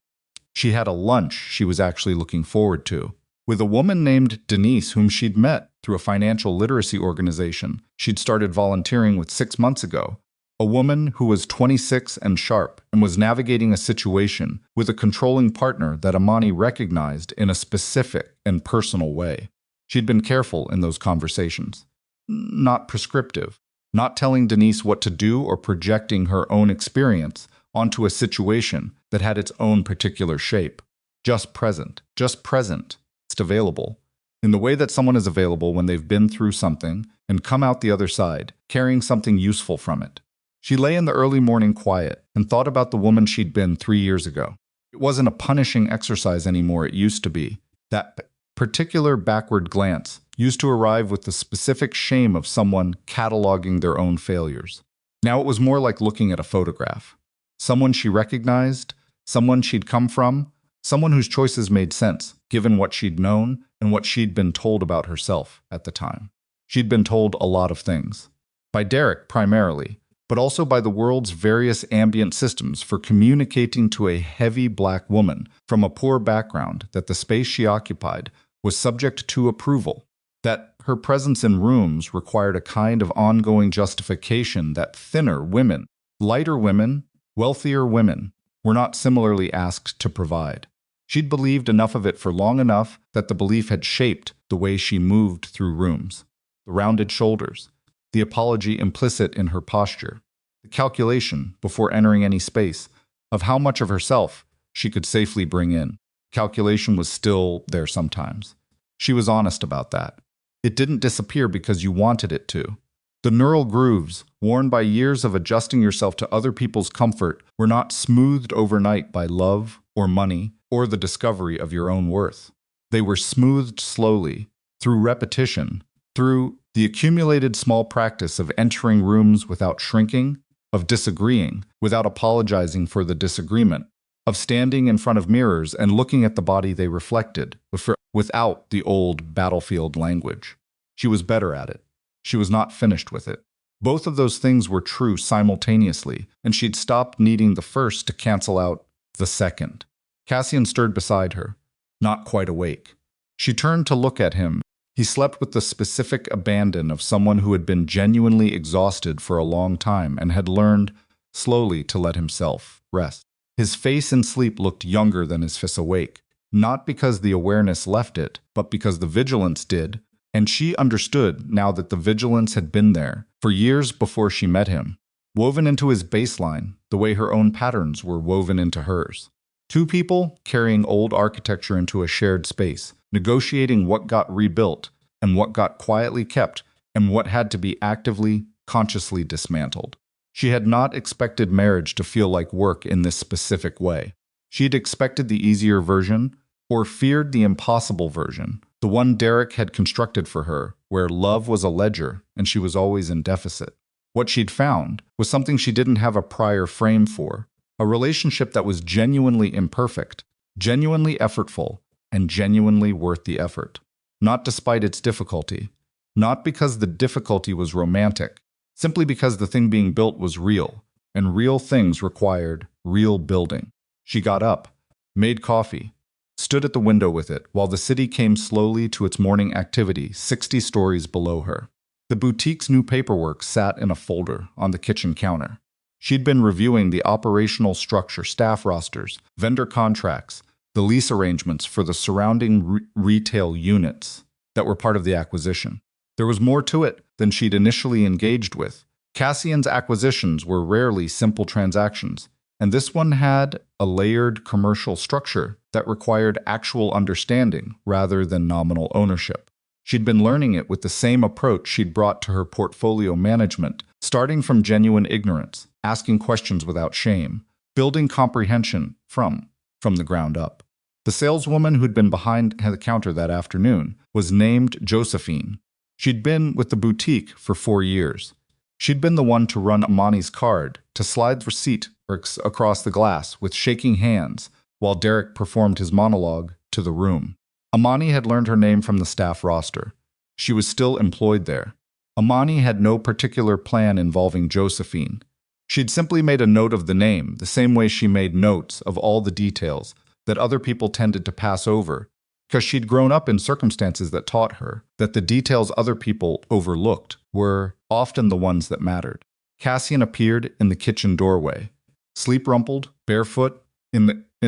Speaker 1: She had a lunch she was actually looking forward to, with a woman named Denise whom she'd met through a financial literacy organization she'd started volunteering with 6 months ago. A woman who was 26 and sharp and was navigating a situation with a controlling partner that Imani recognized in a specific and personal way. She'd been careful in those conversations. Not prescriptive. Not telling Denise what to do or projecting her own experience onto a situation that had its own particular shape. Just present. Just present. Just available. In the way that someone is available when they've been through something and come out the other side, carrying something useful from it. She lay in the early morning quiet and thought about the woman she'd been 3 years ago. It wasn't a punishing exercise anymore it used to be. That particular backward glance used to arrive with the specific shame of someone cataloging their own failures. Now it was more like looking at a photograph. Someone she recognized, someone she'd come from, someone whose choices made sense, given what she'd known and what she'd been told about herself at the time. She'd been told a lot of things. By Derek, primarily, but also by the world's various ambient systems for communicating to a heavy black woman from a poor background that the space she occupied was subject to approval, that her presence in rooms required a kind of ongoing justification that thinner women, lighter women, wealthier women were not similarly asked to provide. She'd believed enough of it for long enough that the belief had shaped the way she moved through rooms. The rounded shoulders, the apology implicit in her posture, the calculation, before entering any space, of how much of herself she could safely bring in. Calculation was still there sometimes. She was honest about that. It didn't disappear because you wanted it to. The neural grooves, worn by years of adjusting yourself to other people's comfort, were not smoothed overnight by love or money or the discovery of your own worth. They were smoothed slowly, through repetition, through the accumulated small practice of entering rooms without shrinking, of disagreeing without apologizing for the disagreement, of standing in front of mirrors and looking at the body they reflected, without the old battlefield language. She was better at it. She was not finished with it. Both of those things were true simultaneously, and she'd stopped needing the first to cancel out the second. Cassian stirred beside her, not quite awake. She turned to look at him. He slept with the specific abandon of someone who had been genuinely exhausted for a long time and had learned, slowly, to let himself rest. His face in sleep looked younger than his face awake, not because the awareness left it, but because the vigilance did, and she understood now that the vigilance had been there for years before she met him, woven into his baseline the way her own patterns were woven into hers. Two people carrying old architecture into a shared space, negotiating what got rebuilt and what got quietly kept and what had to be actively, consciously dismantled. She had not expected marriage to feel like work in this specific way. She had expected the easier version, or feared the impossible version, the one Derek had constructed for her, where love was a ledger and she was always in deficit. What she'd found was something she didn't have a prior frame for, a relationship that was genuinely imperfect, genuinely effortful, and genuinely worth the effort. Not despite its difficulty, not because the difficulty was romantic, simply because the thing being built was real, and real things required real building. She got up, made coffee, stood at the window with it while the city came slowly to its morning activity 60 stories below her. The boutique's new paperwork sat in a folder on the kitchen counter. She'd been reviewing the operational structure, staff rosters, vendor contracts, the lease arrangements for the surrounding retail units that were part of the acquisition. There was more to it than she'd initially engaged with. Cassian's acquisitions were rarely simple transactions, and this one had a layered commercial structure that required actual understanding rather than nominal ownership. She'd been learning it with the same approach she'd brought to her portfolio management, starting from genuine ignorance, asking questions without shame, building comprehension from the ground up. The saleswoman who'd been behind the counter that afternoon was named Josephine. She'd been with the boutique for 4 years. She'd been the one to run Imani's card, to slide the receipt across the glass with shaking hands while Derek performed his monologue to the room. Imani had learned her name from the staff roster. She was still employed there. Imani had no particular plan involving Josephine. She'd simply made a note of the name, the same way she made notes of all the details that other people tended to pass over, because she'd grown up in circumstances that taught her that the details other people overlooked were often the ones that mattered. Cassian appeared in the kitchen doorway, sleep-rumpled, barefoot, in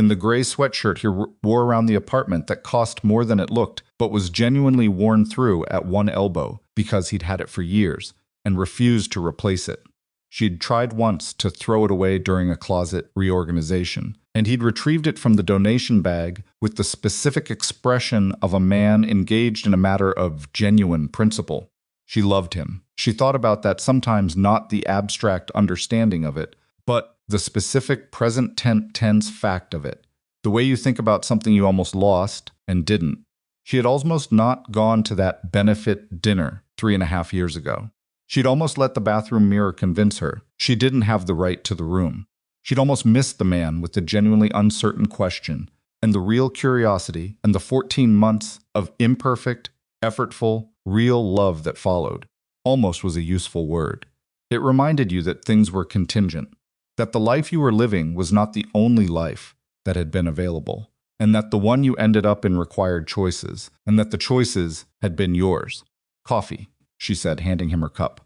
Speaker 1: the gray sweatshirt he wore around the apartment that cost more than it looked, but was genuinely worn through at one elbow because he'd had it for years and refused to replace it. She'd tried once to throw it away during a closet reorganization, and he'd retrieved it from the donation bag with the specific expression of a man engaged in a matter of genuine principle. She loved him. She thought about that sometimes, not the abstract understanding of it, but the specific present tense fact of it. The way you think about something you almost lost and didn't. She had almost not gone to that benefit dinner 3.5 years ago. She'd almost let the bathroom mirror convince her she didn't have the right to the room. She'd almost missed the man with the genuinely uncertain question and the real curiosity and the 14 months of imperfect, effortful, real love that followed. Almost was a useful word. It reminded you that things were contingent, that the life you were living was not the only life that had been available, and that the one you ended up in required choices, and that the choices had been yours. Coffee, she said, handing him her cup.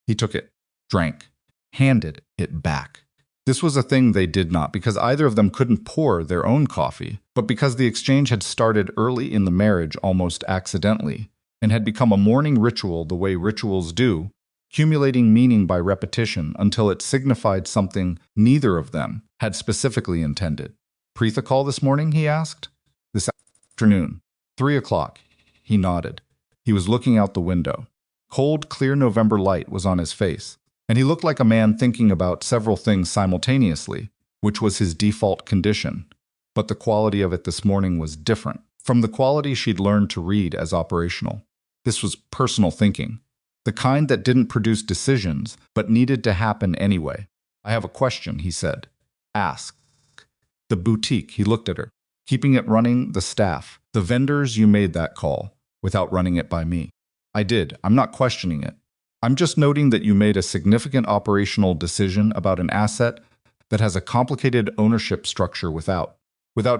Speaker 1: He took it, drank, handed it back. This was a thing they did not because either of them couldn't pour their own coffee, but because the exchange had started early in the marriage almost accidentally, and had become a morning ritual the way rituals do, accumulating meaning by repetition until it signified something neither of them had specifically intended. Preetha call this morning, he asked. This afternoon. 3 o'clock. He nodded. He was looking out the window. Cold, clear November light was on his face, and he looked like a man thinking about several things simultaneously, which was his default condition. But the quality of it this morning was different from the quality she'd learned to read as operational. This was personal thinking, the kind that didn't produce decisions, but needed to happen anyway. I have a question, he said. Ask. The boutique, he looked at her. Keeping it running, the staff, the vendors, you made that call, without running it by me. I did. I'm not questioning it. I'm just noting that you made a significant operational decision about an asset that has a complicated ownership structure without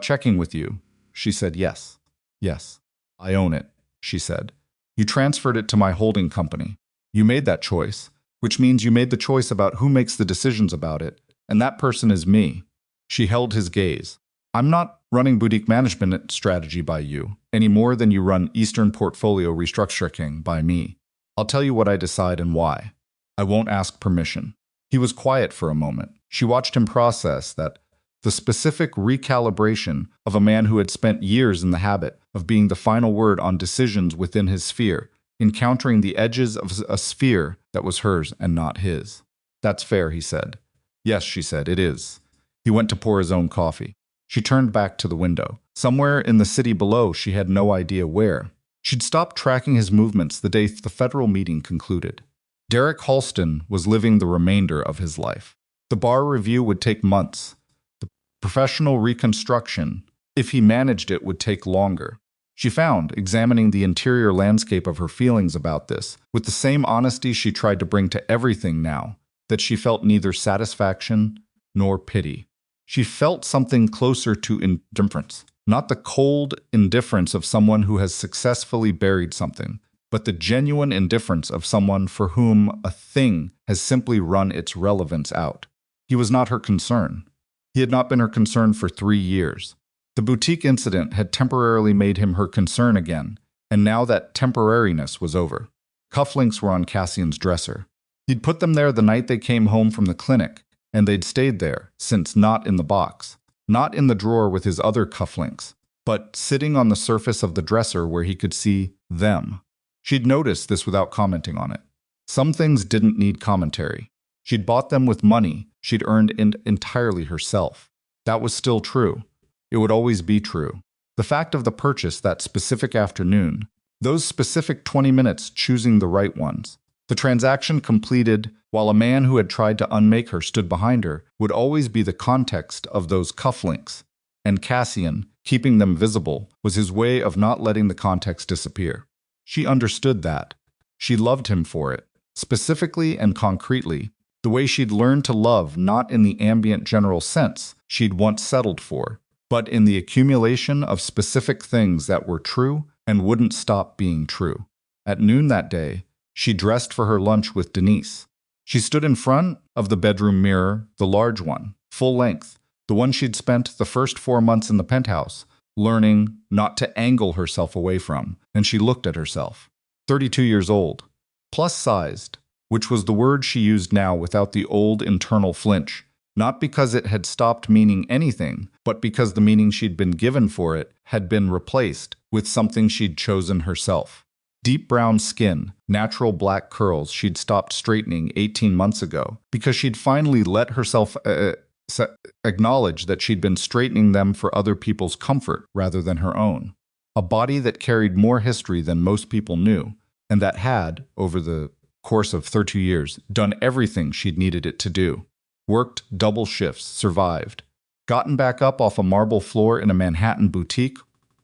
Speaker 1: checking with you. She said yes. Yes. I own it, she said. You transferred it to my holding company. You made that choice, which means you made the choice about who makes the decisions about it, and that person is me. She held his gaze. I'm not running boutique management strategy by you, any more than you run Eastern portfolio restructuring by me. I'll tell you what I decide and why. I won't ask permission. He was quiet for a moment. She watched him process that, the specific recalibration of a man who had spent years in the habit of being the final word on decisions within his sphere, encountering the edges of a sphere that was hers and not his. That's fair, he said. Yes, she said, it is. He went to pour his own coffee. She turned back to the window. Somewhere in the city below, she had no idea where. She'd stopped tracking his movements the day the federal meeting concluded. Derek Halston was living the remainder of his life. The bar review would take months. The professional reconstruction, if he managed it, would take longer. She found, examining the interior landscape of her feelings about this, with the same honesty she tried to bring to everything now, that she felt neither satisfaction nor pity. She felt something closer to indifference, not the cold indifference of someone who has successfully buried something, but the genuine indifference of someone for whom a thing has simply run its relevance out. He was not her concern. He had not been her concern for 3 years. The boutique incident had temporarily made him her concern again, and now that temporariness was over. Cufflinks were on Cassian's dresser. He'd put them there the night they came home from the clinic, and they'd stayed there, since not in the box, not in the drawer with his other cufflinks, but sitting on the surface of the dresser where he could see them. She'd noticed this without commenting on it. Some things didn't need commentary. She'd bought them with money she'd earned entirely herself. That was still true. It would always be true. The fact of the purchase that specific afternoon, those specific 20 minutes choosing the right ones, the transaction completed while a man who had tried to unmake her stood behind her, would always be the context of those cufflinks, and Cassian, keeping them visible, was his way of not letting the context disappear. She understood that. She loved him for it, specifically and concretely, the way she'd learned to love not in the ambient general sense she'd once settled for, but in the accumulation of specific things that were true and wouldn't stop being true. At noon that day, she dressed for her lunch with Denise. She stood in front of the bedroom mirror, the large one, full length, the one she'd spent the first 4 months in the penthouse, learning not to angle herself away from, and she looked at herself. 32 years old, plus-sized, which was the word she used now without the old internal flinch, not because it had stopped meaning anything, but because the meaning she'd been given for it had been replaced with something she'd chosen herself. Deep brown skin, natural black curls she'd stopped straightening 18 months ago because she'd finally let herself acknowledge that she'd been straightening them for other people's comfort rather than her own. A body that carried more history than most people knew, and that had, over the course of 32 years, done everything she'd needed it to do. Worked double shifts, survived, gotten back up off a marble floor in a Manhattan boutique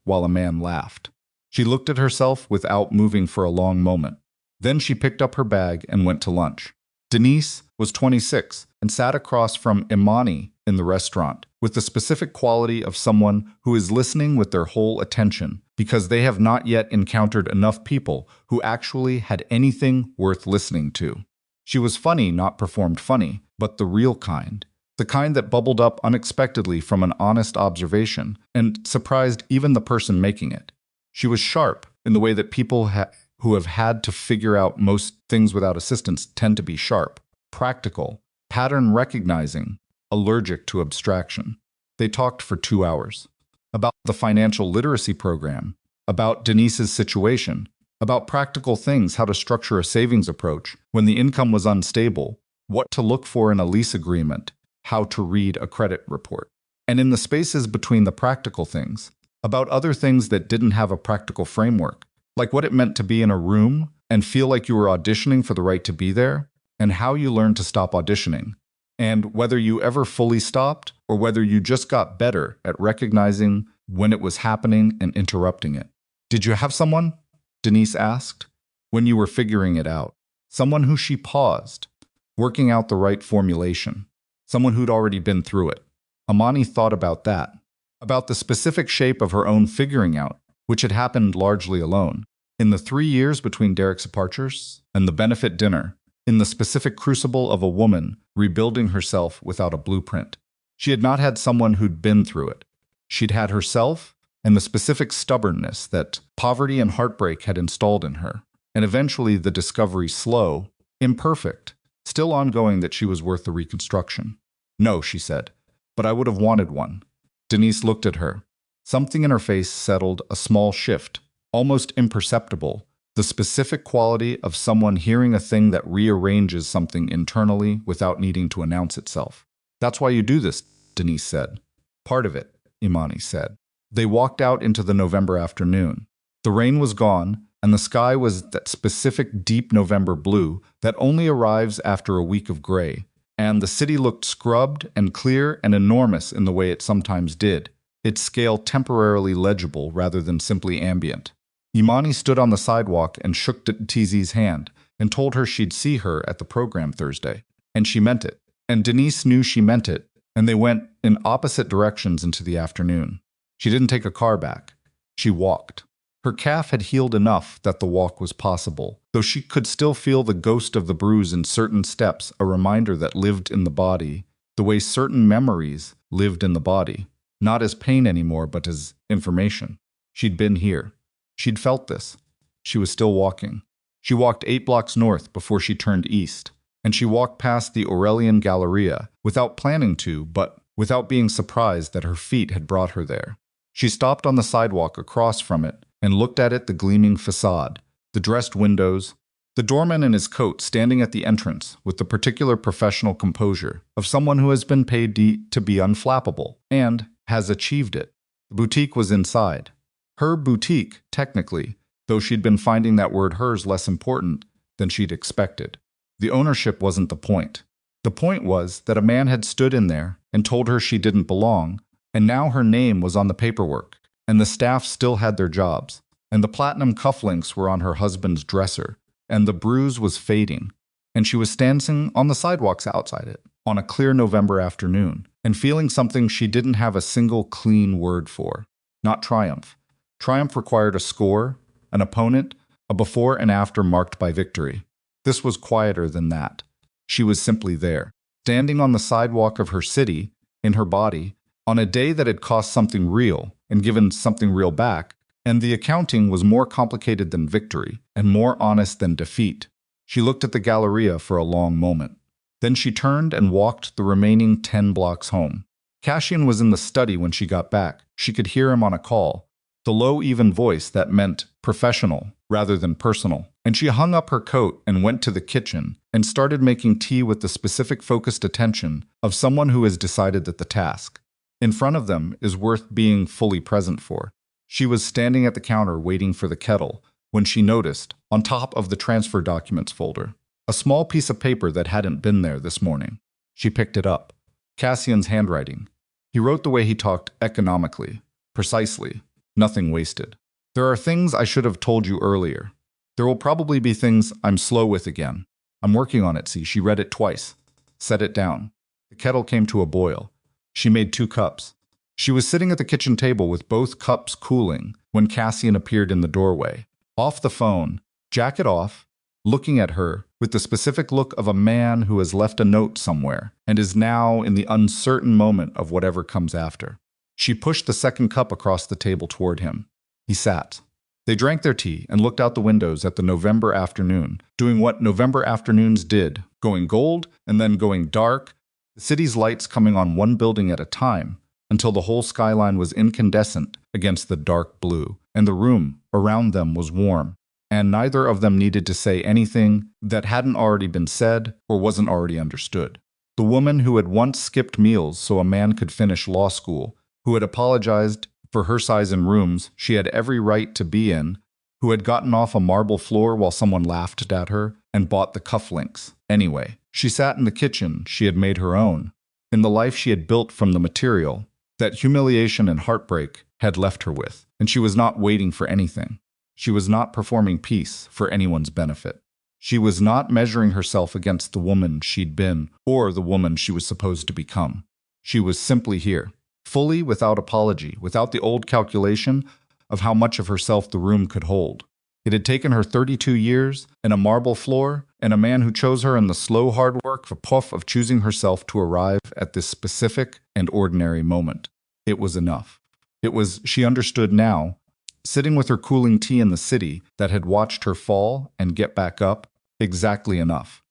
Speaker 1: while a man laughed. She looked at herself without moving for a long moment. Then she picked up her bag and went to lunch. Denise was 26 and sat across from Imani in the restaurant, with the specific quality of someone who is listening with their whole attention, because they have not yet encountered enough people who actually had anything worth listening to. She was funny, not performed funny, but the real kind. The kind that bubbled up unexpectedly from an honest observation and surprised even the person making it. She was sharp in the way that people who have had to figure out most things without assistance tend to be sharp, practical, pattern recognizing, allergic to abstraction. They talked for 2 hours. About the financial literacy program, about Denise's situation, about practical things, how to structure a savings approach when the income was unstable, what to look for in a lease agreement, how to read a credit report. And in the spaces between the practical things, about other things that didn't have a practical framework, like what it meant to be in a room and feel like you were auditioning for the right to be there, and how you learned to stop auditioning, and whether you ever fully stopped or whether you just got better at recognizing when it was happening and interrupting it. Did you have someone? Denise asked, when you were figuring it out. Someone who she paused, working out the right formulation. Someone who'd already been through it. Imani thought about that, about the specific shape of her own figuring out, which had happened largely alone. In the 3 years between Derek's departures and the benefit dinner, in the specific crucible of a woman rebuilding herself without a blueprint. She had not had someone who'd been through it. She'd had herself and the specific stubbornness that poverty and heartbreak had installed in her, and eventually the discovery, slow, imperfect, still ongoing, that she was worth the reconstruction. "No," she said, "but I would have wanted one." Denise looked at her. Something in her face settled, a small shift, almost imperceptible, the specific quality of someone hearing a thing that rearranges something internally without needing to announce itself. "That's why you do this," Denise said. "Part of it," Imani said. They walked out into the November afternoon. The rain was gone, and the sky was that specific deep November blue that only arrives after a week of gray, and the city looked scrubbed and clear and enormous in the way it sometimes did, its scale temporarily legible rather than simply ambient. Imani stood on the sidewalk and shook Tizi's hand and told her she'd see her at the program Thursday. And she meant it. And Denise knew she meant it, and they went in opposite directions into the afternoon. She didn't take a car back. She walked. Her calf had healed enough that the walk was possible, though she could still feel the ghost of the bruise in certain steps, a reminder that lived in the body, the way certain memories lived in the body, not as pain anymore, but as information. She'd been here. She'd felt this. She was still walking. She walked 8 blocks north before she turned east, and she walked past the Aurelian Galleria without planning to, but without being surprised that her feet had brought her there. She stopped on the sidewalk across from it and looked at it, the gleaming facade, the dressed windows, the doorman in his coat standing at the entrance with the particular professional composure of someone who has been paid to be unflappable and has achieved it. The boutique was inside. Her boutique, technically, though she'd been finding that word hers less important than she'd expected. The ownership wasn't the point. The point was that a man had stood in there and told her she didn't belong, and now her name was on the paperwork, and the staff still had their jobs, and the platinum cufflinks were on her husband's dresser, and the bruise was fading, and she was standing on the sidewalks outside it, on a clear November afternoon, and feeling something she didn't have a single clean word for. Not triumph. Triumph required a score, an opponent, a before and after marked by victory. This was quieter than that. She was simply there, standing on the sidewalk of her city, in her body, on a day that had cost something real and given something real back, and the accounting was more complicated than victory and more honest than defeat. She looked at the Galleria for a long moment. Then she turned and walked the remaining 10 blocks home. Cassian was in the study when she got back. She could hear him on a call, the low, even voice that meant professional rather than personal. And she hung up her coat and went to the kitchen and started making tea with the specific focused attention of someone who has decided that the task in front of them is worth being fully present for. She was standing at the counter waiting for the kettle when she noticed, on top of the transfer documents folder, a small piece of paper that hadn't been there this morning. She picked it up. Cassian's handwriting. He wrote the way he talked, economically, precisely, nothing wasted. "There are things I should have told you earlier. There will probably be things I'm slow with again. I'm working on it, see." She read it twice. Set it down. The kettle came to a boil. She made 2 cups. She was sitting at the kitchen table with both cups cooling when Cassian appeared in the doorway. Off the phone, jacket off, looking at her with the specific look of a man who has left a note somewhere and is now in the uncertain moment of whatever comes after. She pushed the second cup across the table toward him. He sat. They drank their tea and looked out the windows at the November afternoon, doing what November afternoons did, going gold and then going dark, the city's lights coming on one building at a time, until the whole skyline was incandescent against the dark blue, and the room around them was warm, and neither of them needed to say anything that hadn't already been said or wasn't already understood. The woman who had once skipped meals so a man could finish law school, who had apologized for her size in rooms she had every right to be in, who had gotten off a marble floor while someone laughed at her and bought the cufflinks. Anyway, she sat in the kitchen she had made her own, in the life she had built from the material that humiliation and heartbreak had left her with, and she was not waiting for anything. She was not performing peace for anyone's benefit. She was not measuring herself against the woman she'd been or the woman she was supposed to become. She was simply here, fully, without apology, without the old calculation of how much of herself the room could hold. It had taken her 32 years, and a marble floor, and a man who chose her in the slow hard work of choosing herself to arrive at this specific and ordinary moment. It was enough. It was, she understood now, sitting with her cooling tea in the city that had watched her fall and get back up, exactly enough.